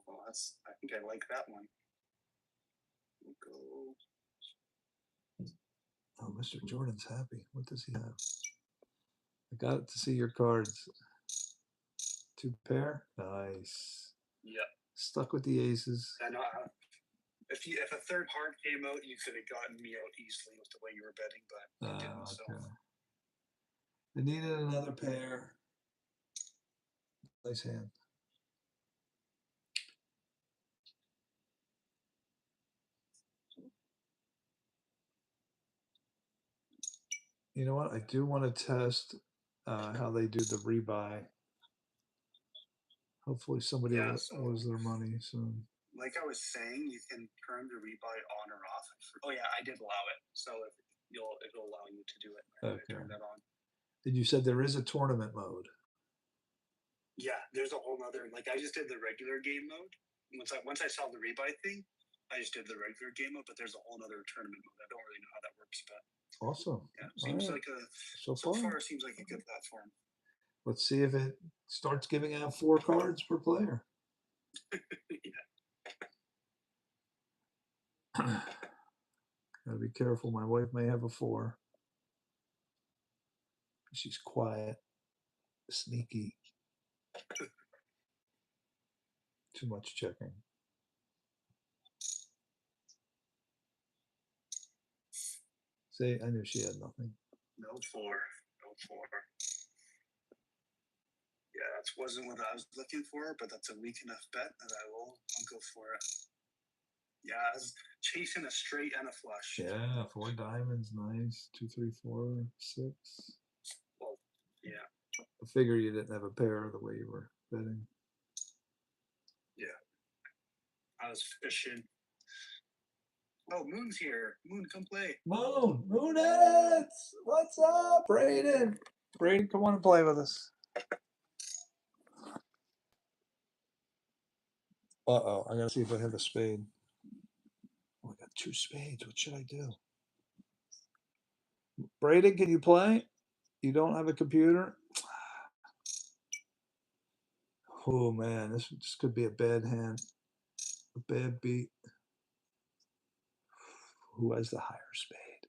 Well, I think I like that one. We'll go. Oh, Mr. Jordan's happy. What does he have? I got it to see your cards. 2 pair. Nice. Yeah. Stuck with the aces. And if a third card came out, you could have gotten me out easily with the way you were betting, but you didn't. So. Okay. I needed another pair. Nice hand. You know what? I do want to test how they do the rebuy. Hopefully somebody Yeah, will so- lose their money soon. Like I was saying, you can turn the rebuy on or off. Oh yeah, I did allow it. So it'll allow you to do it. I Okay. turned that on. And you said there is a tournament mode. Yeah, there's a whole nother, like I just did the regular game mode. Once I saw the rebuy thing, I just did the regular game mode, but there's a whole nother tournament mode. I don't really know how that works, but Awesome. yeah, seems Alright. like So so far. far it seems like a good platform. Let's see if it starts giving out 4 cards per player. Gotta be careful. My wife may have a 4. She's quiet, sneaky. Too much checking. See, I knew she had nothing. No 4. No 4. Yeah, that wasn't what I was looking for, but that's a weak enough bet that I'll go for it. Yeah, I was chasing a straight and a flush. Yeah, 4 diamonds, nice. 2, 3, 4, 6. Well, yeah. I figure you didn't have a pair the way you were betting. Yeah. I was fishing. Oh, Moon's here. Moon, come play. Moonettes! What's up, Braden? Braden, come on and play with us. Uh-oh, I gotta see if I have a spade. Oh, I got 2 spades. What should I do? Braden, can you play? You don't have a computer? Oh man, this could be a bad hand. A bad beat. Who has the higher spade?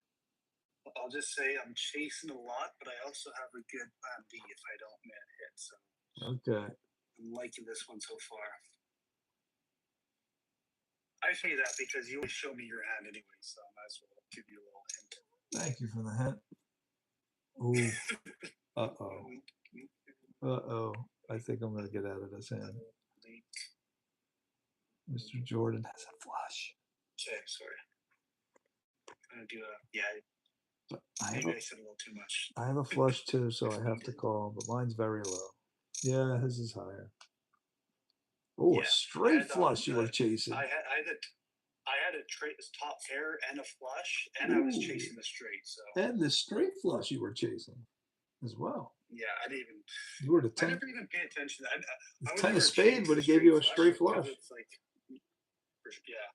I'll just say I'm chasing a lot, but I also have a good plan B if I don't hit. So Okay. I'm liking this one so far. I say that because you always show me your hand anyway, so I might as well give you a little hint. Thank you for the hint. Ooh. Uh-oh. Uh-oh. I think I'm gonna get out of this hand. Mr. Jordan has a flush. Okay, sorry. I'm gonna do a I I said a little too much. have a flush too, so I have to call, but mine's very low. Yeah, his is higher. Oh, Yeah, a straight and, flush you were chasing. I had a top pair and a flush, and I was chasing the straight. So And the straight flush you were chasing as well. yeah, I didn't even. You were the I 10. never even pay attention. I The would 10 never of spade chase would the have gave you a straight straight flush. It's like, yeah.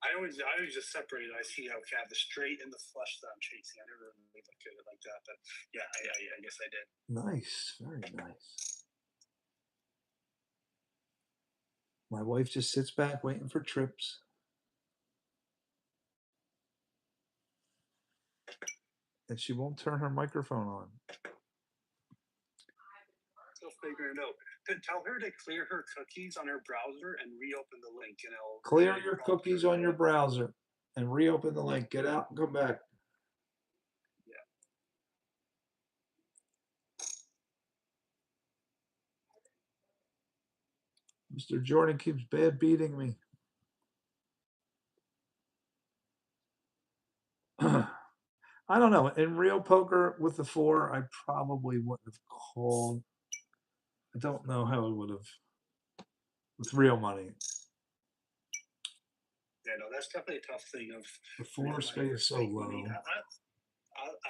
I always just separate it. I see okay, I have the straight and the flush that I'm chasing. I never really looked at it like that, but yeah, I guess I did. Nice, very nice. My wife just sits back waiting for trips. And she won't turn her microphone on. Still figuring it out. Tell her to clear her cookies on her browser and reopen the link, and it'll Clear your cookies on your browser and reopen the link. Get out and come back. Mr. Jordan keeps bad beating me. I don't know. In real poker with the 4, I probably wouldn't have called. I don't know how I would have with real money. Yeah, no, that's definitely a tough thing. Of The 4 spade is so fake low. money.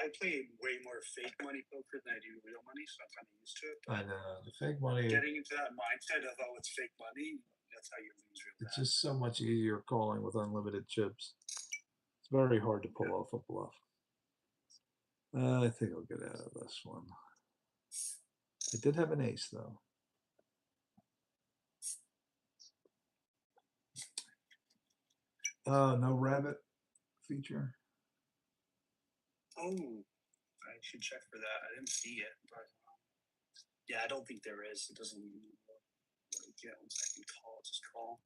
I play way more fake money poker than I do real money, so I'm kind of used to it. I know. The fake money, Getting into that mindset of it's fake money, that's how you lose real it's bad. just so much easier calling with unlimited chips. It's very hard to pull off a bluff. I think I'll get out of this one. I did have an ace, though. No rabbit feature. Oh, I should check for that. I didn't see it, but yeah, I don't think there is. It doesn't. Yeah, once I can call, just call.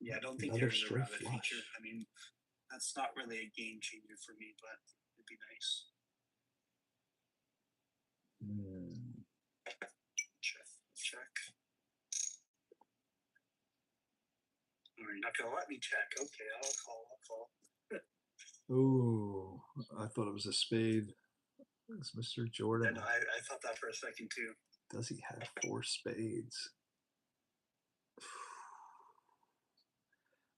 Yeah, I don't think Another there's a straight rabbit flush. feature. I mean, that's not really a game changer for me, but it'd be nice. Check. Oh, you're not gonna let me check. Okay, I'll call. Ooh. I thought it was a spade. It's Mr. Jordan. And I thought that for a second too. Does he have 4 spades?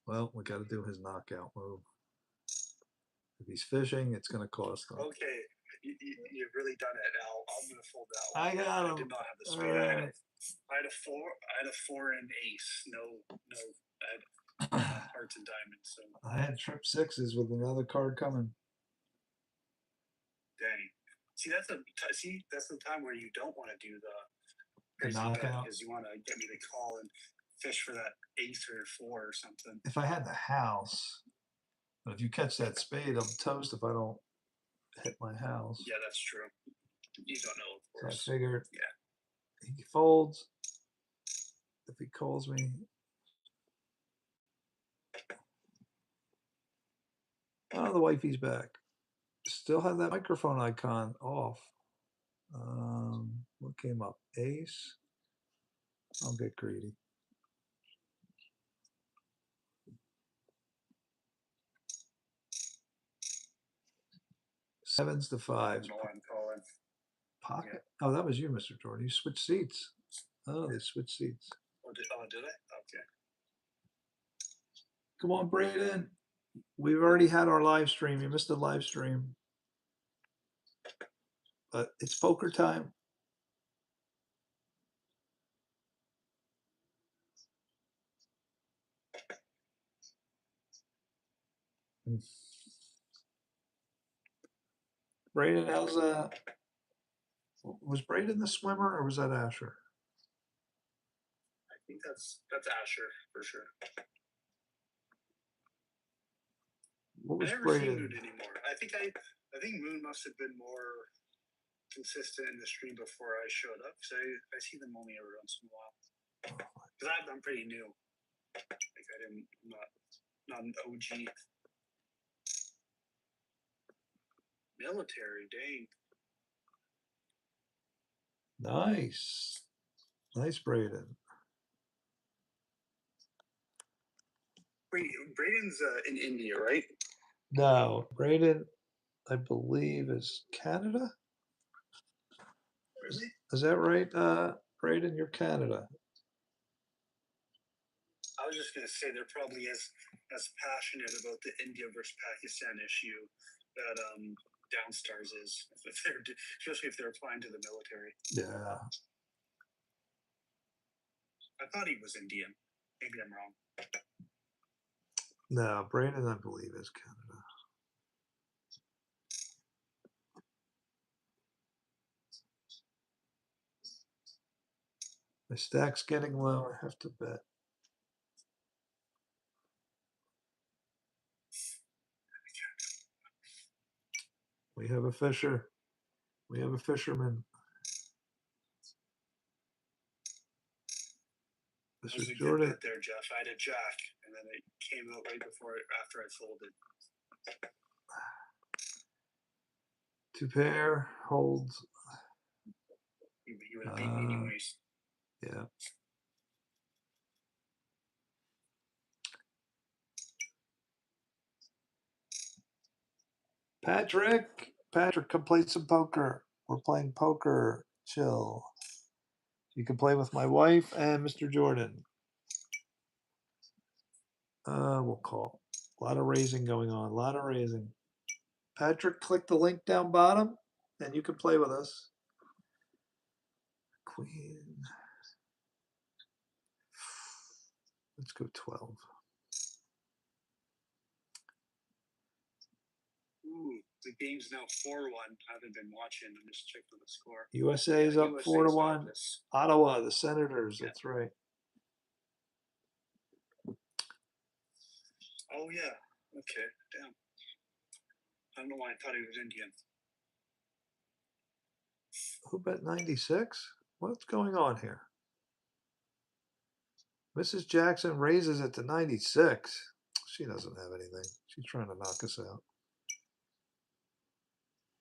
Well, we got to do his knockout move. If he's fishing, it's going to cost him. Okay, you've really done it. Now I'm gonna fold that one. I got I him. did not have the All spade. right. I had a four and ace. No, I had hearts and diamonds. So I had trip 6s with another card coming. dang. See, that's the time where you don't want to do the The knockout. because you want to get me to call and fish for that ace or 4 or something. If I had the house, but if you catch that spade, I'm toast if I don't hit my house. Yeah, that's true. You don't know, of So I course. figured Yeah. he folds. If he calls me, oh, the wifey's back. Still have that microphone icon off. What came up? Ace. I'll get greedy. Sevens to I fives. don't know why I'm calling. Pocket. Oh, that was you, Mr. Jordan. You switched seats. Oh, they switched seats. Oh, did I? Okay. Come on, Braden. We've already had our live stream. You missed the live stream. But it's poker time. Braden, how's was Braden the swimmer or was that Asher? I think that's Asher for sure. What was I never see Braden? Moon anymore. I think Moon must have been more consistent in the stream before I showed up. So I see them only every once in a while. Because I'm pretty new. Like I'm not an OG. Military, dang. Nice. Nice, Braden. Wait, Braden's in India, right? No, Braden, I believe, is Canada. Really? Is that right, Braden? You're Canada. I was just gonna say they're probably as passionate about the India versus Pakistan issue that Downstars is, especially if they're applying to the military. Yeah. I thought he was Indian. Maybe I'm wrong. No, Braden, I believe, is Canada. My stack's getting low. I have to bet. We have a fisher. We have a fisherman. That was a Mr. good Jordan. bet there, Jeff. I had a jack, and then it came out right after I folded. 2 pair holds. You would have beat me anyways. Yeah. Patrick, come play some poker. We're playing poker. Chill. You can play with my wife and Mr. Jordan. We'll call. A lot of raising going on. A lot of raising. Patrick, click the link down bottom, and you can play with us. Queen. Let's go 12. Ooh, the game's now 4-1. I haven't been watching. I'm just checking the score. USA is up 4-1. Ottawa, the Senators. Yeah. That's right. Oh yeah. Okay. Damn. I don't know why I thought he was Indian. Who bet 96? What's going on here? Mrs. Jackson raises it to 96. She doesn't have anything. She's trying to knock us out.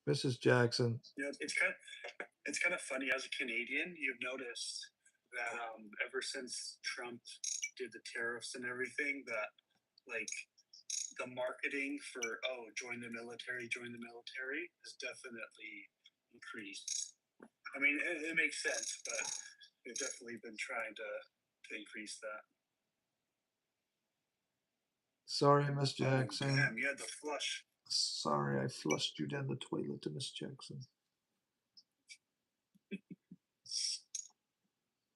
Mrs. Jackson. You know, it's kind of funny as a Canadian. You've noticed that ever since Trump did the tariffs and everything, that like the marketing for join the military has definitely increased. I mean, it makes sense, but they've definitely been trying to increase that. Sorry, Miss Jackson. Oh, damn, you had the flush. Sorry, I flushed you down the toilet to Miss Jackson.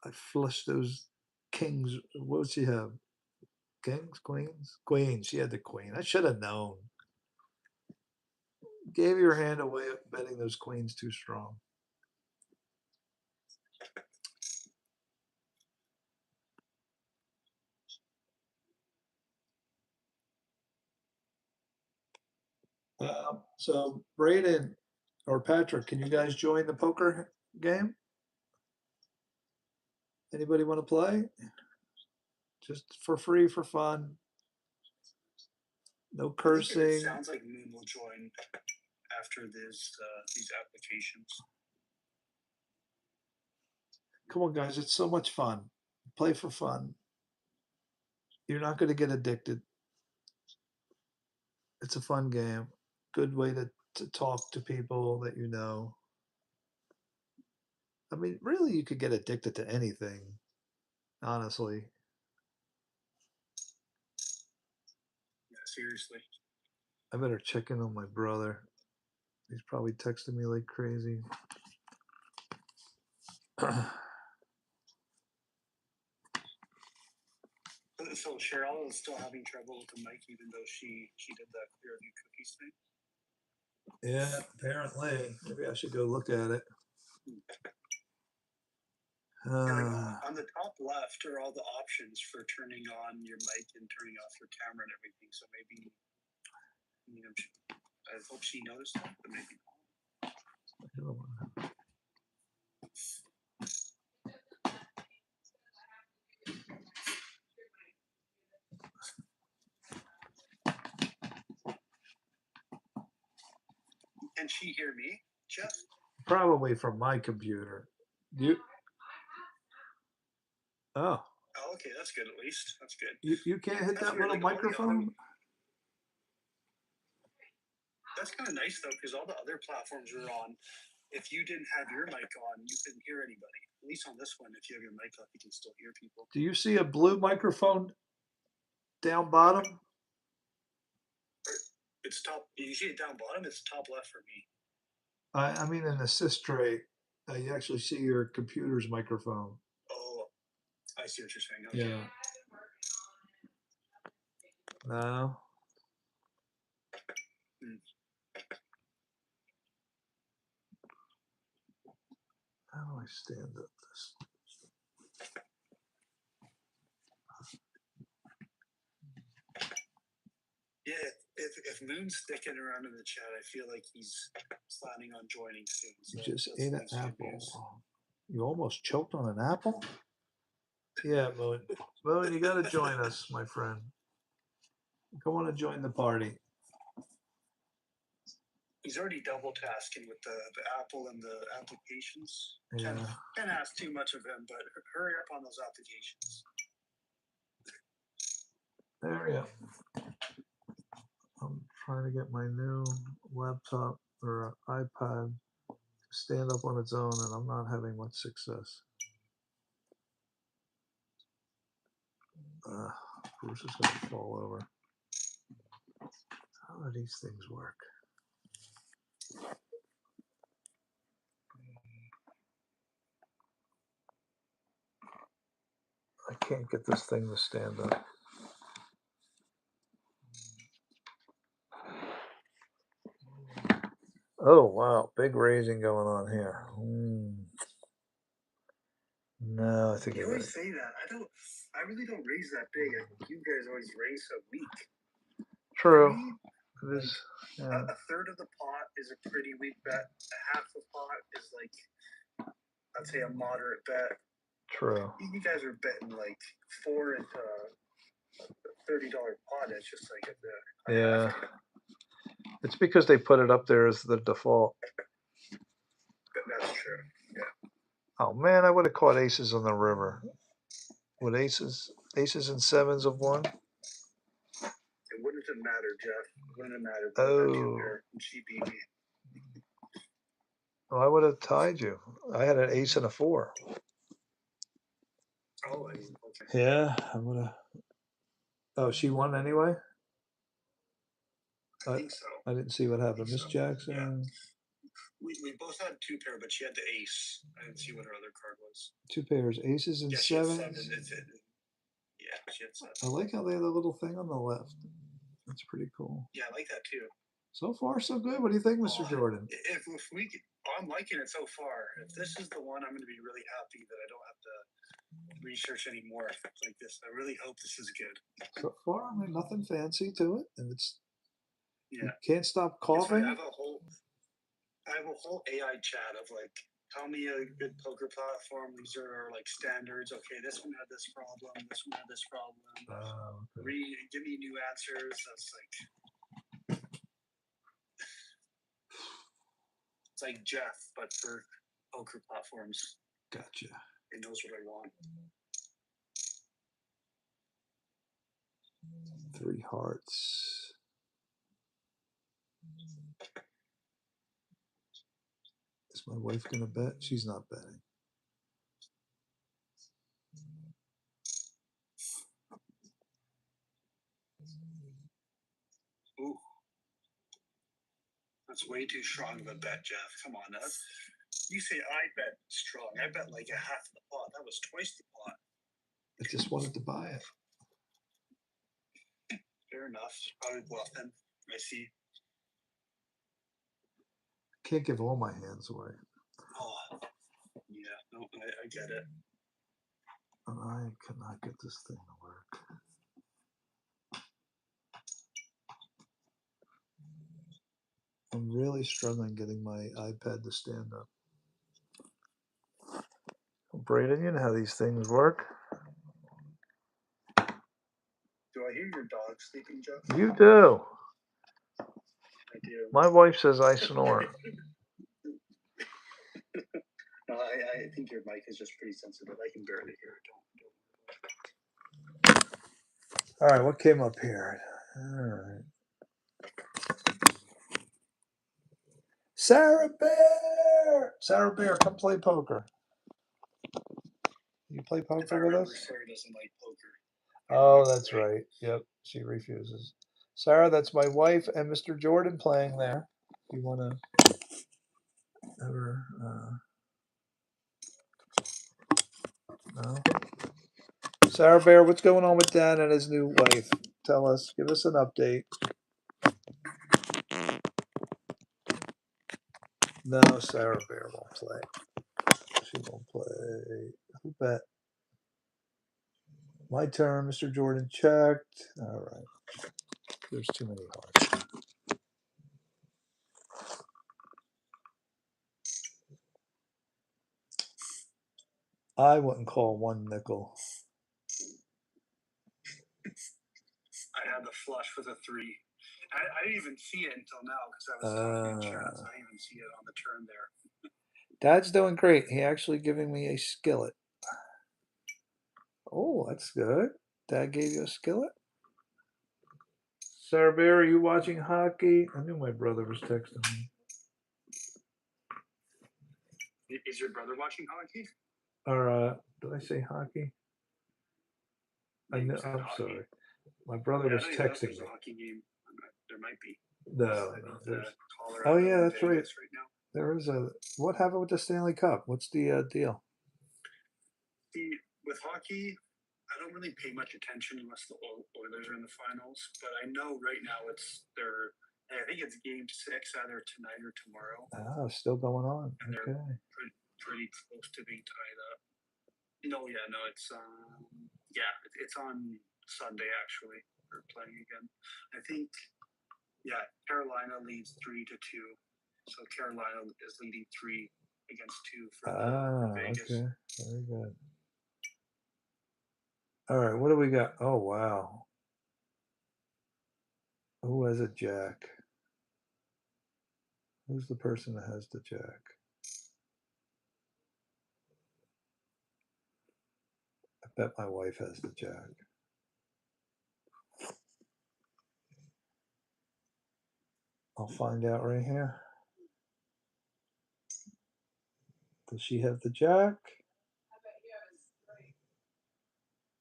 I flushed those kings. What would she have? Kings, queens, queens. She had the queen. I should have known. Gave your hand away betting those queens too strong. So Braden or Patrick, can you guys join the poker game? Anybody want to play? Just for free, for fun. No It cursing. sounds like Moon will join after these applications. Come on, guys. It's so much fun. Play for fun. You're not going to get addicted. It's a fun game. Good way to talk to people that you know. I mean, really, you could get addicted to anything, honestly. Yeah, seriously. I better check in on my brother. He's probably texting me like crazy. So Cheryl is still having trouble with the mic, even though she did that Clearview Cookies thing. Yeah, apparently. Maybe I should go look at it. On the top left are all the options for turning on your mic and turning off your camera and everything. So maybe, I hope she noticed that, but maybe not. Can she hear me, Jeff? Probably from my computer. You? Oh. Oh, okay, that's good. At least that's good. You can't hit That's that weird, little like, all the microphone. That's kind of nice though, because all the other platforms we're on, if you didn't have your mic on, you couldn't hear anybody. At least on this one, if you have your mic off, you can still hear people. Do you see a blue microphone down bottom? It's top. You see it down bottom. It's top left for me. I mean, in the sys tray, you actually see your computer's microphone. Oh, I see what you're saying. Okay. Yeah. No. How do I stand up this? Yeah, if Moon's sticking around in the chat, I feel like he's planning on joining soon. So You just that's ate an nice good apple. news. You almost choked on an apple? Yeah, Moon. Moon, you got to join us, my friend. Come on and join the party. He's already double tasking with the Apple and the applications. Yeah. Can't ask too much of him, but hurry up on those applications. There we go. I'm trying to get my new laptop or iPad to stand up on its own, and I'm not having much success. Bruce is going to fall over. How do these things work? I can't get this thing to stand up. Oh, wow. Big raising going on here. No, I think You you're always right. say that. I really don't raise that big. I think you guys always raise so weak. True. Me, It is, yeah. a third of the pot is a pretty weak bet. A half the pot is like, I'd say a moderate bet. True. You guys are betting like 4 into a $30 pot. It's just like Yeah. It's because they put it up there as the default. That's true. Yeah. Oh man, I would have caught aces on the river. With aces and sevens of one. It It wouldn't have mattered, Jeff. It wouldn't have mattered. But I got two Oh, pair, and she beat me. I would have tied you. I had an ace and a 4. Oh, okay. Yeah, I would have. Oh, she won anyway? I think so. I didn't see what happened. Miss so. Jackson, We both had two pair, but she had the ace. I didn't see what her other card was. 2 pairs, aces and Yeah, she had sevens. 7. Yeah, she had 7. I like how they have the little thing on the left. That's pretty cool. Yeah, I like that too. So far, so good. What do you think, Mr. Jordan? If we could, I'm liking it so far. If this is the one, I'm going to be really happy that I don't have to research anymore like this. I really hope this is good. So far, I mean, nothing fancy to it, and it's you Yeah. can't stop It's funny, coughing. I have a whole AI chat of like, tell me a good poker platform. These are like standards. Okay, this one had this problem. This one had this problem. Okay. Give me new answers. That's like, it's like Jeff, but for poker platforms. Gotcha. It knows what I want. 3 hearts. Is my wife gonna bet? She's not betting. Ooh. That's way too strong of a bet, Jeff. Come on, you say I bet strong. I bet like a half of the pot. That was twice the pot. I just wanted to buy it. Fair enough. Probably bluffing. I see. Can't give all my hands away. Oh, yeah. No, I get it. And I cannot get this thing to work. I'm really struggling getting my iPad to stand up. Braden, you know how these things work. Do I hear your dog sleeping, Jeff? You do. I do. My wife says I snore. No, I think your mic is just pretty sensitive. I can barely hear it. All right, what came up here? All right. Sarah Bear! Sarah Bear, come play poker. You play poker with us? Sarah doesn't like poker. Oh, that's right. Yep, she refuses. Sarah, that's my wife and Mr. Jordan playing there. You want to ever? No. Sarah Bear, what's going on with Dan and his new wife? Tell us. Give us an update. No, Sarah Bear won't play. She won't play. Who bet? My turn. Mr. Jordan checked. All right. There's too many hearts. I wouldn't call 1 nickel. I had the flush with a 3. I didn't even see it until now because I was talking in chat. So I didn't even see it on the turn there. Dad's doing great. He actually giving me a skillet. Oh, that's good. Dad gave you a skillet? Sarah Bear, are you watching hockey? I knew my brother was texting me. Is your brother watching hockey? Or did I say hockey? I'm sorry. My brother was texting me. A hockey game. There might be. No. Oh yeah, that's right. There is a. What happened with the Stanley Cup? What's the deal? See, with hockey, I don't really pay much attention unless the Oilers are in the finals. But I know right now I think it's game 6 either tonight or tomorrow. Oh, still going on. And okay. They're pretty close to being tied up. No, it's it's on Sunday actually. We're playing again. I think Carolina leads 3-2. So Carolina is leading 3 against 2 for Vegas. Okay. Very good. All right, what do we got? Oh wow. Who has a jack? Who's the person that has the jack? I bet my wife has the jack. I'll find out right here. Does she have the jack?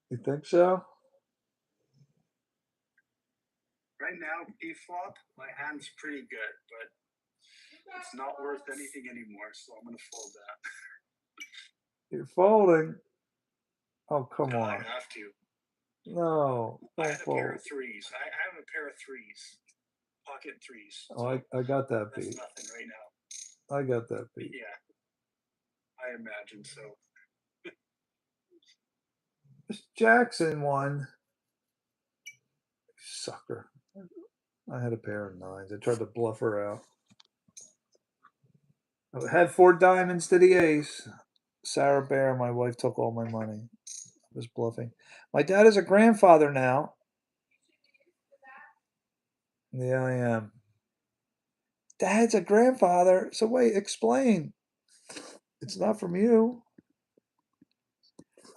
You think so? Right now, E-flop, my hand's pretty good, but it's not worth anything anymore, so I'm gonna fold that. You're folding. Oh, come I on. have to. No, I don't had a pair fold. of threes. I have a pair of threes. Pocket threes. Oh, I got that That's beat. nothing right now. I got that beat. Yeah. I imagine so. Miss Jackson won. Sucker. I had a pair of nines. I tried to bluff her out. I had 4 diamonds to the ace. Sarah Bear, my wife, took all my money. I was bluffing. My dad is a grandfather now. Yeah, I am. Dad's a grandfather. So wait, explain. It's not from you.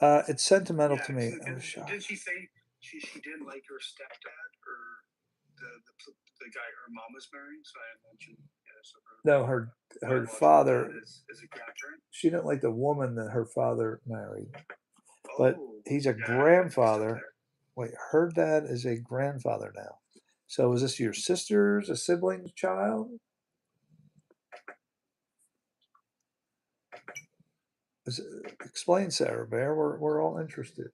It's sentimental to me. I was shocked. Did she say she didn't like her stepdad or the guy her mom was marrying? So I mentioned so No, her father is a grandparent. She didn't like the woman that her father married. But Oh, he's a yeah, grandfather. Wait, her dad is a grandfather now. So is this your sister's, a sibling's child? Explain, Sarah Bear. We're all interested.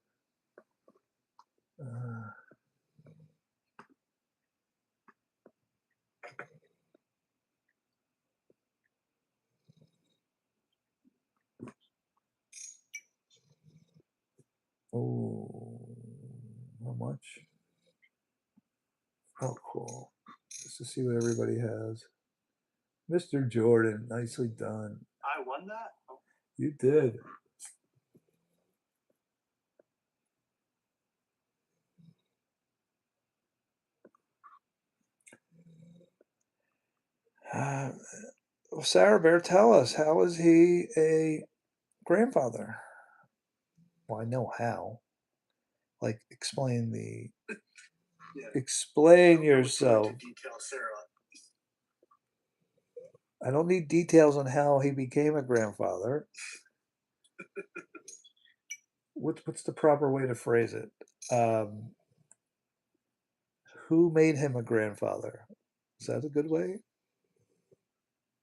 Oh, how much? Oh, cool. Just to see what everybody has. Mr. Jordan, nicely done. I won that? Oh. You did. Sarah Bear, tell us, how is he a grandfather? Well, I know how. Like, explain explain yourself. Detail, Sarah. I don't need details on how he became a grandfather. What's the proper way to phrase it? Who made him a grandfather? Is that a good way?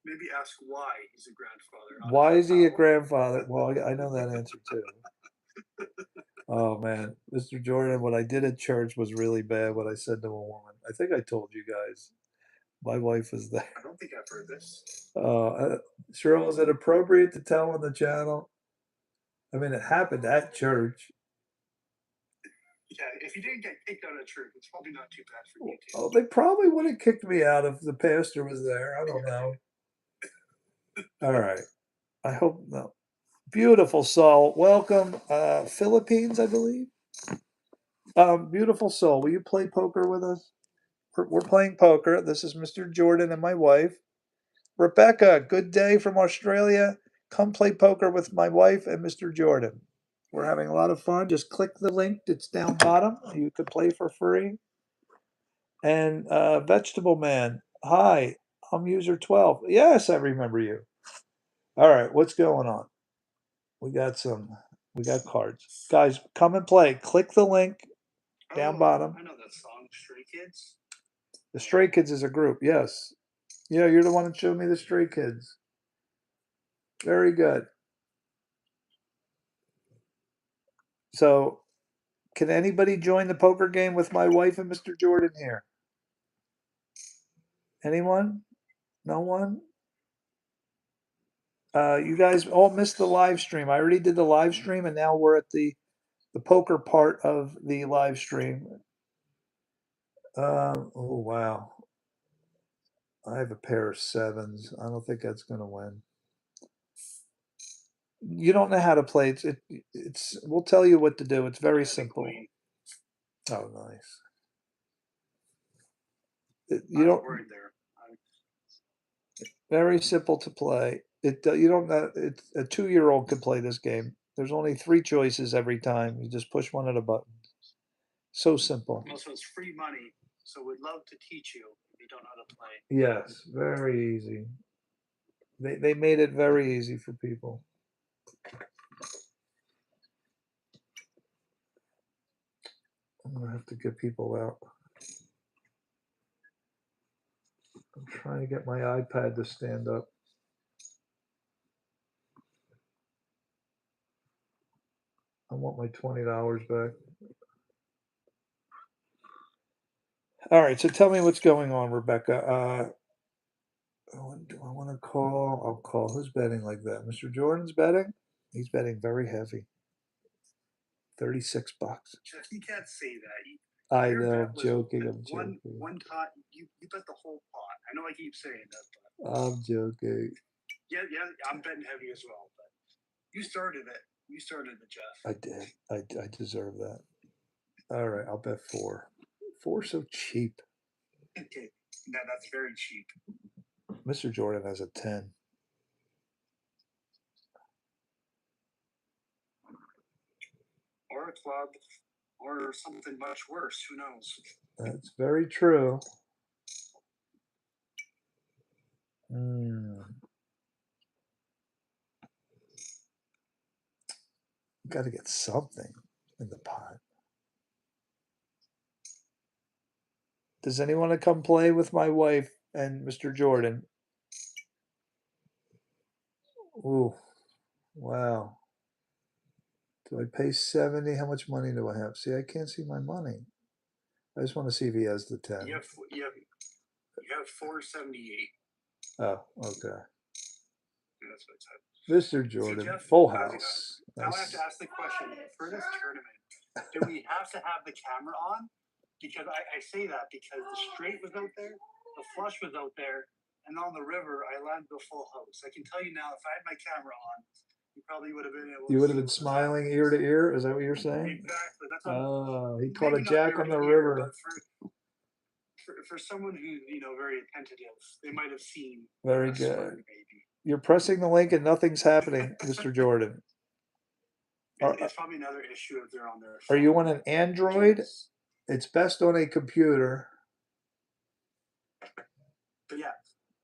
Maybe ask why he's a grandfather. Why is he a grandfather? Well, I know that answer too. Oh man, Mr. Jordan, what I did at church was really bad. What I said to a woman. I think I told you guys. My wife was there. I don't think I've heard this. Cheryl, is it appropriate to tell on the channel? I mean, it happened at church. Yeah, if you didn't get kicked out of church, it's probably not too bad for you. Oh, they probably would have kicked me out if the pastor was there. I don't know. All right. I hope no. Beautiful soul. Welcome, Philippines, I believe. Beautiful soul. Will you play poker with us? We're playing poker. This is Mr. Jordan and my wife. Rebecca, good day from Australia. Come play poker with my wife and Mr. Jordan. We're having a lot of fun. Just click the link that's down bottom. You could play for free. And Vegetable Man, hi, I'm user 12. Yes, I remember you. All right, what's going on? We got cards. Guys, come and play. Click the link down bottom. I know that song, Stray Kids. The Stray Kids is a group, yes. Yeah, you're the one that showed me the Stray Kids. Very good. So, can anybody join the poker game with my wife and Mr. Jordan here? Anyone? No one? You guys all missed the live stream. I already did the live stream, and now we're at the poker part of the live stream. Oh, wow. I have a pair of sevens. I don't think that's going to win. You don't know how to play. It's. We'll tell you what to do. It's very simple. Oh, nice. You don't. Very simple to play. You don't know. It's a 2-year-old could play this game. There's only 3 choices every time. You just push one of the buttons. So simple. Also, it's free money, so we'd love to teach you. they don't know how to play. Yes, very easy. They made it very easy for people. I'm gonna have to get people out. I'm trying to get my iPad to stand up. I want my $20 back. All right, so tell me what's going on, Rebecca. Do I want to call? I'll call. Who's betting like that? Mr. Jordan's betting? He's betting very heavy. $36. Jeff, you can't say that. I Your know, bet I'm was joking, at I'm joking. one pot. You bet the whole pot. I know I keep saying that, but I'm joking. yeah, I'm betting heavy as well. But you started it. You started it, Jeff. I did. I deserve that. All right, I'll bet 4. 4 so cheap. Okay, that's very cheap. Mr. Jordan has a 10. Or a club, or something much worse. Who knows? That's very true. Hmm. Got to get something in the pot. Does anyone want to come play with my wife and Mr. Jordan? Ooh, wow. Do I pay 70? How much money do I have? See, I can't see my money. I just want to see if he has the 10. You have 478. Oh, okay. That's what it said. Mr. Jordan, Jeff, full now- house. Now I have to ask the question for this tournament: do we have to have the camera on? Because I say that because the straight was out there, the flush was out there, and on the river I landed a full house. I can tell you now, if I had my camera on, you probably would have been able. You would have been see what was smiling happening. ear to ear. Is that what you're saying? Exactly. That's what Oh, he caught a maybe not jack ear on to the ear, river. but for someone who's very attentive, they might have seen. Very a smirk, good. maybe. You're pressing the link and nothing's happening, Mr. Jordan. It's probably another issue if they're on their. Are you on phone. an Android? It's best on a computer. But yeah,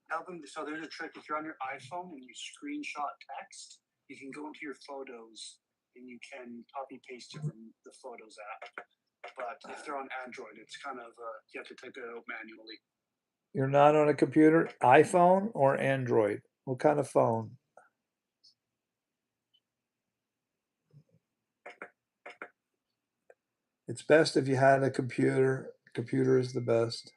tell them. So there's a trick. If you're on your iPhone and you screenshot text, you can go into your photos and you can copy paste it from the Photos app. But if they're on Android, it's kind of you have to type it out manually. You're not on a computer? iPhone or Android? What kind of phone? It's best if you had a computer. Computer is the best.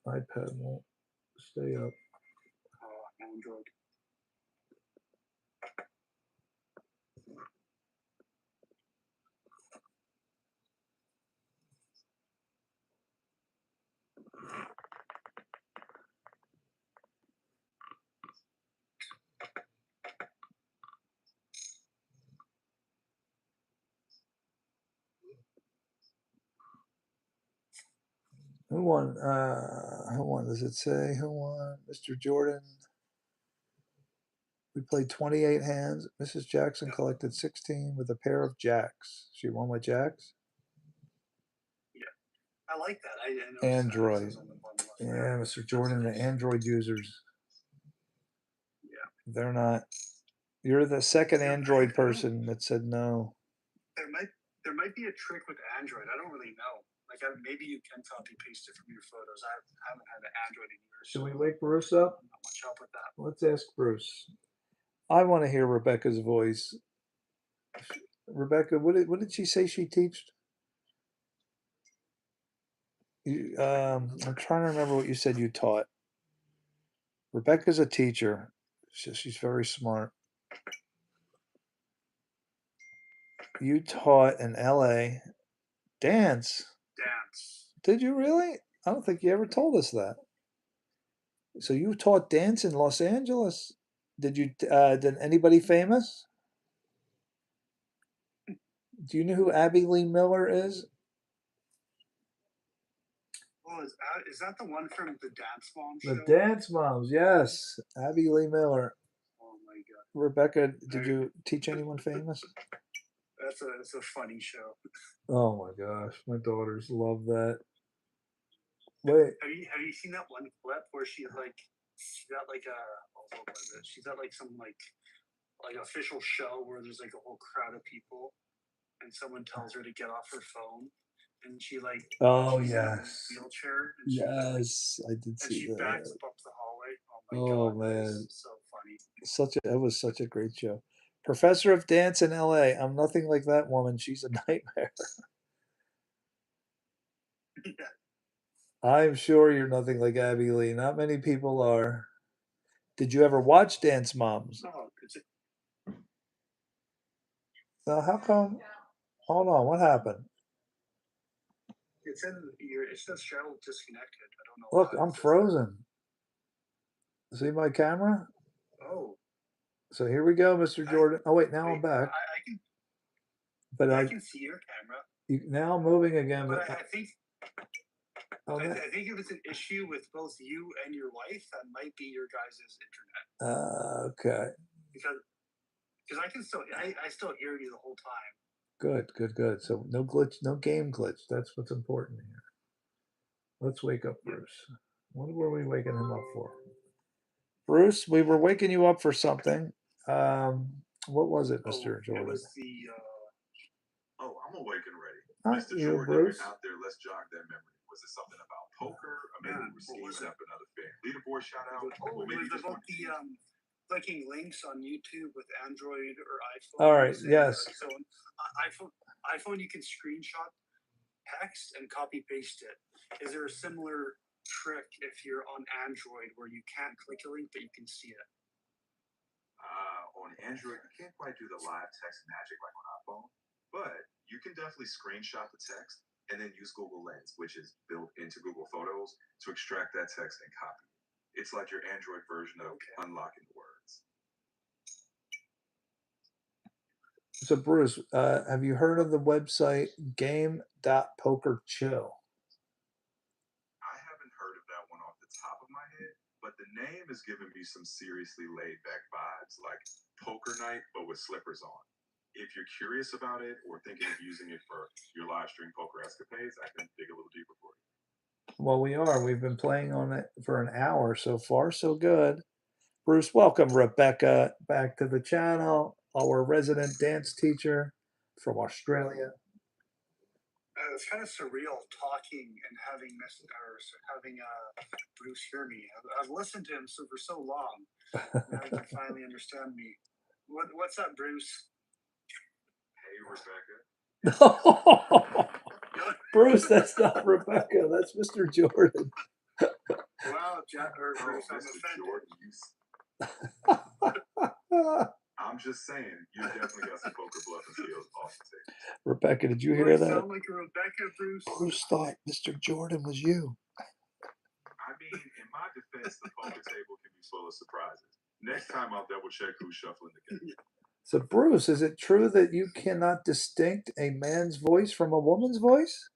My iPad won't stay up. Android. Who won? Who won? Does it say who won? Mr. Jordan. We played 28 hands. Mrs. Jackson collected 16 with a pair of jacks. She won with jacks? I like that. I noticed Android. that. It says on the bottom left. Yeah, Mr. Jordan, the Android users. Yeah. They're not. You're the second Yeah, Android I know. person that said no. There might be a trick with Android. I don't really know. Like maybe you can copy paste it from your photos. I haven't had an Android in years. Should we so wake Bruce up? not much help with that. Let's ask Bruce. I want to hear Rebecca's voice. Rebecca, what did she say she teached? I'm trying to remember what you said you taught. Rebecca's a teacher. She's very smart. You taught in LA dance. Dance. Did you really? I don't think you ever told us that. So you taught dance in Los Angeles. Did you did anybody famous? Do you know who Abby Lee Miller is? Oh, is that the one from the Dance Mom The show? Dance Moms, yes. Abby Lee Miller. Oh my god. Rebecca, did you teach anyone famous? It's a funny show. Oh my gosh, my daughters love that. Wait, Have you seen that one clip where she's got like a what was it? She's at like some like official show where there's like a whole crowd of people, and someone tells her to get off her phone, and she like oh she's in a yes, wheelchair, and she yes, I did and see she backs that. up the hallway. Oh my Oh god, that man, was so funny. that was such a great show. Professor of Dance in L.A. I'm nothing like that woman. She's a nightmare. I'm sure you're nothing like Abby Lee. Not many people are. Did you ever watch Dance Moms? Oh, Now, how come? Hold on, what happened? it's in your. It says channel disconnected. I don't know Look, why. I'm frozen. See my camera? Oh, So here we go, Mr. Jordan. Oh wait, now I'm wait, back. I can But I can see your camera, now I'm moving again. but But I think oh, I think if it's an issue with both you and your wife, that might be your guys' internet okay. because I can still I still hear you the whole time. Good, good, good. So no glitch, no game glitch. That's what's important here. Let's wake up Bruce. What were we waking him up for? Bruce, we were waking you up for something. What was it, Mr. Jordan? It was the Oh, I'm awake and ready. Not Mr. you, Jordan, Bruce. if you're out there, let's jog that memory. Was it something about poker, or maybe we were what was scheming it? up another fan? Leaderboard shout out, Oh, or it maybe was just about one. the clicking links on YouTube with Android or iPhone. All right, and, yes. So on iPhone you can screenshot text and copy paste it. Is there a similar trick if you're on Android where you can't click a link but you can see it? On Android, you can't quite do the live text magic like on iPhone, but you can definitely screenshot the text and then use Google Lens, which is built into Google Photos, to extract that text and copy it. It's like your Android version of unlocking the words. So Bruce, have you heard of the website game.pokerchill? I haven't heard of that one off the top of my head, but the name is giving me some seriously laid back vibes, like poker night, but with slippers on. If you're curious about it or thinking of using it for your live stream poker escapades, I can dig a little deeper for you. Well, we are. We've been playing on it for an hour so far, so good. Bruce, welcome Rebecca back to the channel, our resident dance teacher from Australia. It's kind of surreal talking and having Bruce hear me. I've listened to him for so long. Now he can finally understand me. What's up, Bruce? Hey, Rebecca. Bruce, that's not Rebecca. That's Mr. Jordan. Wow, Bruce, I'm Mr. Jordan, I'm just saying, you definitely got some poker bluffing skills off the table. Rebecca, did you offended. hear Do I that? sound like a Rebecca, Bruce? Bruce thought Mr. Jordan was you. I mean, in my defense, the poker table can be full of surprises. Next time, I'll double check who's shuffling the game. So, Bruce, is it true that you cannot distinct a man's voice from a woman's voice?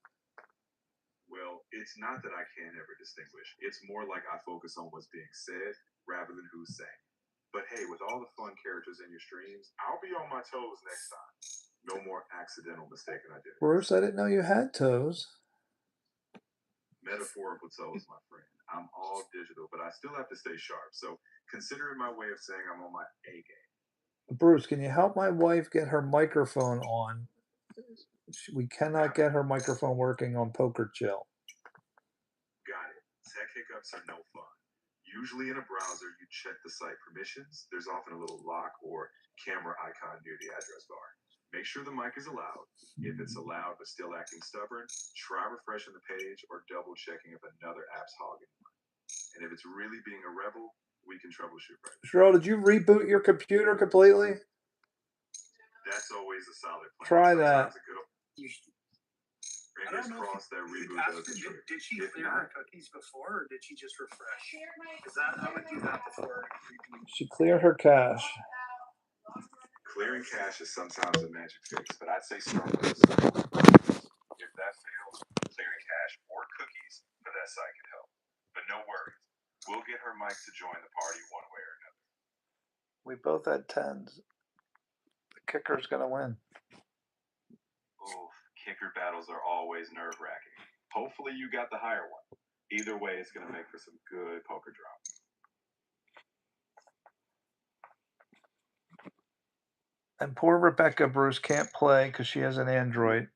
Well, it's not that I can't ever distinguish. It's more like I focus on what's being said rather than who's saying. But hey, with all the fun characters in your streams, I'll be on my toes next time. No more accidental mistaken identities. Bruce, I didn't know you had toes. Metaphorical toes, my friend. I'm all digital, but I still have to stay sharp. So consider it my way of saying I'm on my A game. Bruce, can you help my wife get her microphone on? We cannot get her microphone working on Poker Chill. Got it. Tech hiccups are no fun. Usually in a browser, you check the site permissions. There's often a little lock or camera icon near the address bar. Make sure the mic is allowed. If it's allowed but still acting stubborn, try refreshing the page or double checking if another app's hogging one. And if it's really being a rebel, we can troubleshoot right now. Cheryl, did you reboot your computer completely? That's always a solid plan. Try that. I don't know. Did she clear her cookies before, or did she just refresh? Because I would do that before. She cleared her cache. Clearing cache is sometimes a magic fix, but I'd say start with this. If that fails, clearing cache or cookies for that site can help. But no worries, we'll get her mic to join the party one way or another. We both had 10s. The kicker's gonna win. Kicker battles are always nerve wracking. Hopefully, you got the higher one. Either way, it's going to make for some good poker drama. And poor Rebecca Bruce can't play because she has an Android.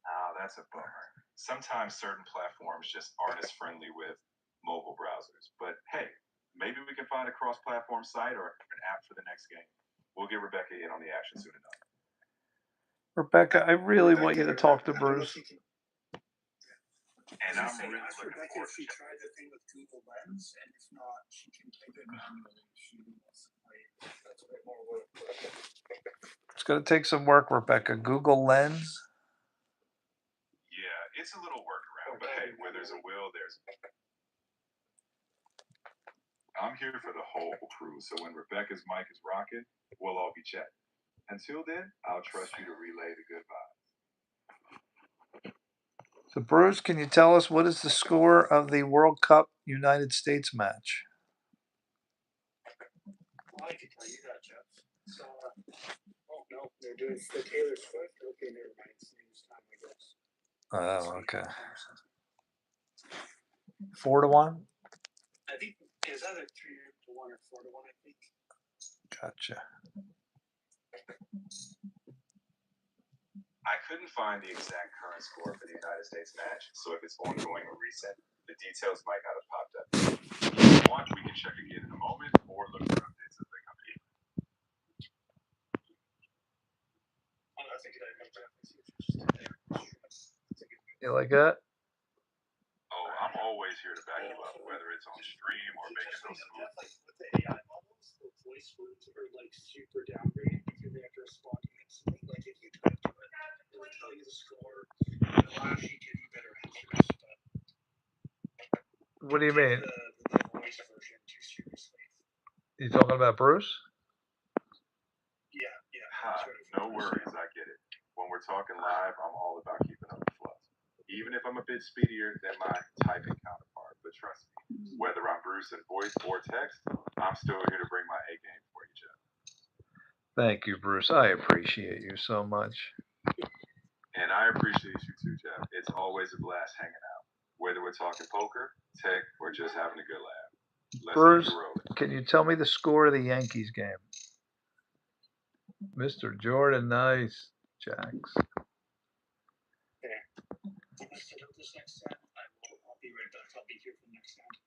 Ah, that's a bummer. Sometimes certain platforms just aren't as friendly with mobile browsers. But hey, maybe we can find a cross platform site or an app for the next game. We'll get Rebecca in on the action soon enough. Rebecca, I really want you to talk to I don't know Bruce. if you can. And I I'm was gonna say, really ask looking Rebecca forward if to she checking. tried the thing with Google Lens, and if not, she can type it manually if she wants to play. That's a bit more work. It's going to take some work, Rebecca. Google Lens. Yeah, it's a little workaround, but hey, where there's a will, there's a way. I'm here for the whole crew, so when Rebecca's mic is rocking, we'll all be chatting. Until then, I'll trust you to relay the good vibes. So, Bruce, can you tell us what is the score of the World Cup United States match? Well, I can tell you that, Jeff. So, oh no, they're doing the Taylor Swift. Okay, never mind. It's news time, I guess. Oh, okay. 4-1? I think is either 3-1 or 4-1. I think. Gotcha. I couldn't find the exact current score for the United States match, so if it's ongoing or recent, the details might not have popped up. If you want, we can check again in a moment or look for updates as they come in. Oh, that's a good idea. You like that? Oh, I'm always here to back you up, whether it's on stream or making those smooth. Like with the AI models, the voice ones are like super downgraded because they have to respond instantly. Like if you type to it, it'll tell you the score. It'll actually give you better answers. But What do you mean? the voice version too seriously. You talking about Bruce? Yeah. Ha, no worries, I get it. When we're talking live, I'm all about keeping up the flow. Even if I'm a bit speedier than my typing counterpart, but trust me, whether I'm Bruce in voice or text, I'm still here to bring my A game for you, Jeff. Thank you, Bruce. I appreciate you so much. And I appreciate you too, Jeff. It's always a blast hanging out, whether we're talking poker, tech, or just having a good laugh. Let's Bruce, keep it rolling. can you tell me the score of the Yankees game? Mr. Jordan, nice. Jacks. Let's set up this next time. I'll be right back. I'll be here for the next time.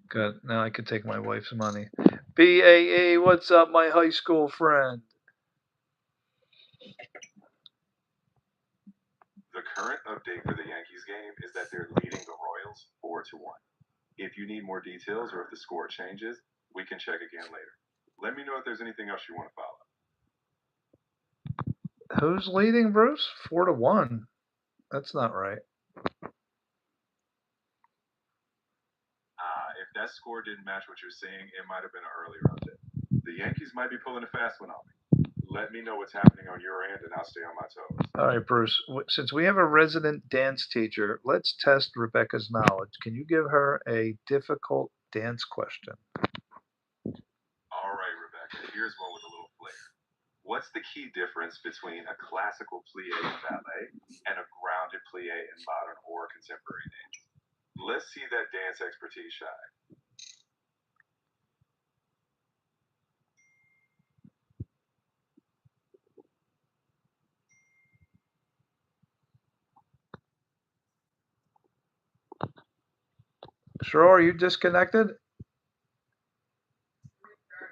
Good. Now I can take my wife's money. BAE, what's up, my high school friend? The current update for the Yankees game is that they're leading the Royals 4-1. If you need more details or if the score changes, we can check again later. Let me know if there's anything else you want to follow. Who's leading, Bruce? 4-1. That's not right. If that score didn't match what you're seeing, it might have been an earlier update. The Yankees might be pulling a fast one on me. Let me know what's happening on your end, and I'll stay on my toes. All right, Bruce. Since we have a resident dance teacher, let's test Rebecca's knowledge. Can you give her a difficult dance question? All right, Rebecca, here's one with a little flair. What's the key difference between a classical plie in ballet and a grounded plie in modern or contemporary dance? Let's see that dance expertise shine. Sure, are you disconnected?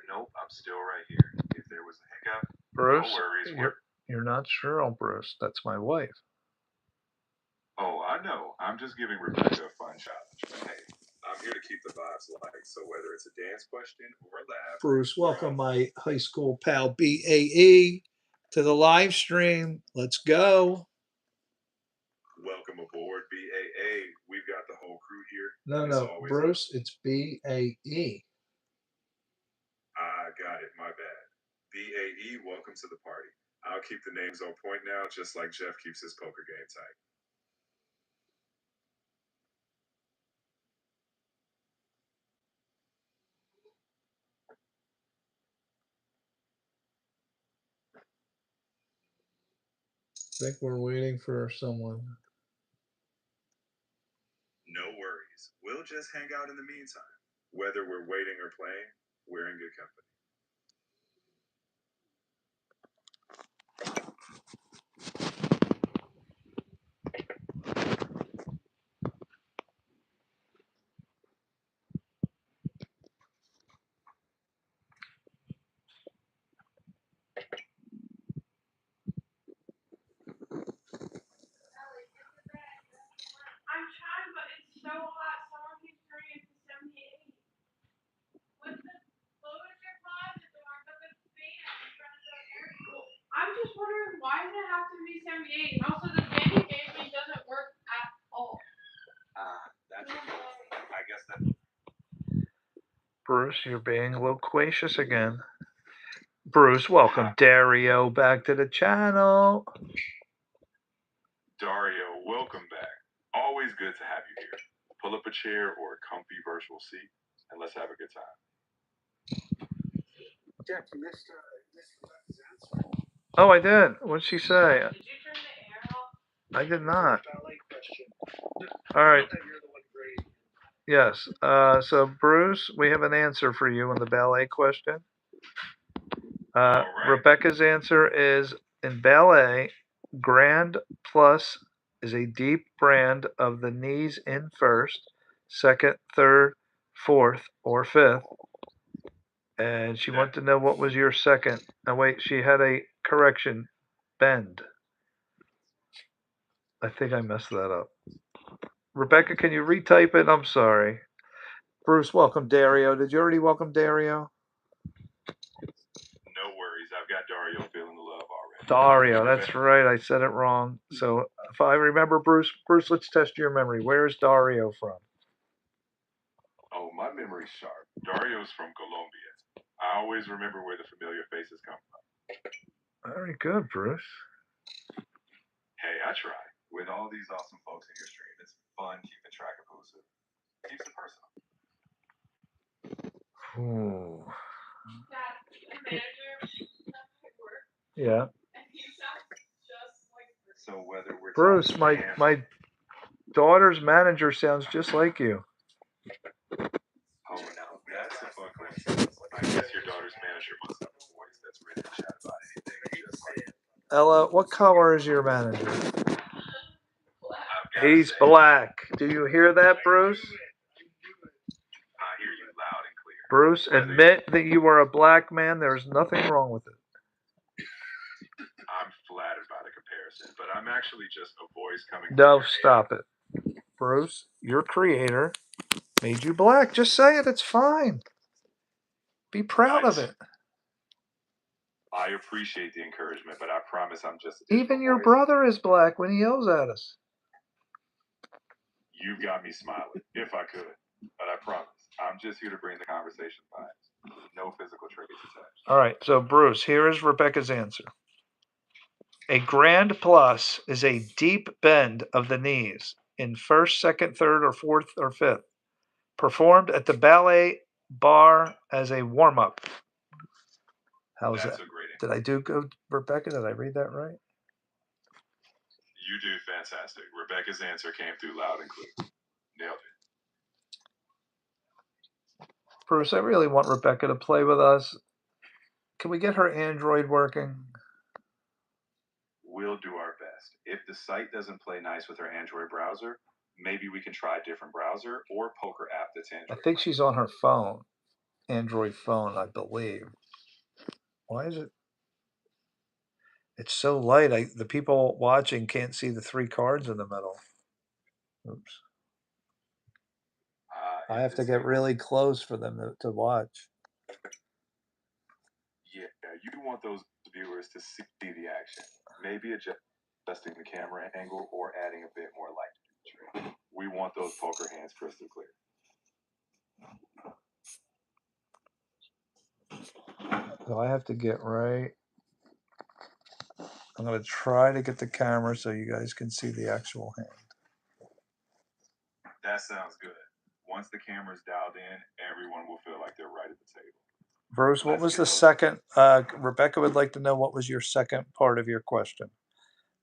Nope, I'm still right here. If there was a hiccup, Bruce, no worries. you're not sure, Bruce. That's my wife. Oh, I know. I'm just giving Rebecca a fun challenge. But hey, I'm here to keep the vibes light. So whether it's a dance question or a laugh. Bruce, welcome my high school pal BAE to the live stream. Let's go. Welcome aboard, BAA. We've got the whole crew here. No, Bruce, it's BAE. Got it. My bad. BAE, welcome to the party. I'll keep the names on point now, just like Jeff keeps his poker game tight. think we're waiting for someone. No worries. We'll just hang out in the meantime. Whether we're waiting or playing, we're in good company. I'm trying, but it's so hot. Someone keeps turning it to 78. What's the your closet door? But the fan is trying to air cool. I'm just wondering why does it have to be 78? And also the fan you gave me doesn't work at all. That's I guess that. Bruce, you're being loquacious again. Bruce, welcome Dario back to the channel. Dario, welcome back. Always good to have you here. Pull up a chair or a comfy virtual seat, and let's have a good time. Jack, you missed Rebecca's answer. Oh, I did. What'd she say? Did you turn the air off? I did not. Ballet question. All right. You're the one grading. Yes. So, Bruce, we have an answer for you on the ballet question. All right. Rebecca's answer is in ballet, grand plus is a deep brand of the knees in first, second, third, fourth, or fifth. And she wanted to know what was your second. Now, wait, she had a correction. Bend. I think I messed that up. Rebecca, can you retype it? I'm sorry. Bruce, welcome Dario. Did you already welcome Dario? No worries. I've got Dario feeling the love already. Dario, that's right. I said it wrong. So if I remember Bruce, let's test your memory. Where is Dario from? Oh, my memory's sharp. Dario's from Colombia. I always remember where the familiar faces come from. Very good, Bruce. Hey, I try. With all these awesome folks in your stream, it's fun keeping track of who's who. Keeps it personal. Ooh. Dad, the manager at work, Yeah. and he sounds just like Bruce. So whether we're Bruce, talking my daughter's manager sounds just like you. Oh, now that's a fun question. I guess your daughter's manager must have a voice that's ready to chat about anything. Just like Ella, what color is your manager? I've gotta He's say, black. Do you hear that, Bruce? I hear you loud and clear. Bruce, admit that you are a black man. There's nothing wrong with it. I'm flattered by the comparison, but I'm actually just a voice coming. No, stop it. Bruce, your creator made you black. Just say it. It's fine. Be proud of it. I appreciate the encouragement, but I promise I'm just. Even your brother is black when he yells at us. You've got me smiling, if I could. But I promise, I'm just here to bring the conversation vibes. No physical traits attached. All right, so Bruce, here is Rebecca's answer. A grand plus is a deep bend of the knees in first, second, third, or fourth, or fifth, performed at the ballet bar as a warm-up. How's that? Did I do good, Rebecca? Did I read that right? You do fantastic. Rebecca's answer came through loud and clear. Nailed it. Bruce, I really want Rebecca to play with us. Can we get her Android working? We'll do our best. If the site doesn't play nice with her Android browser, maybe we can try a different browser or poker app that's Android. I think she's on her phone. Android phone, I believe. Why is it? It's so light. The people watching can't see the three cards in the middle. Oops. I have to get really close for them to watch. Yeah, you want those viewers to see the action. Maybe adjusting the camera angle or adding a bit more light to the picture. We want those poker hands crystal clear. So I have to get right. I'm going to try to get the camera so you guys can see the actual hand. That sounds good. Once the camera's dialed in, everyone will feel like they're right at the table. Bruce, what was the second? Rebecca would like to know what was your second part of your question.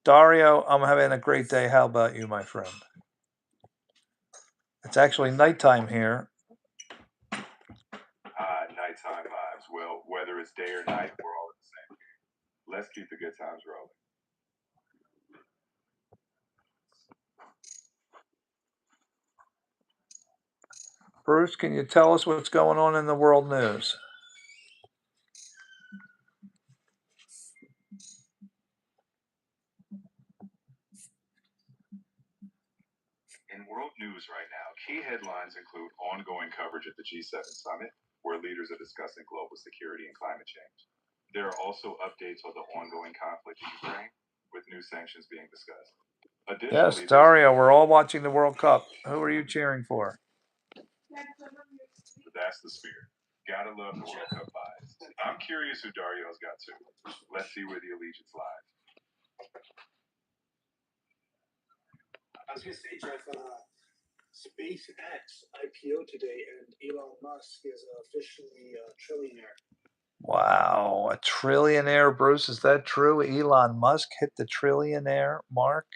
Dario, I'm having a great day. How about you, my friend? It's actually nighttime here. Nighttime vibes. Well, whether it's day or night, we're all in the same game. Let's keep the good times rolling. Bruce, can you tell us what's going on in the world news? In world news right now, key headlines include ongoing coverage at the G7 summit, where leaders are discussing global security and climate change. There are also updates on the ongoing conflict in Ukraine, with new sanctions being discussed. Yes, Additionally, Dario, we're all watching the World Cup. Who are you cheering for? that's the spirit. Gotta love the World Cup vibes. I'm curious who Dario's got too. Let's see where the allegiance lies. I was gonna say, Jeff, SpaceX IPO today, and Elon Musk is officially a trillionaire. Wow, a trillionaire, Bruce. Is that true? Elon Musk hit the trillionaire mark?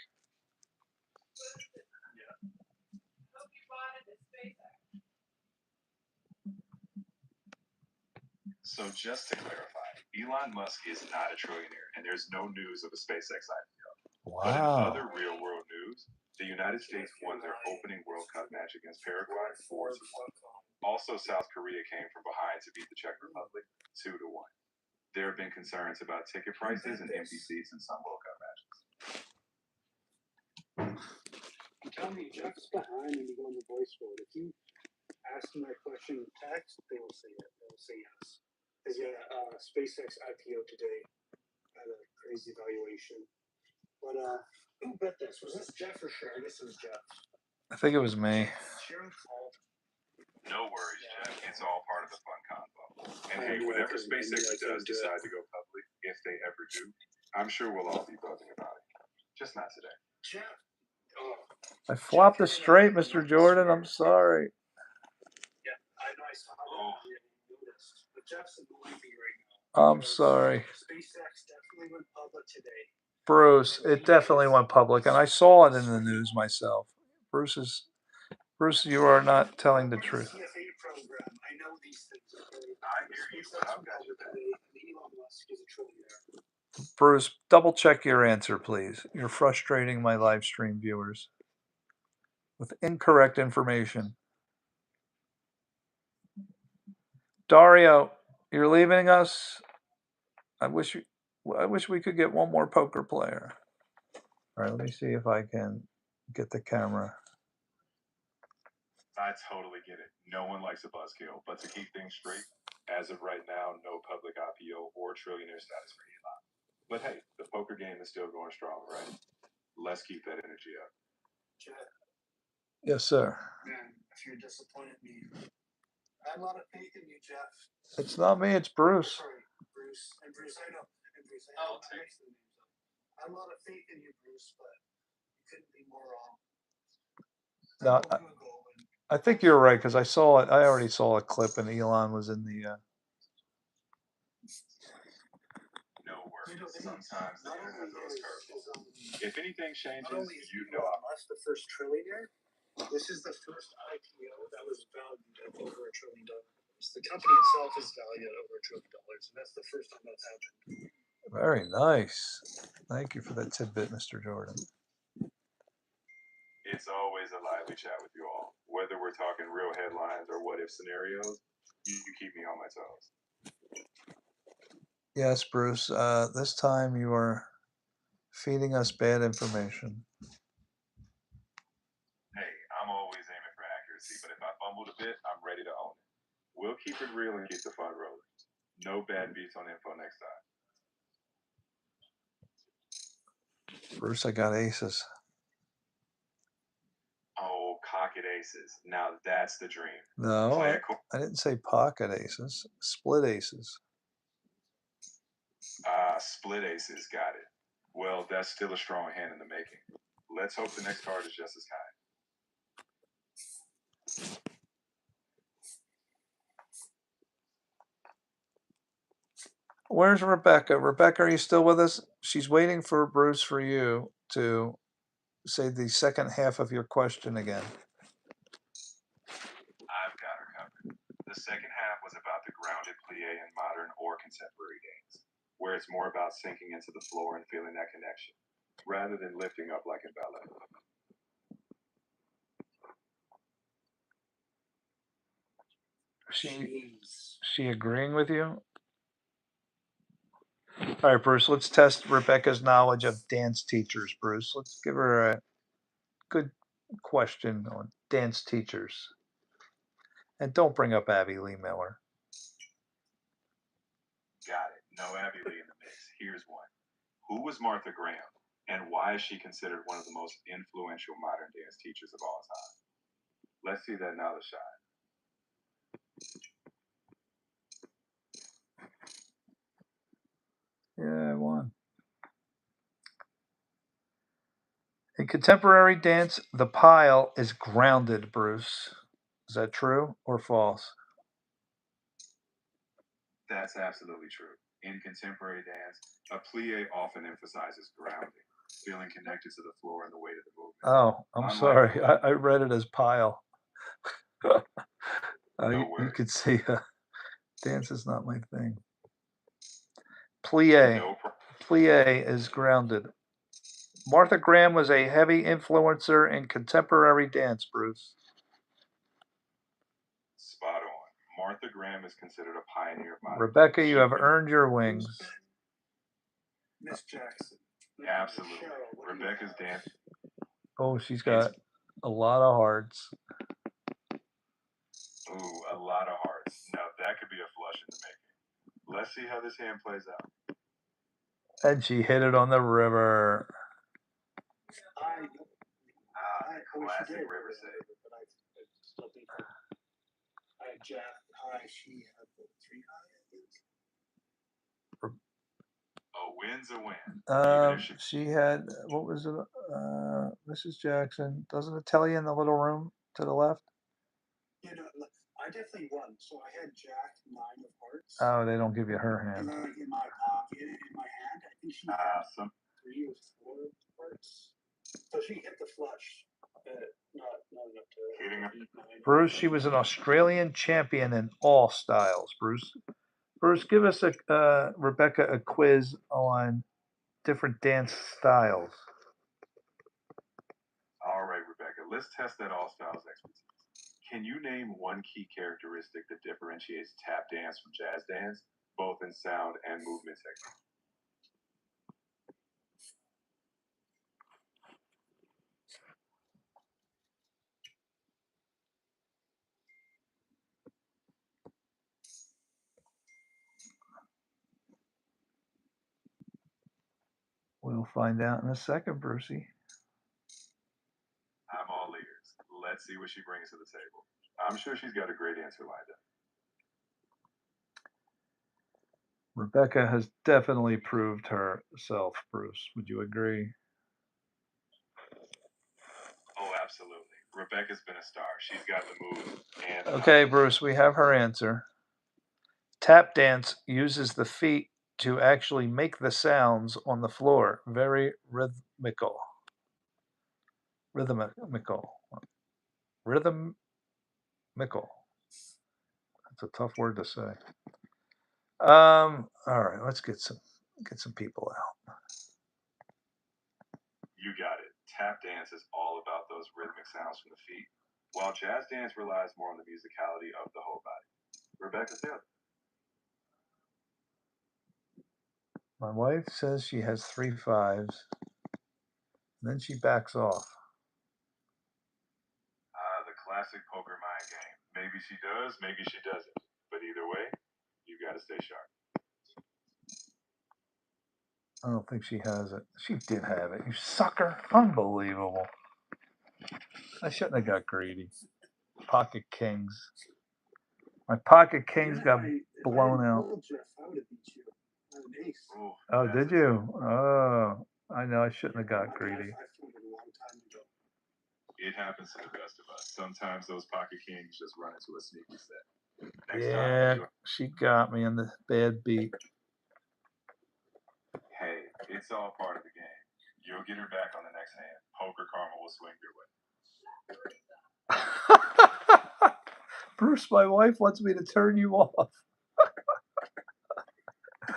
So just to clarify, Elon Musk is not a trillionaire, and there's no news of a SpaceX IPO. But in Wow. other real-world news, the United States won their opening World Cup match against Paraguay 4-1. Also, South Korea came from behind to beat the Czech Republic 2-1. There have been concerns about ticket prices and empty seats in some World Cup matches. I'm telling you, Jeff's behind when you go into voice mode. If you ask them that question in text, they will say it. They will say yes. Because SpaceX IPO today at a crazy valuation. But who bet this? Was this Jeff or Cher? I guess it was Jeff. I think it was me. Sharon called. No worries, Jeff. It's all part of the fun convo. And hey, whenever SpaceX does decide to go public, if they ever do, I'm sure we'll all be buzzing about it. Just not today. Jeff. I flopped it straight, Mr. Jordan. I'm sorry. Yeah, I know I saw that. I didn't notice. But Jeff's annoying me right now. I'm sorry. SpaceX definitely went public today. Bruce, it definitely went public, and I saw it in the news myself. Bruce, you are not telling the truth. CFA program. I know these things. I hear you, but I've got your back. Elon Musk is a trillionaire. Bruce, double check your answer, please. You're frustrating my live stream viewers with incorrect information. Dario, you're leaving us. I wish we could get one more poker player. All right, let me see if I can get the camera. I totally get it. No one likes a buzzkill, but to keep things straight, as of right now, no public IPO or trillionaire status for Elon. But hey, the poker game is still going strong, right? Let's keep that energy up. Jeff, Yes, sir. man, if you're disappointed in me, I have a lot of faith in you, Jeff. It's not me, it's Bruce. Sorry, Bruce. And Bruce, I know. And Bruce, I know. I mixed the names up. I have a lot of faith in you, Bruce, but you couldn't be more wrong. No, I think you're right, because I saw it. I already saw a clip, and Elon was in the. No worries. Sometimes the internet throws curveballs. If anything changes, you know I'm Musk the first trillionaire. This is the first IPO that was valued at over $1 trillion. The company itself is valued at over $1 trillion, and that's the first time that's happened. Very nice. Thank you for that tidbit, Mr. Jordan. It's always a lively chat with you all. Whether we're talking real headlines or what if scenarios, you keep me on my toes. Yes, Bruce. This time you are feeding us bad information. Hey, I'm always aiming for accuracy, but if I fumbled a bit, I'm ready to own it. We'll keep it real and keep the fun rolling. No bad beats on info next time. Bruce, I got aces. Oh, pocket aces. Now that's the dream. No, I didn't say pocket aces. Split aces. Split aces. Got it. Well, that's still a strong hand in the making. Let's hope the next card is just as kind. Where's Rebecca? Rebecca, are you still with us? She's waiting for Bruce for you to say the second half of your question again. I've got her covered. The second half was about the grounded plie in modern or contemporary dance, where it's more about sinking into the floor and feeling that connection, rather than lifting up like in ballet. She agreeing with you? All right, Bruce, let's test Rebecca's knowledge of dance teachers, Bruce. Let's give her a good question on dance teachers. And don't bring up Abby Lee Miller. Got it. No Abby Lee in the mix. Here's one. Who was Martha Graham, and why is she considered one of the most influential modern dance teachers of all time? Let's see that knowledge shine. Yeah, I won. In contemporary dance, the pile is grounded, Bruce. Is that true or false? That's absolutely true. In contemporary dance, a plie often emphasizes grounding, feeling connected to the floor and the weight of the movement. Oh, I'm Unlike sorry. ballet- I read it as pile. No You worries. could see dance is not my thing. Plie. No pro- Plie is grounded. Martha Graham was a heavy influencer in contemporary dance, Bruce. Spot on. Martha Graham is considered a pioneer of modern Rebecca, dance. you She have was- earned your wings. Miss Jackson. Absolutely. Cheryl, what do you Rebecca's have? dance. Oh, she's got a lot of hearts. Ooh, a lot of hearts. Now that could be a flush in the making. Let's see how this hand plays out. And she hit it on the river. I wish she Classic did. river save. But I still think that I had Jack high, she had the 3 high, I think. A win's a win. Even if She had, what was it? Mrs. Jackson. Doesn't it tell you in the little room to the left? You know, I definitely won. So I had Jack 9 of hearts. Oh, they don't give you her And hand. then in my pocket, in my hand, I think she had some 3 or 4 hearts. So she hit the flush, but not enough to Hitting her. beat 9. Bruce, she was an Australian champion in all styles. Bruce, give us Rebecca a quiz on different dance styles. All right, Rebecca, let's test that all styles expertise. Can you name one key characteristic that differentiates tap dance from jazz dance, both in sound and movement technique? We'll find out in a second, Brucey. I'm all ears. Let's see what she brings to the table. I'm sure she's got a great answer lined up. Rebecca has definitely proved herself, Bruce. Would you agree? Oh, absolutely. Rebecca's been a star. She's got the moves and the Okay, knowledge. Bruce, we have her answer. Tap dance uses the feet to actually make the sounds on the floor. Very rhythmical. Rhythmical. That's a tough word to say. All right, let's get some people out. You got it. Tap dance is all about those rhythmic sounds from the feet, while jazz dance relies more on the musicality of the whole body. Rebecca's the other. My wife says she has 3 5s. Then she backs off. The classic poker mind game. Maybe she does, maybe she doesn't. But either way, you got to stay sharp. I don't think she has it. She did have it. You sucker. Unbelievable. I shouldn't have got greedy. Pocket kings. My pocket kings got blown out. Ooh, Oh, that's did a you? tough one. Oh, I know. I shouldn't have got greedy. It happens to the best of us. Sometimes those pocket kings just run into a sneaky set. Next Yeah, time, she got me in the bad beat. It's all part of the game. You'll get her back on the next hand. Poker karma will swing your way. Bruce, my wife wants me to turn you off.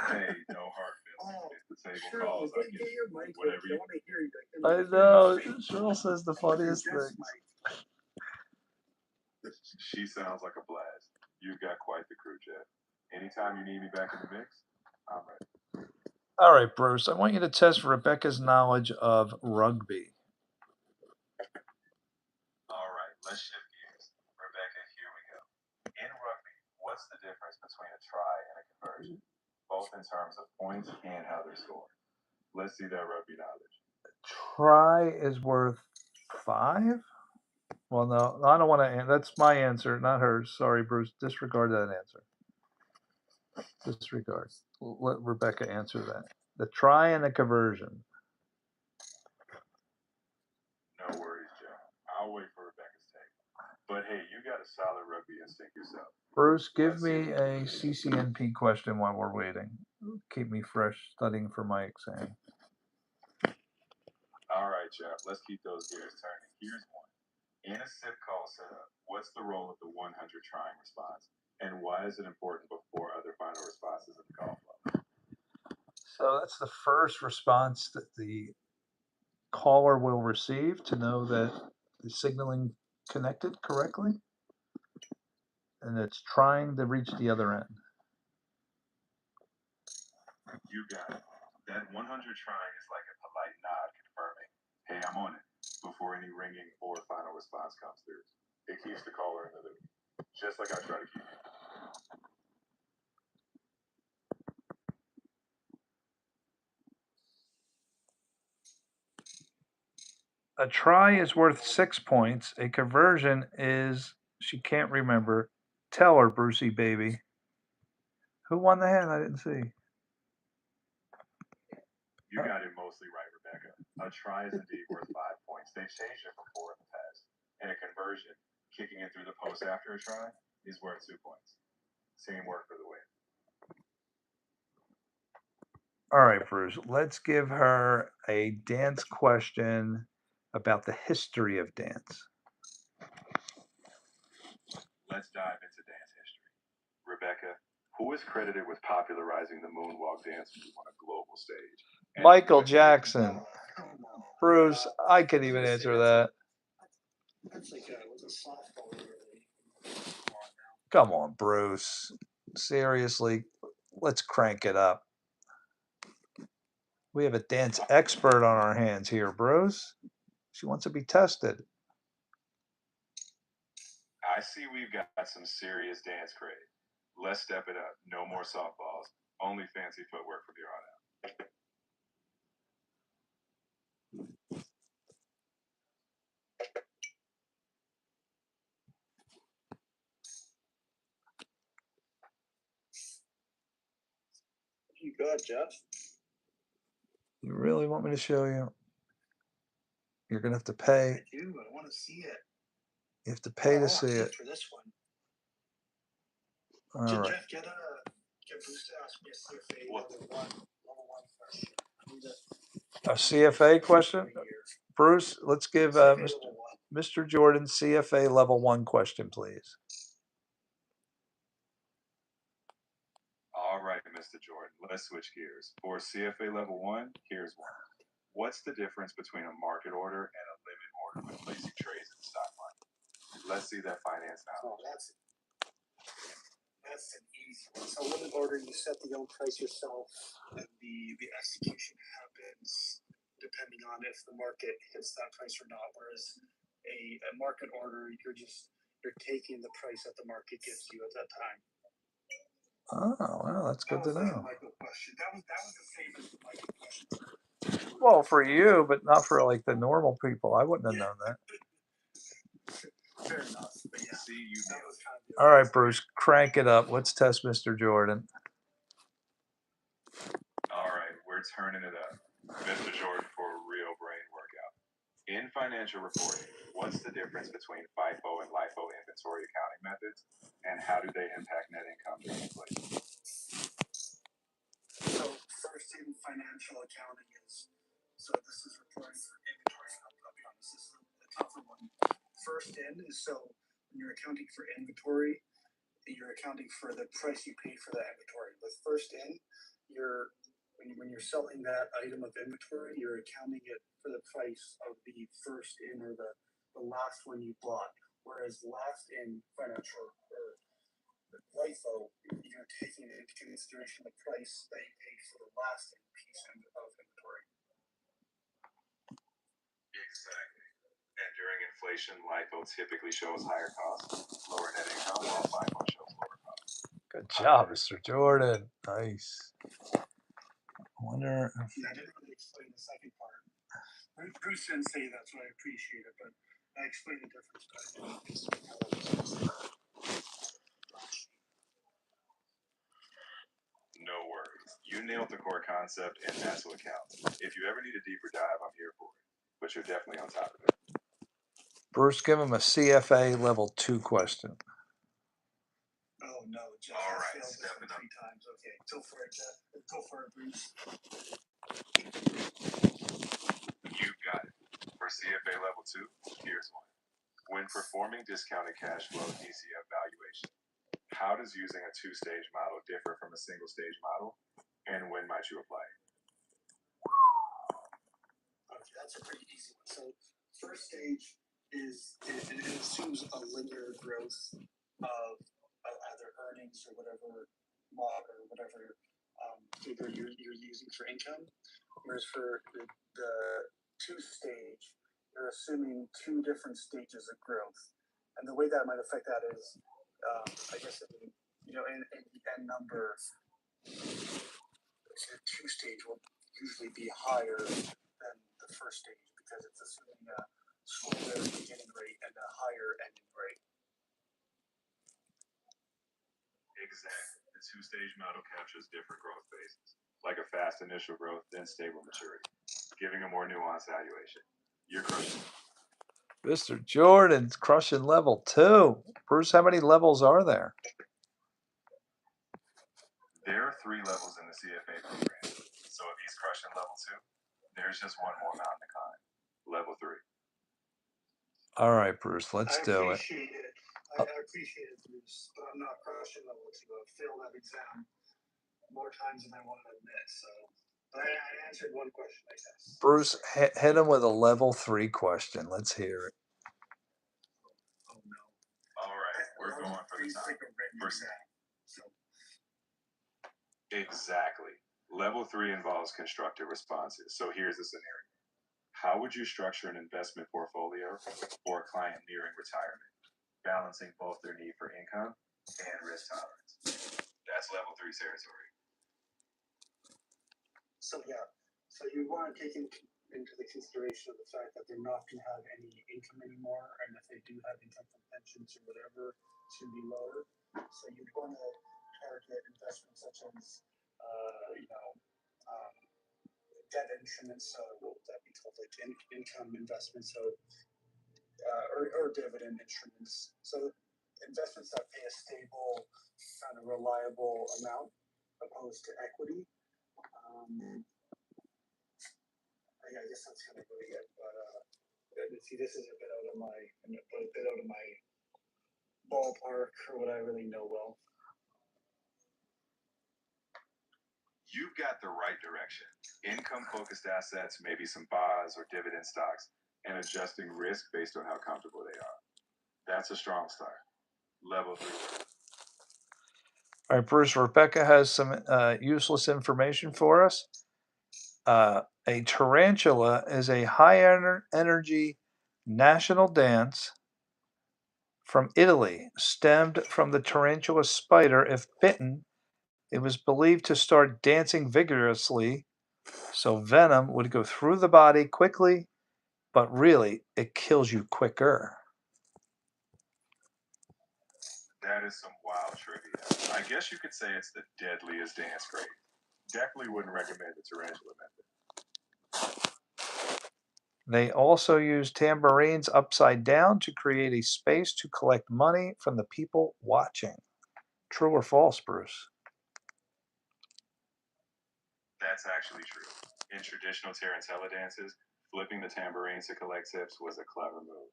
Hey, no hard feelings. Oh, If the table sure. calls, I Get get your mic. whatever I you. want to hear you. I know. Cheryl says the funniest Jeff's things. mic. She sounds like a blast. You've got quite the crew, Jeff. Anytime you need me back in the mix, I'm ready. All right, Bruce, I want you to test Rebecca's knowledge of rugby. All right, let's shift gears. Rebecca, here we go. In rugby, what's the difference between a try and a conversion? Both in terms of points and how they're scored. Let's see that rugby knowledge. Try is worth 5? Well, no, I don't want to. That's my answer, not hers. Sorry, Bruce. Disregard that answer. Disregard. Let Rebecca answer that. The try and the conversion. No worries, Jeff. I'll wait for Rebecca's take. But hey, you got a solid rugby instinct yourself. Bruce, give me a CCNP question while we're waiting. Keep me fresh studying for my exam. All right, Jeff. Let's keep those gears turning. Here's one. In a SIP call setup, what's the role of the 100 trying response? And why is it important before other final responses in the call flow? So that's the first response that the caller will receive to know that the signaling connected correctly. And it's trying to reach the other end. You got it. That 100 trying is like a polite nod confirming, hey, I'm on it, before any ringing or final response comes through. It keeps the caller in the loop, just like I try to keep you. A try is worth 6 points. A conversion is, she can't remember. Tell her, Brucey baby. Who won the hand? I didn't see. You got it mostly right, Rebecca. A try is indeed worth 5 points. They've changed it from 4 in the past. And a conversion, kicking in through the post after a try, is worth 2 points. Same work for the win. All right, Bruce, let's give her a dance question about the history of dance. Let's dive into dance history. Rebecca, who is credited with popularizing the moonwalk dance move on a global stage? And Michael Jackson. Bruce, I can't even answer that. That's like it was a softball. Really. Come on, Bruce. Seriously, let's crank it up. We have a dance expert on our hands here, Bruce. She wants to be tested. I see we've got some serious dance craze. Let's step it up. No more softballs. Only fancy footwork from here on out. You got Jeff. You really want me to show you? You're going to have to pay. I do. I want to see it. You have to pay to see it. For this one. All right. Jeff, get Bruce to ask me a CFA level one question. A CFA question? Bruce, let's give Mr. Jordan CFA level 1 question, please. All right, Mr. Jordan, let's switch gears. For CFA level 1, here's one. What's the difference between a market order and a limit order when placing trades in the stock market? Let's see that finance knowledge. That's an easy one. So limit order, you set the own price yourself, and the execution happens depending on if the market hits that price or not. Whereas a market order, you're taking the price that the market gives you at that time. Oh, well, that's good to know. Michael question. That was the famous Michael question. Well, for you, but not for like the normal people. I wouldn't have known that. Fair enough. But yeah. See, you That nailed was it. kind of All right, Bruce, crank it up. Let's test Mr. Jordan. All right, we're turning it up. Mr. Jordan for a real brain workout. In financial reporting, what's the difference between FIFO and LIFO inventory accounting methods, and how do they impact net income during inflation? So first, in financial accounting is, so this is reporting for inventory. I'll be honest, this is a tougher one. First in is, so when you're accounting for inventory, you're accounting for the price you paid for that inventory. With first in, when you're selling that item of inventory, you're accounting it for the price of the first in or the last one you bought. Whereas last in financial or LIFO, you're taking into consideration the price that you paid for the last piece of inventory. Exactly. And during inflation, LIFO typically shows higher costs, lower net income, while FIFO shows lower costs. Good job, Mr. Jordan. Nice. I wonder if Yeah, I didn't really explain the second part. Bruce didn't say that, so I appreciate it, but I explained the difference. But I didn't explain how that was supposed to work. No worries. You nailed the core concept, and that's what counts. If you ever need a deeper dive, I'm here for it. But you're definitely on top of it. Bruce, give him a CFA level 2 question. Oh no, Jeff, All I right, failed this stepping one 3 times. Okay, go for it, Jeff. Go for it, Bruce. You got it. For CFA level 2, here's one. When performing discounted cash flow DCF valuation, how does using a 2-stage model differ from a single-stage model, and when might you apply it? Okay, that's a pretty easy one. So first stage is it assumes a linear growth of either earnings or whatever log or whatever figure you're using for income. Whereas for the 2-stage, you're assuming 2 different stages of growth. And the way that might affect that is, I guess, in the n number, the 2-stage will usually be higher than the first stage because it's assuming a slower beginning rate and a higher ending rate. Exactly. The 2-stage model captures different growth phases, like a fast initial growth, then stable maturity, giving a more nuanced valuation. You're crushing it. Mr. Jordan's crushing level 2. Bruce, how many levels are there? There are 3 levels in the CFA program, so if he's crushing level 2, there's just one more mountain to climb. Level 3. All right, Bruce, let's do it. I appreciate it, Bruce, but I'm not crushing level 2. I've failed that exam more times than I want to admit. So, but I answered one question, I guess. Bruce, hit him with a level 3 question. Let's hear it. Oh no. All right, we're going for the top. Like a written exam. So. Exactly. Level 3 involves constructive responses. So here's the scenario. How would you structure an investment portfolio for a client nearing retirement, balancing both their need for income and risk tolerance? That's level 3 territory. So yeah, so you want to take into the consideration of the fact that they're not going to have any income anymore, and if they do have income from pensions or whatever, it's going to be lower. So you'd want to target investments such as, debt instruments. So what would that be called? Like income investments, so or dividend instruments. So investments that pay a stable, kind of reliable amount, opposed to equity. I guess that's kind of really it. But see, this is a bit out of my ballpark or what I really know well. You've got the right direction. Income-focused assets, maybe some bonds or dividend stocks, and adjusting risk based on how comfortable they are. That's a strong start. Level 3. All right, Bruce, Rebecca has some useless information for us. A tarantula is a high-energy national dance from Italy, stemmed from the tarantula spider. If bitten, it was believed to start dancing vigorously, so venom would go through the body quickly, but really, it kills you quicker. That is some wild trivia. I guess you could say it's the deadliest dance craze. Definitely wouldn't recommend the tarantula method. They also use tambourines upside down to create a space to collect money from the people watching. True or false, Bruce? That's actually true. In traditional tarantella dances, flipping the tambourines to collect tips was a clever move.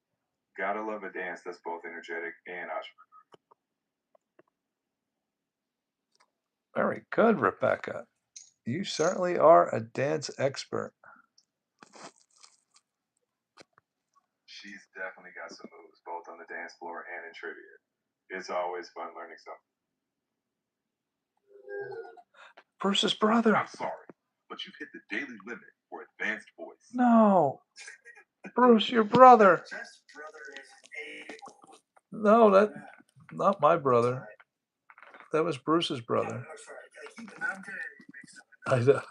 Gotta love a dance that's both energetic and entrepreneurial. Very good, Rebecca. You certainly are a dance expert. She's definitely got some moves, both on the dance floor and in trivia. It's always fun learning something. Bruce's brother. I'm sorry, but you've hit the daily limit for advanced voice. No. Bruce, your brother. Jeff's brother is No, that not my brother. That was Bruce's brother. I'm sorry. I keep I'm getting mixed up. I know.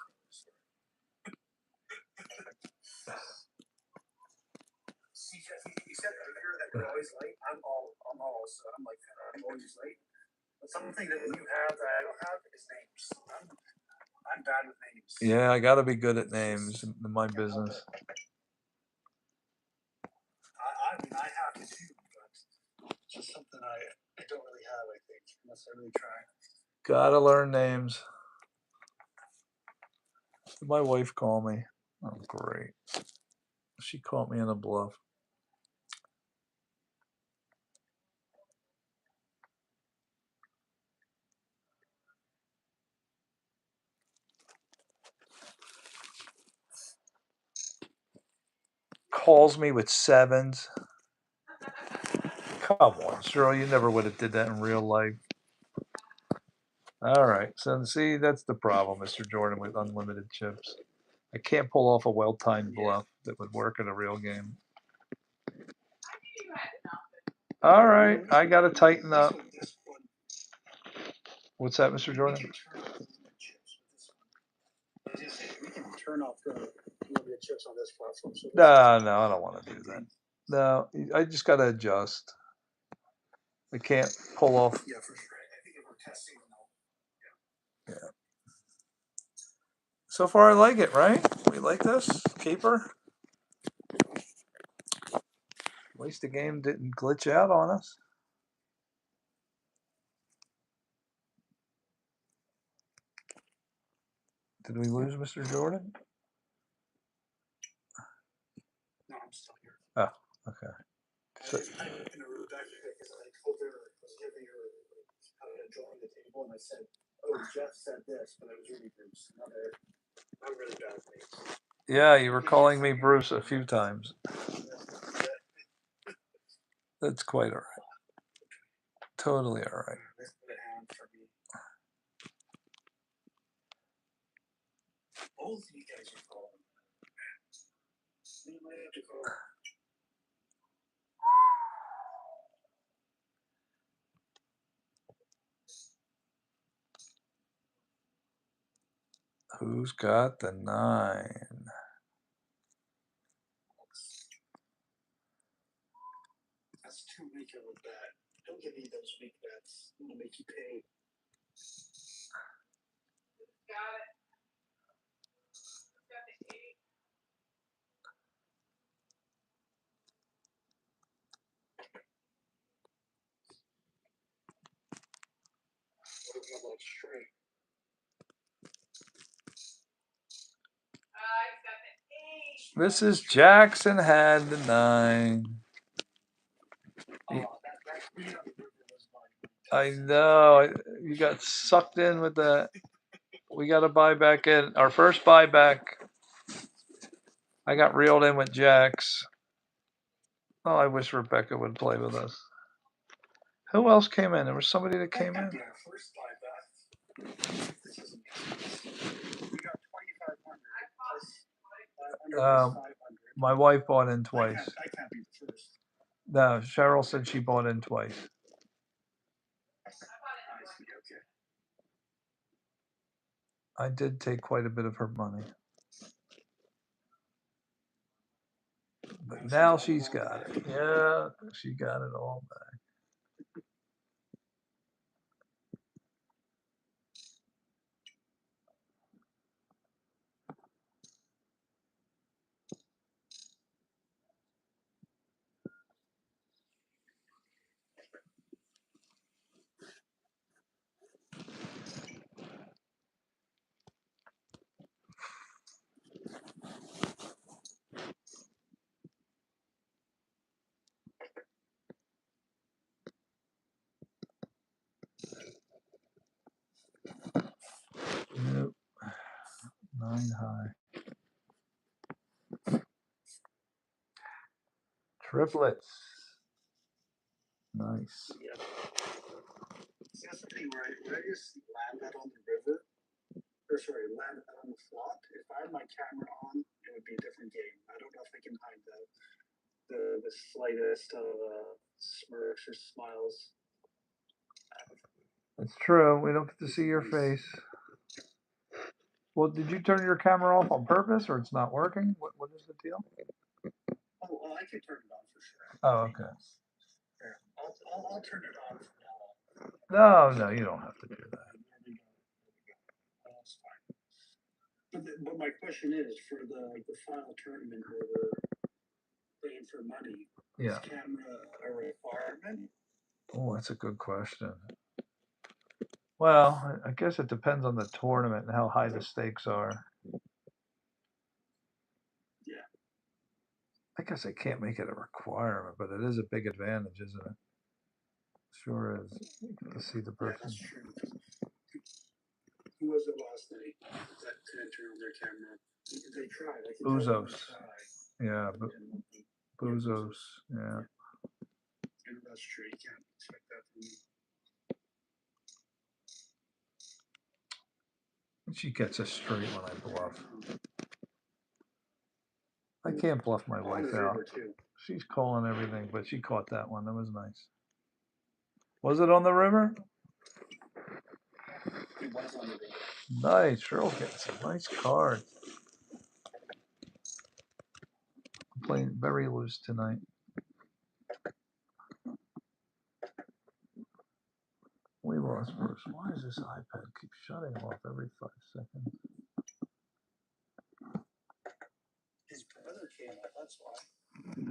See, Jeff, you said earlier that you're always late. I'm also I'm like that. I'm always late. But something that you have that I don't have is names. I'm bad with names. Yeah, I got to be good at names in my business. I mean, I have to too, but it's just something I don't really have, I think, unless I really try. Got to learn names. My wife called me. Oh, great. She caught me in a bluff. Calls me with sevens. Come on, Cheryl, you never would have did that in real life. All right, so see, that's the problem, Mr. Jordan, with unlimited chips. I can't pull off a well-timed bluff that would work in a real game. All right, I got to tighten up. What's that, Mr. Jordan? We can turn off the limited chips on this platform. So No, I don't want to do that. No, I just got to adjust. I can't pull off. Yeah, for sure. I think if we're testing them, Yeah. So far, I like it, right? We like this keeper. At least the game didn't glitch out on us. Did we lose Mr. Jordan? no, I'm still here. Oh, okay. So, I in a Rebecca because I told her I was giving her how to drawing the table, and I said, "Oh, Jeff said this," but I was reading Bruce. I'm really bad at names. yeah, you were calling me Bruce a few times. That's quite all right. Totally all right. Both of you guys are calling. You might have to call. Who's got the 9? That's too weak of a bet. Don't give me those weak bets. I'm gonna make you pay. Got it. Got the 8. What about straight? I got the 8. Mrs. Jackson had the 9. Oh, that green on the river was mine. I know. You got sucked in with that. We got to buy back in. Our first buyback, I got reeled in with Jacks. Oh, I wish Rebecca would play with us. Who else came in? There was somebody that came in. Our first buyback. This isn't. We got 2,500 plus 500 plus 500. My wife bought in twice. I can't be the first. No, Cheryl said she bought in twice. I see. Okay. I did take quite a bit of her money. But now she's got it. Yeah, she got it all back. 9 high. Triplets. Nice. Yeah. See, that's the thing where I just land that on the river, or sorry, land that on the flop. If I had my camera on, it would be a different game. I don't know if I can hide the slightest of smirks or smiles. It's true. We don't get to see your face. Well, did you turn your camera off on purpose, or it's not working? What is the deal? Oh, well, I could turn it on for sure. Oh, okay. Here, I'll turn it on from now on. No, you don't have to do that. There we go. That's fine. But my question is, for the final tournament where we're playing for money, Yeah. is camera a requirement? Oh, that's a good question. Well, I guess it depends on the tournament and how high the stakes are. Yeah. I guess I can't make it a requirement, but it is a big advantage, isn't it? Sure is. You get to see the Yeah, person. that's true. Who was it last night that didn't turn on their camera? They tried. I can tell them Bouzos. they tried. Yeah, But didn't want them. Bouzos. Yeah. And that's true. You can't expect that from me. She gets us straight when I bluff. I can't bluff my On wife the out. river too. She's calling everything, but she caught that one. That was nice. Was it on the river? It was on the river. Nice. Cheryl getting some nice cards. I'm playing very loose tonight. We lost Bruce. Why does this iPad keep shutting off every 5 seconds? His brother came out. That's why.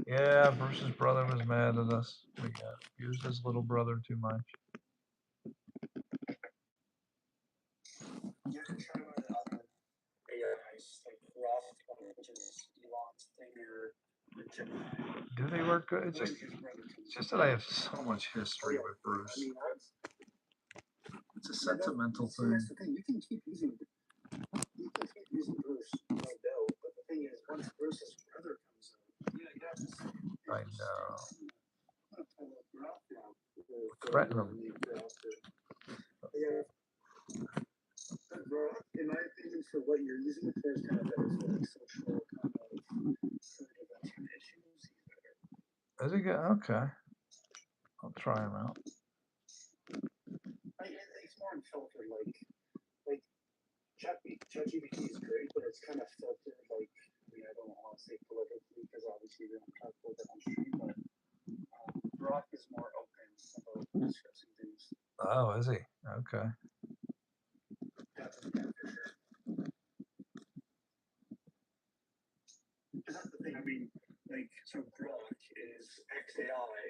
Yeah, Bruce's brother was mad at us. We used his little brother too much. You can try one of the other AIs, like Roth, which is Elon's thing, or Gemini. Do they work good? It's When just, his brother comes it's just that I have so much history with I Bruce. mean, It's a sentimental see, thing. that's the thing. You can keep using Bruce, no doubt. But the thing is, once Bruce's brother comes out, you have to say, I know. I'm gonna pull up Roth now. Threaten him. Yeah. But Roth, in my opinion, for what you're using it for, is kind of better for like social kind of intervention issues. He's better. Is it good? Okay. I'll try him out. It's more unfiltered, like ChatGPT is great, but it's kind of filtered. Like, I mean, I don't want to say politically because obviously we don't talk about that on stream, but Brock is more open about discussing things. Oh, is he? Okay. That's for sure. That's the thing. I mean, like, so Grok is XAI,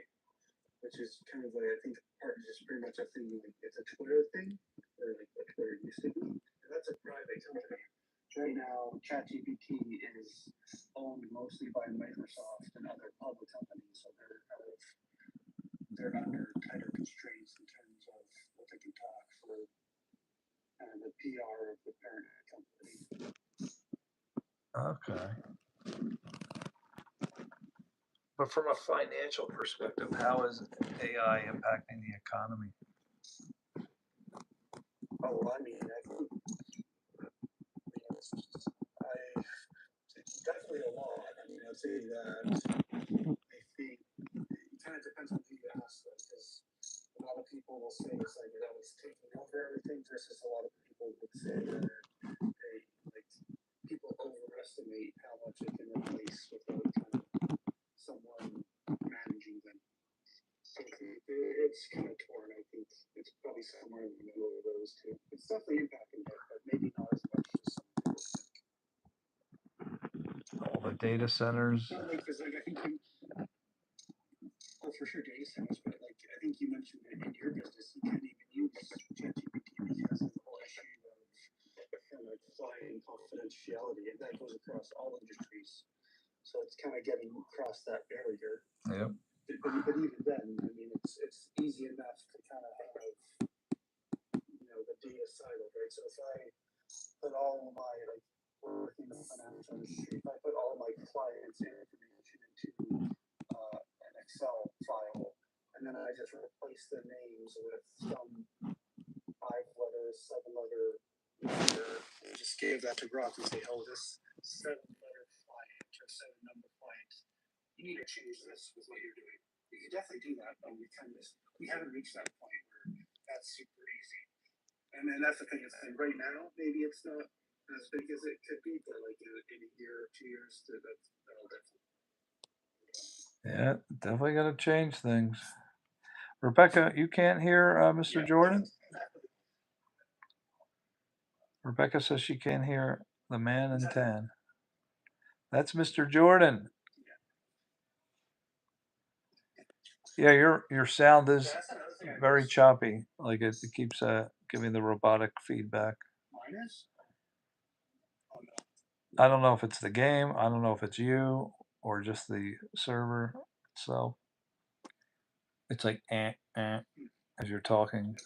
which is kind of like, I think part of just pretty much a thing. Like, it's a Twitter thing, or like what Twitter used to be. And that's a private company. Right now, ChatGPT is owned mostly by Microsoft and other public companies, so they're under tighter constraints in terms of what they can talk for the PR of the parent company. Okay. But from a financial perspective, how is AI impacting the economy? Oh, I mean, I think it's definitely a lot. I mean, I'd say that I think it kind of depends on who you ask, because a lot of people will say it's like, it's taking over everything, versus a lot of people would say that like people overestimate how much it can replace without kind of someone managing them. So it's kind of torn. I think it's probably somewhere in the middle of those two. It's definitely impacting it, but maybe not as much as some people think. All the data centers. No, like, because like I think for sure data centers, but like I think you mentioned that in your business you can't even use ChatGPT because of the whole issue of like flying confidentiality, and that goes across all industries. So it's kind of getting across that barrier. Yep. But even then, I mean, it's easy enough to kind of have, the data siloed, right? So if I put all my working with financials, if I put all my clients' information into an Excel file, and then I just replace the names with some 5-letter, 7-letter number, and just give that to Grok and say, oh, this 7-letter client or 7-number client, you need to change this with what you're doing. You can definitely do that, but we haven't reached that point where that's super easy. And then that's the thing, is that right now, maybe it's not as big as it could be, but like in a year or 2 years, that'll definitely. Yeah, definitely got to change things. Rebecca, you can't hear Mr. Jordan? Rebecca says she can't hear the man in tan. That's Mr. Jordan. Yeah, your sound is very choppy. Like it keeps giving the robotic feedback. Mine is? Oh, no. I don't know if it's the game. I don't know if it's you or just the server itself. It's like as you're talking.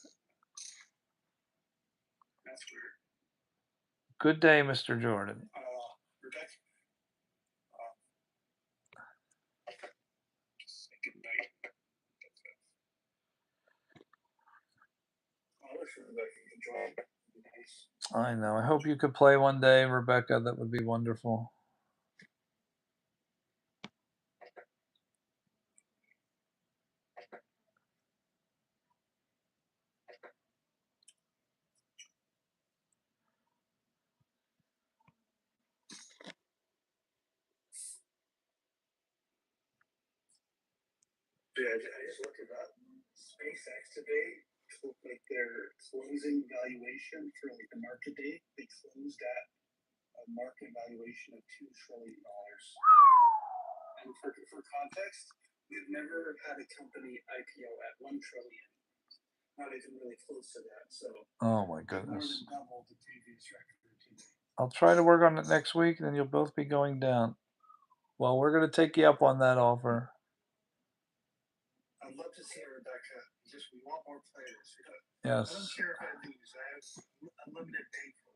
That's weird. Good day, Mr. Jordan. Rebecca. Just say good night. I wish Rebecca could join. It'd be nice. I know. I hope you could play one day, Rebecca. That would be wonderful. Yeah, I just looked at that. SpaceX today, like their closing valuation for like the market day, they closed at a market valuation of $2 trillion. And for context, we've never had a company IPO at 1 trillion. Not even really close to that. So Oh my more goodness. than double the previous record today. I'll try to work on it next week, and then you'll both be going down. Well, we're going to take you up on that offer. I'd love to see Rebecca. Just we want more players. I don't Yes. care if I lose. I have unlimited bankroll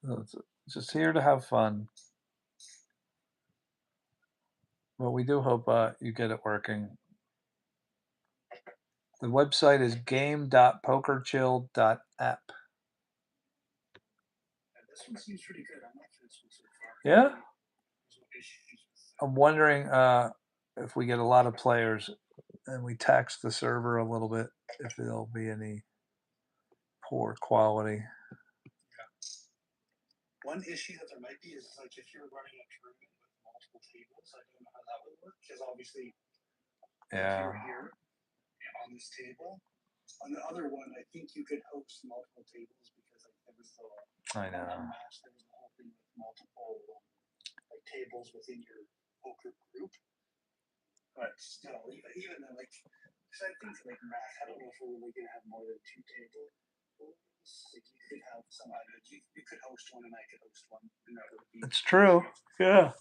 here. It's just here to have fun. But we do hope you get it working. The website is game.pokerchill.app. This one seems pretty good. I'm liking this one so far. Yeah? There's no issues with I'm wondering if we get a lot of players and we tax the server a little bit, if there'll be any poor quality. One issue that there might be is like if you're running a tournament with multiple tables, I don't know how that would work because obviously if Yeah. you're here on this table, on the other one, I think you could host multiple tables because like there was the I know. match, there was the whole thing with multiple like tables within your poker group. But still, even then, like, because I think like math, I don't know if we're really gonna have more than 2 tables. Like you could have some other, you could host one and I could host one, and that would be. It's true. Yeah.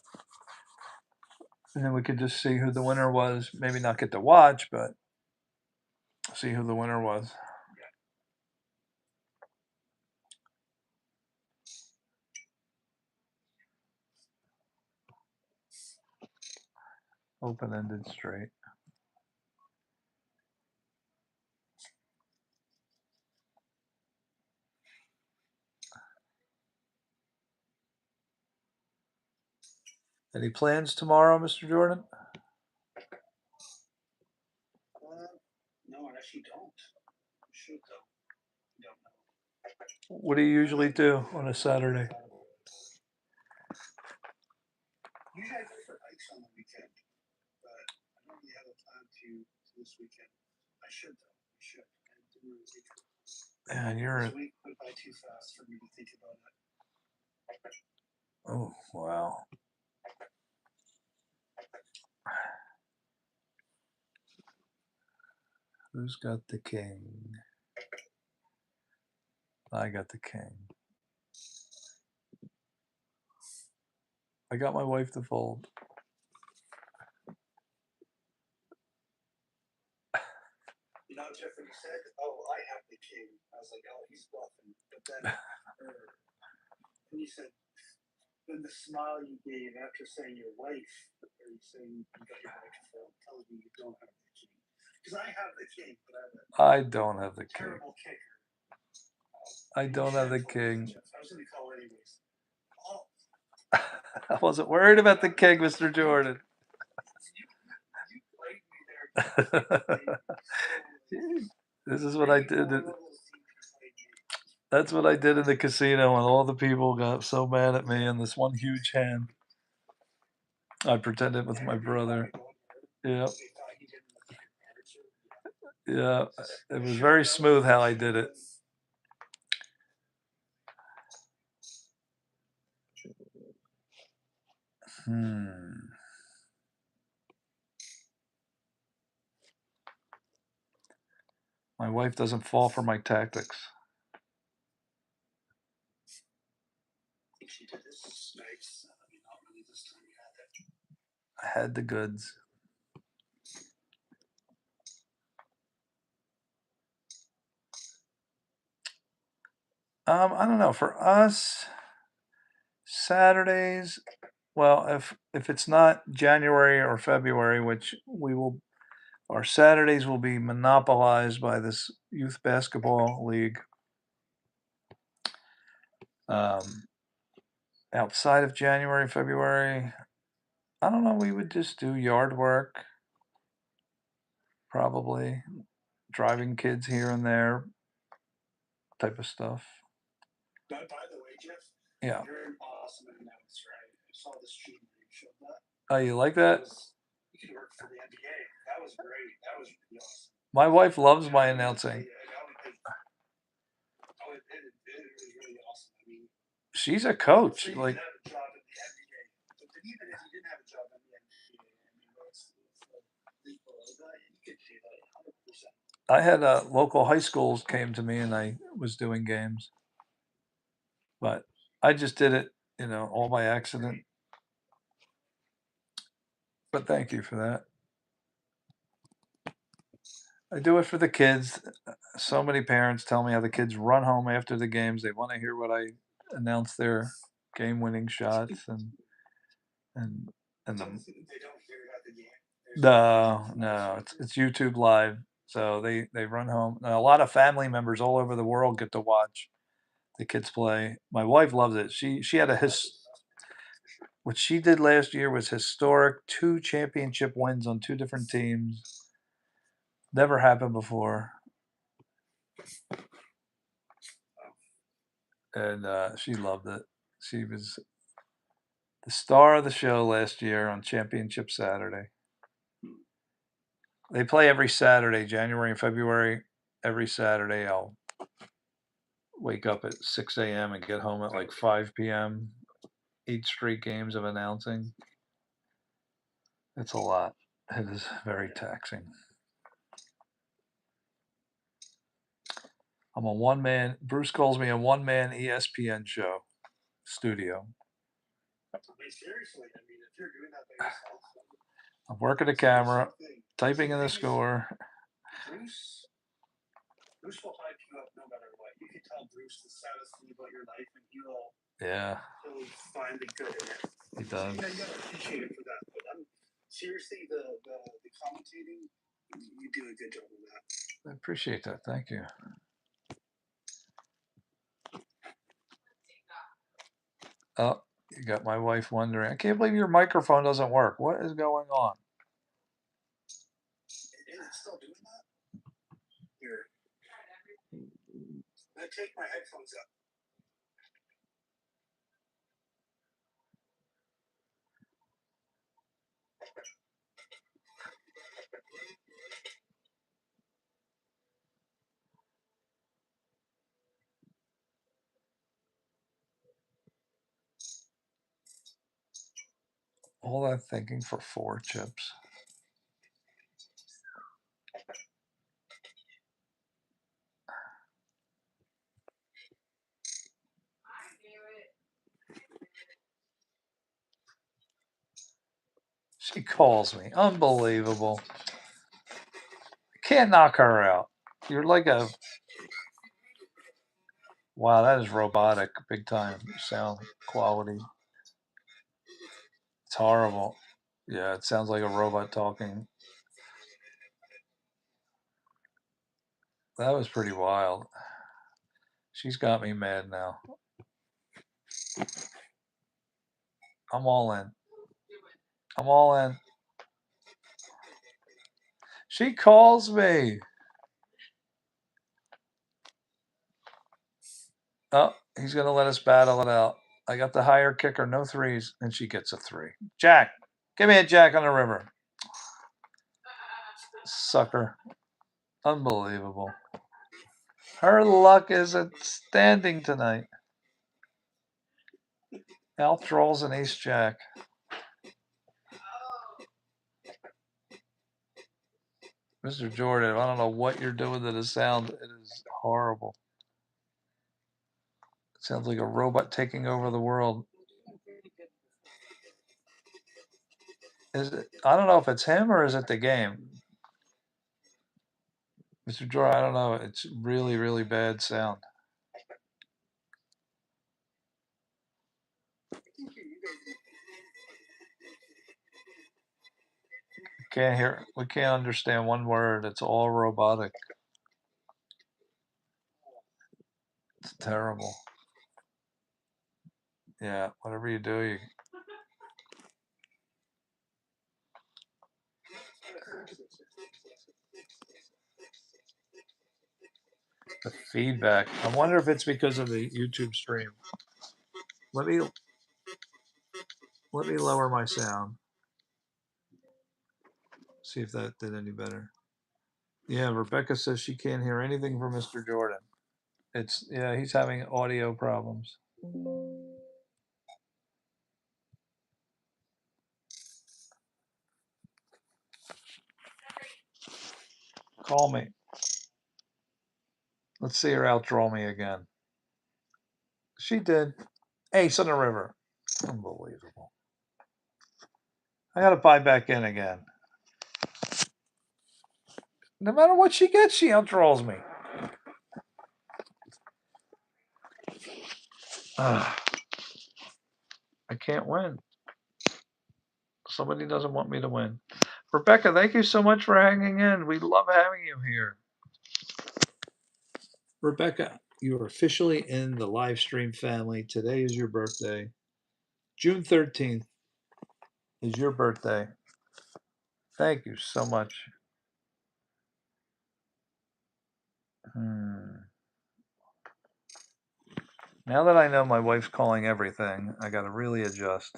And then we could just see who the winner was. Maybe not get to watch, but see who the winner was. Open-ended straight. Any plans tomorrow, Mr. Jordan? No, I actually don't. I should though. I don't know. What do you usually do on a Saturday? Usually I go for hikes on the weekend, but I don't really have a plan to this weekend. I should though. I should. I didn't really think about it. Man, you're. This week went by too fast for me to think about it. Oh, wow. Who's got the king? I got the king. I got my wife to fold. You know, Jeff, when you said, "Oh, I have the king," I was like, "Oh, he's bluffing." But then, when you said, then the smile you gave after saying your wife, or you saying you got your microphone, tells me you don't have the king. Because I have the king, but I don't have the king. terrible kicker. I don't have the king. I was going to call anyways. Oh, I wasn't worried about the king, Mr. Jordan. you played me there. This is what I did. That's what I did in the casino when all the people got so mad at me and this one huge hand. I pretended with my brother. Yeah. Yeah. It was very smooth how I did it. My wife doesn't fall for my tactics. She did this nice. I mean, not really this time you had it. I had the goods. I don't know. For us, Saturdays, well, if it's not January or February, which we will, our Saturdays will be monopolized by this youth basketball league. Outside of January, February, I don't know. We would just do yard work, probably driving kids here and there, type of stuff. But by the way, Jeff, Yeah. you're an awesome announcer. I saw the stream where you showed that. Oh, you like that? You could work for the NBA. That was great. That was really awesome. My wife loves my announcing. It was really awesome. I mean, She's a coach. so you Like, could have a job in the NBA. But then even if you didn't have a job in the NBA, I mean, what's the league below that? You could do that 100%. I had local high schools came to me and I was doing games, but I just did it, all by accident. But thank you for that. I do it for the kids. So many parents tell me how the kids run home after the games. They want to hear what I announce their game-winning shots and They don't hear it at the game. no, it's YouTube Live. So they run home. Now, a lot of family members all over the world get to watch the kids play. My wife loves it. She had what she did last year was historic. 2 championship wins on 2 different teams. Never happened before. And she loved it. She was the star of the show last year on Championship Saturday. They play every Saturday, January and February. Every Saturday, I'll wake up at 6 a.m. and get home at like 5 p.m. 8 straight games of announcing. It's a lot. It is very taxing. I'm a one-man. Bruce calls me a one-man ESPN show studio. I mean, seriously, I mean, if you're doing that by yourself, I'm working the camera, typing in the score. Bruce will hype you up no matter what. You can tell Bruce the saddest thing about your life, and he'll find the good in it. He does. You gotta appreciate it for that. But seriously, the commentating, you do a good job of that. I appreciate that. Thank you. Oh, you got my wife wondering. I can't believe your microphone doesn't work. What is going on? Is it still doing that? Here. I take my headphones out. All that thinking for 4 chips. She calls me. Unbelievable. Can't knock her out. You're like a Wow, that is robotic, big time sound quality. It's horrible. Yeah, it sounds like a robot talking. That was pretty wild. She's got me mad now. I'm all in. I'm all in. She calls me. Oh, he's going to let us battle it out. I got the higher kicker, no threes, and she gets a 3. Jack. Give me a jack on the river. Sucker. Unbelievable. Her luck is outstanding tonight. Al trolls an ace jack. Mr. Jordan, I don't know what you're doing to the sound. It is horrible. It sounds like a robot taking over the world. Is it? I don't know if it's him or is it the game. Mr. Jordan, I don't know. It's really, really bad sound. Can't hear. We can't understand one word. It's all robotic. It's terrible. Yeah, whatever you do, you. The feedback. I wonder if it's because of the YouTube stream. Let me lower my sound. See if that did any better. Yeah, Rebecca says she can't hear anything from Mr. Jordan. Yeah, he's having audio problems. Call me. Let's see her outdraw me again. She did. Ace on the river. Unbelievable. I gotta buy back in again. No matter what she gets, she outdraws me. I can't win. Somebody doesn't want me to win. Rebecca, thank you so much for hanging in. We love having you here. Rebecca, you are officially in the live stream family. Today is your birthday. June 13th is your birthday. Thank you so much. Now that I know my wife's calling everything, I got to really adjust.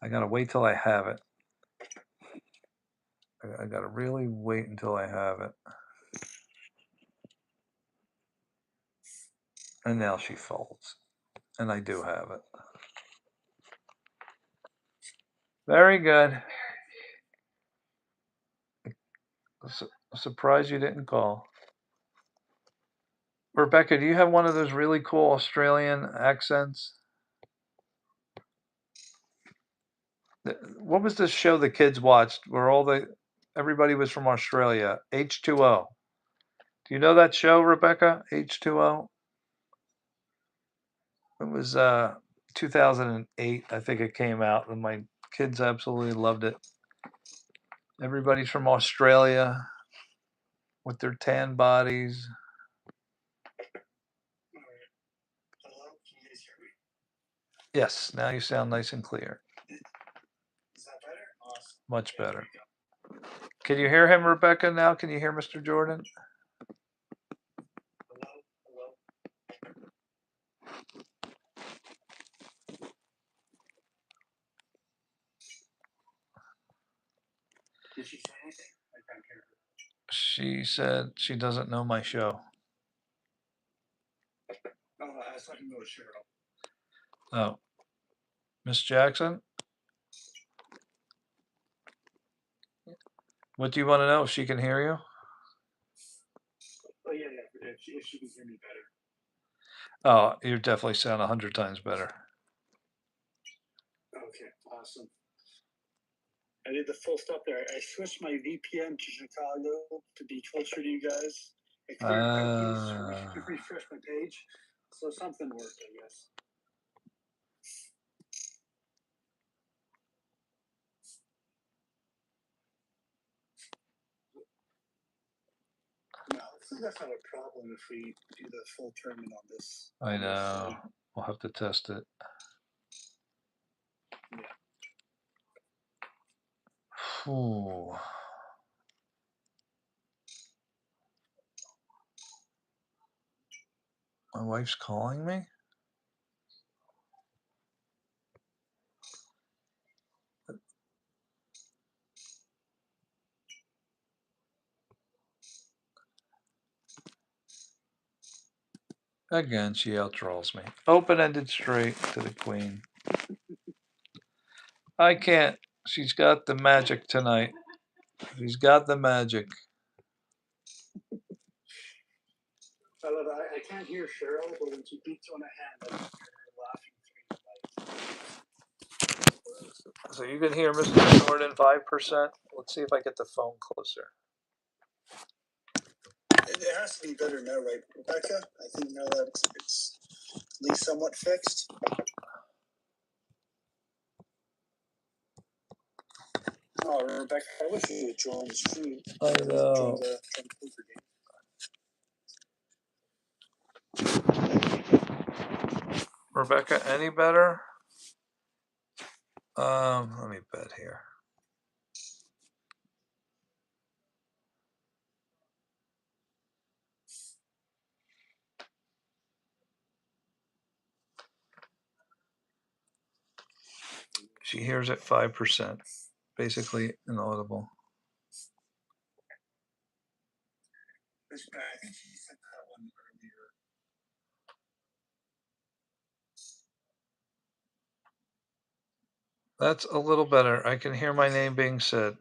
I got to wait till I have it. I got to really wait until I have it. And now she folds. And I do have it. Very good. Surprised you didn't call. Rebecca, do you have one of those really cool Australian accents? What was this show the kids watched where everybody was from Australia? H2O. Do you know that show, Rebecca? H2O? It was 2008, I think it came out, and my kids absolutely loved it. Everybody's from Australia with their tan bodies. Hello, can you guys hear me? Yes, now you sound nice and clear. Is that better? Awesome. Much Okay, better. Can you hear him, Rebecca, now? Can you hear Mr. Jordan? Hello? Hello? Did she say anything? I can't hear her. She said she doesn't know my show. Oh, I was talking about Cheryl. Oh. Miss Jackson? What do you want to know? If she can hear you? Oh, yeah, yeah. If she can hear me better. Oh, you definitely sound 100 times better. Okay, awesome. I did the full step there. I switched my VPN to Chicago to be closer to you guys. refresh my page, so something worked, I guess. No, that's not a problem if we do the full tournament on this. I know. We'll have to test it. Ooh. My wife's calling me? Again, she outdraws me. Open-ended straight to the queen. I can't. She's got the magic tonight. She's got the magic. I can't hear Cheryl, but when she beats on a hand, I can hear her laughing through. So you can hear Mr. Jordan 5%. Let's see if I get the phone closer. It has to be better now, right, Rebecca? I think now that it's at least somewhat fixed. Oh, Rebecca, I wish you would join the stream. I know. Join the poker game. Rebecca, any better? Let me bet here. She hears at 5%. Basically inaudible. I think she said that one earlier. That's a little better. I can hear my name being said.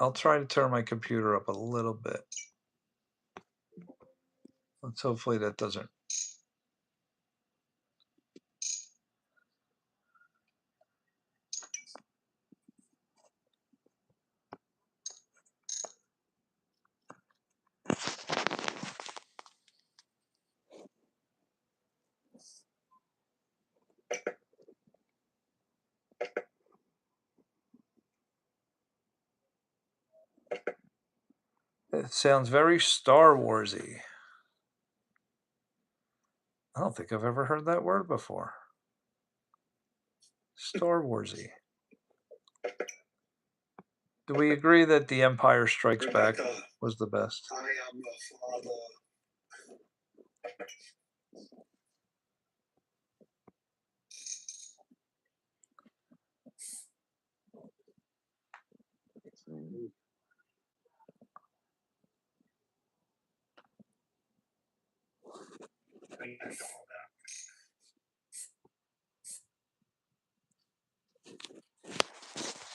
I'll try to turn my computer up a little bit. Let's hopefully that doesn't. It sounds very Star Warsy. I don't think I've ever heard that word before. Star Warsy. Do we agree that The Empire Strikes Back was the best? I am the father.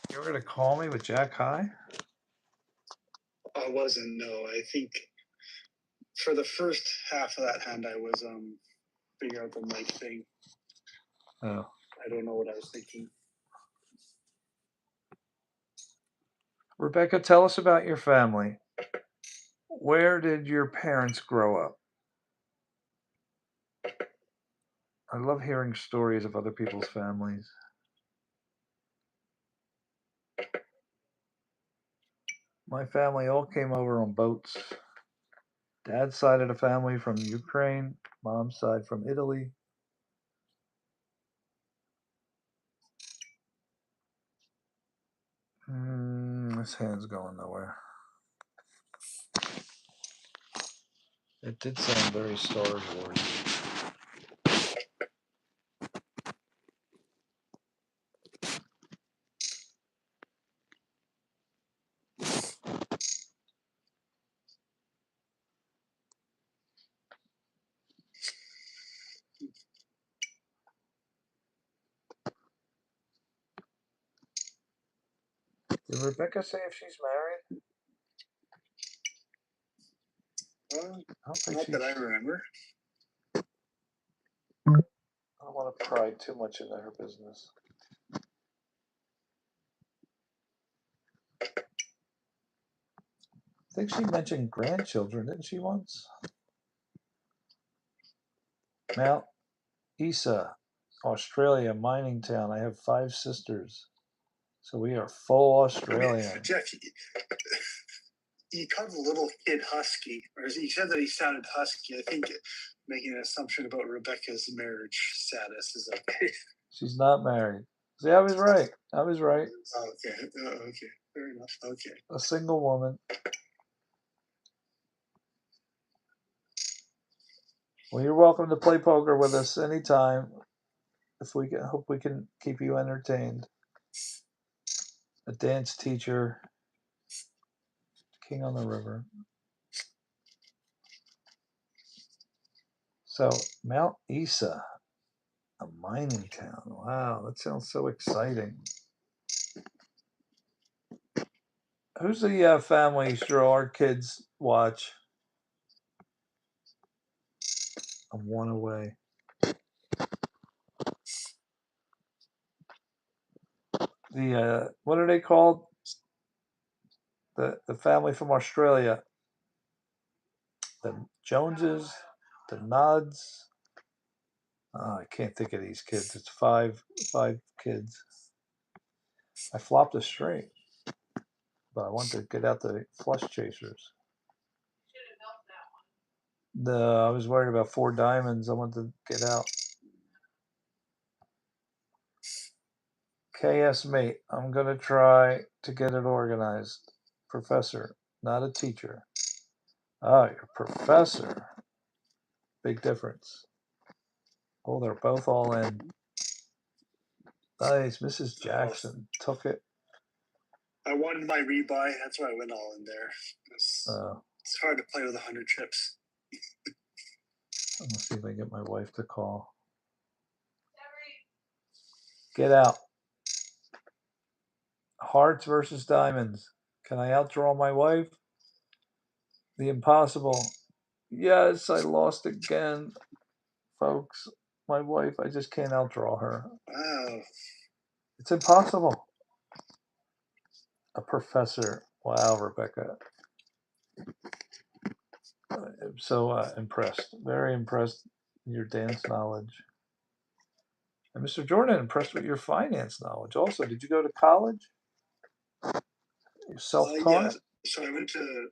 You were going to call me with Jack High? I wasn't, no. I think for the first half of that hand, I was figuring out the mic thing. Oh. I don't know what I was thinking. Rebecca, tell us about your family. Where did your parents grow up? I love hearing stories of other people's families. My family all came over on boats. Dad's side of the family from Ukraine, mom's side from Italy. This hand's going nowhere. It did sound very Star Wars. Did Rebecca say if she's married? I don't think Not that I remember. I don't want to pry too much into her business. think she mentioned grandchildren, didn't she once? Mount Isa, Australia, mining town. I have 5 sisters. So we are full I mean, Australian. Jeff, you called the little kid husky, or you said that he sounded husky. I think making an assumption about Rebecca's marriage status is okay. She's not married. See, I was right. I was right. Oh, okay. Okay. Fair enough. Okay. A single woman. Well, you're welcome to play poker with us anytime. If we can, hope we can keep you entertained. A dance teacher, King on the River. So Mount Isa, a mining town. Wow, that sounds so exciting. Who's the family show our kids watch? I'm one away. The what are they called? The family from Australia. The Joneses, the Nods. Oh, I can't think of these kids. It's five kids. I flopped a straight, but I want to get out the flush chasers. No, I was worried about 4 diamonds. I want to get out. KS mate, I'm gonna try to get it organized. Professor, not a teacher. Oh, you're professor. Big difference. Oh, they're both all in. Nice. Mrs. Jackson took it. I wanted my rebuy. That's why I went all in there. It's hard to play with 100 chips. I'm gonna see if I can get my wife to call. Get out. Hearts versus diamonds. Can I outdraw my wife? The impossible. Yes, I lost again, folks. My wife, I just can't outdraw her. Wow. It's impossible. A professor. Wow, Rebecca. I'm so impressed. Very impressed with your dance knowledge. And Mr. Jordan, impressed with your finance knowledge also. Did you go to college? You self-taught? Yeah. So I went to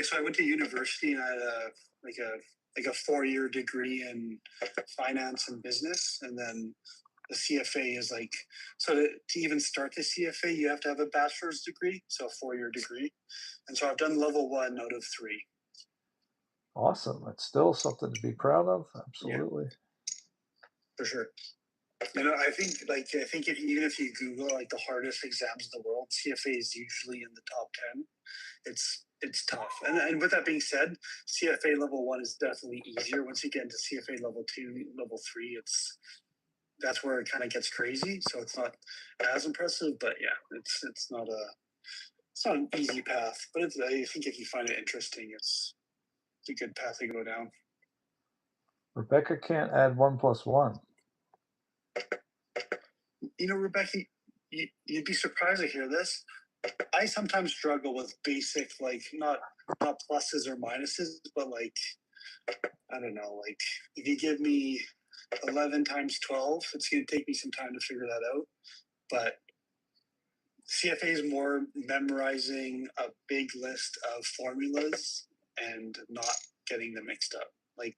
so I went to university and I had a 4-year degree in finance and business, and then the CFA is to even start the CFA you have to have a bachelor's degree, so a 4-year degree, and so I've done level 1 out of 3. Awesome. That's still something to be proud of. Absolutely. Yeah, for sure. I think even if you Google the hardest exams in the world, CFA is usually in the top 10. It's tough. And with that being said, CFA level 1 is definitely easier. Once you get into CFA level 2, level 3, that's where it kind of gets crazy. So it's not as impressive, but yeah, it's not an easy path. But I think if you find it interesting, it's a good path to go down. Rebecca can't add 1 + 1. Rebecca, you'd be surprised to hear this. I sometimes struggle with basic, not pluses or minuses, but I don't know, if you give me 11 times 12, it's going to take me some time to figure that out. But CFA is more memorizing a big list of formulas and not getting them mixed up. I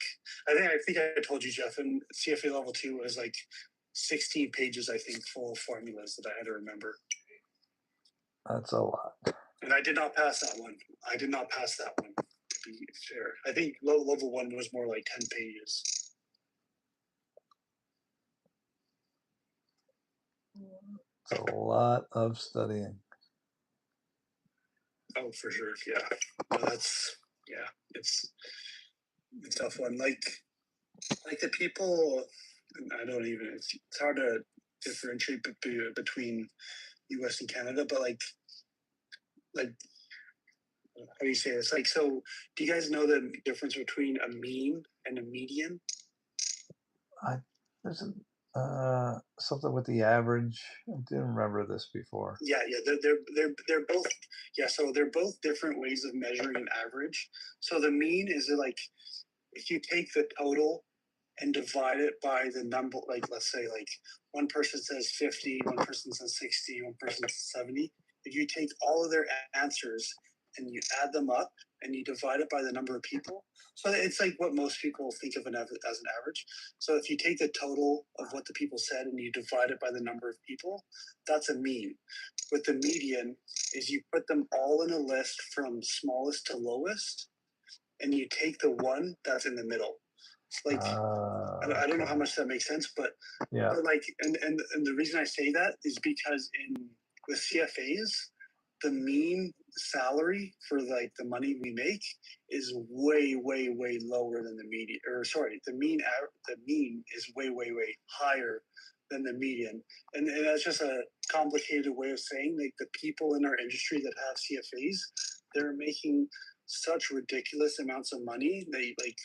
think I told you, Jeff, in CFA level 2 was 16 pages, I think, full of formulas that I had to remember. That's a lot. And I did not pass that one. To be fair. I think level 1 was more like 10 pages. It's a lot of studying. Oh, for sure. Yeah. No, it's a tough one. The people, it's hard to differentiate between US and Canada, but how do you say this? So do you guys know the difference between a mean and a median? Something with the average. I didn't remember this before. Yeah, they're both, yeah. So they're both different ways of measuring an average. So the mean is like if you take the total and divide it by the number, like let's say like one person says 50, one person says 60, one person says 70. If you take all of their answers and you add them up and you divide it by the number of people, so it's like what most people think of as an average. So if you take the total of what the people said and you divide it by the number of people, that's a mean. With the median is you put them all in a list from smallest to lowest, and you take the one that's in the middle. Like I don't know how much that makes sense, but yeah. but like and the reason I say that is because with CFAs, the mean salary for like the money we make is way lower than the median. Or sorry, the mean is way higher than the median, and that's just a complicated way of saying like the people in our industry that have CFAs, they're making such ridiculous amounts of money. They like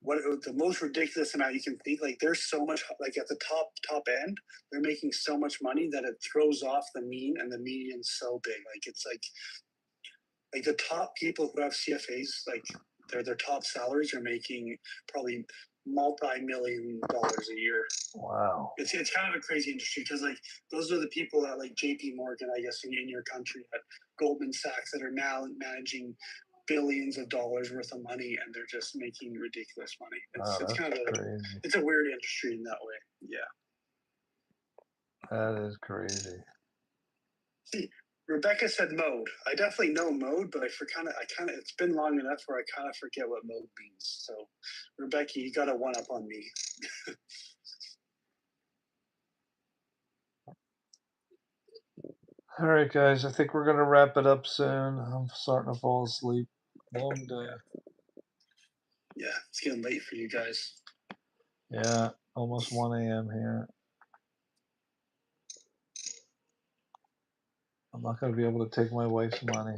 what the most ridiculous amount you can think. Like there's so much like at the top end, they're making so much money that it throws off the mean, and the median's so big. Like it's like the top people who have CFAs, like their top salaries are making probably multi-million dollars a year. Wow. It's kind of a crazy industry because like those are the people that like JP Morgan, I guess, in your country, at Goldman Sachs, that are now managing billions of dollars worth of money, and they're just making ridiculous money. It's kind of crazy. it's a weird industry in that way. Yeah. That is crazy. See, Rebecca said mode. I definitely know mode, but I kind of it's been long enough where I kind of forget what mode means. So, Rebecca, you got a one up on me. All right, guys. I think we're gonna wrap it up soon. I'm starting to fall asleep. Long day. Yeah, it's getting late for you guys. Yeah, almost 1 a.m. here. I'm not gonna be able to take my wife's money.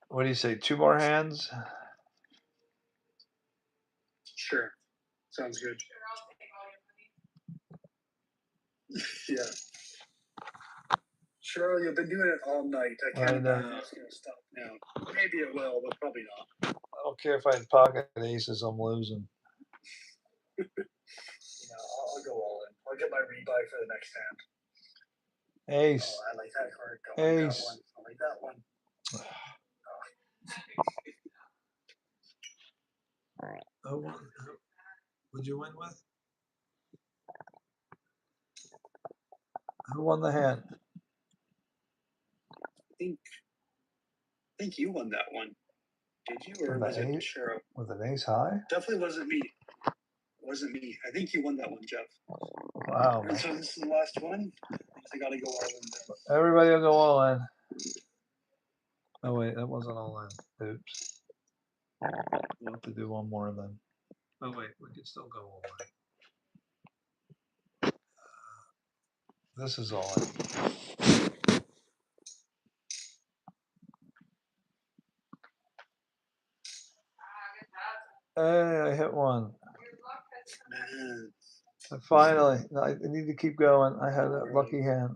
What do you say? 2 more hands? Sure, sounds good. Yeah. Cheryl, you've been doing it all night. I can't imagine it's going to stop now. Maybe it will, but probably not. I don't care if I had pocket aces, I'm losing. No, I'll go all in. I'll get my rebuy for the next hand. Ace. Oh, I like that card. Don't like Ace. that one. I like that one. Oh, what'd you win with? Who won the hand? I think you won that one. Did you, or was it Cheryl? With an ace high? Definitely wasn't me. It wasn't me. I think you won that one, Jeff. Wow. And so this is the last one. I gotta go all in there. Everybody will go all in. Oh wait, that wasn't all in. Oops. We'll have to do one more then. Oh wait, we can still go all in. This is all in. Hey, I hit one. Finally, I need to keep going. I had a lucky hand.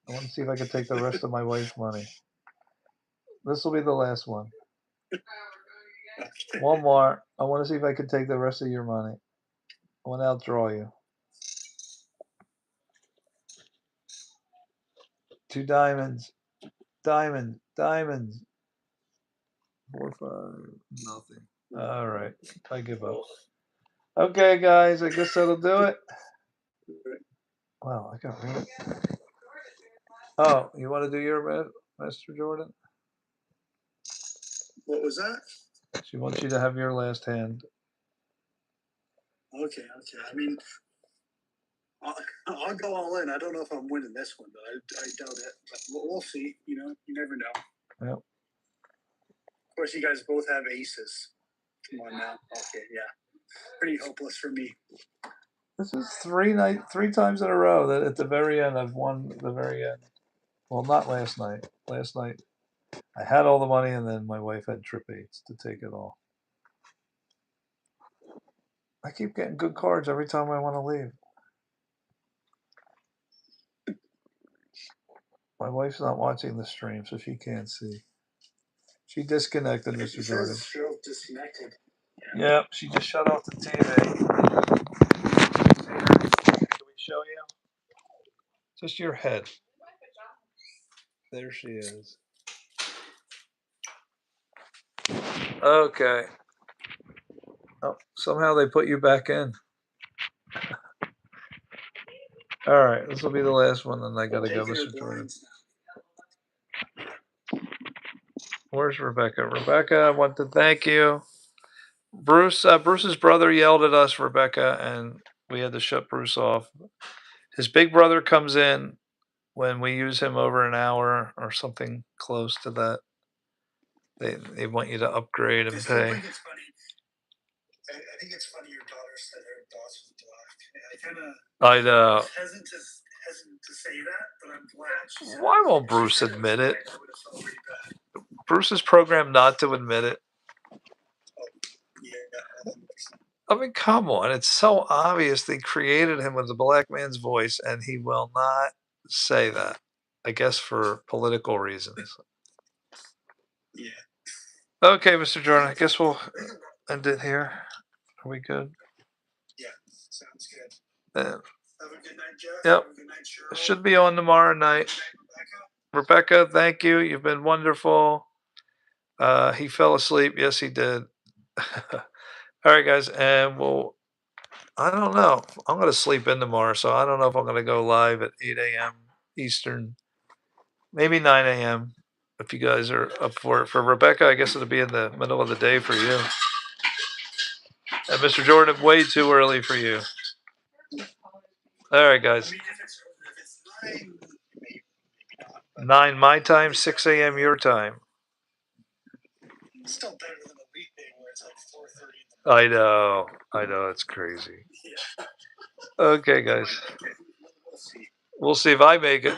I want to see if I can take the rest of my wife's money. This will be the last one. One more. I want to see if I can take the rest of your money. I want to outdraw you. 2 diamonds. Diamonds. 4, 5, nothing. All right. I give up. Okay, guys. I guess that'll do it. Wow, I got rid of it. Oh, you want to do your Mr. Jordan? What was that? She wants you to have your last hand. Okay. I mean, I'll go all in. I don't know if I'm winning this one, though. I doubt it. But we'll see. You know, you never know. Yep. Of course, you guys both have aces. Come on now. Okay, yeah. Pretty hopeless for me. This is 3 times in a row that at the very end I've won the very end. Well, not last night. Last night I had all the money, and then my wife had trip aids to take it all. I keep getting good cards every time I want to leave. My wife's not watching the stream, so she can't see. She disconnected, Mr. Jordan. Disconnected. Yep, she just shut off the TV. Can we show you? Just your head. There she is. Okay. Oh, somehow they put you back in. All right, this will be the last one, then I gotta go, Mr. Jordan. Where's Rebecca? Rebecca, I want to thank you. Bruce's brother yelled at us, Rebecca, and we had to shut Bruce off. His big brother comes in when we use him over an hour or something close to that. They want you to upgrade and I still pay. think it's funny. I think it's funny your daughter said her boss was black. I kind of I know. hesitant to say that, but I'm glad she said Why it. won't If she Bruce said it was admit it? black, I would have felt pretty bad. Bruce is programmed not to admit it. Yeah. I mean, come on. It's so obvious they created him with a black man's voice, and he will not say that. I guess for political reasons. Yeah. Okay, Mr. Jordan, I guess we'll end it here. Are we good? Yeah. Sounds good. Have a good night, Jeff. Yep. Have a good night, Cheryl. It should be on tomorrow night. Rebecca, thank you. You've been wonderful. He fell asleep. Yes, he did. All right, guys, and I don't know. I'm going to sleep in tomorrow, so I don't know if I'm going to go live at 8 a.m. Eastern, maybe 9 a.m. If you guys are up for it. For Rebecca, I guess it'll be in the middle of the day for you. And Mr. Jordan, way too early for you. All right, guys. I mean, if it's 9, maybe not. But 9 my time, 6 a.m. your time. it's still better than a weekday where it's like 4:30 in the morning. I know. It's crazy. Yeah. Okay, guys. We'll see. We'll see if I make it.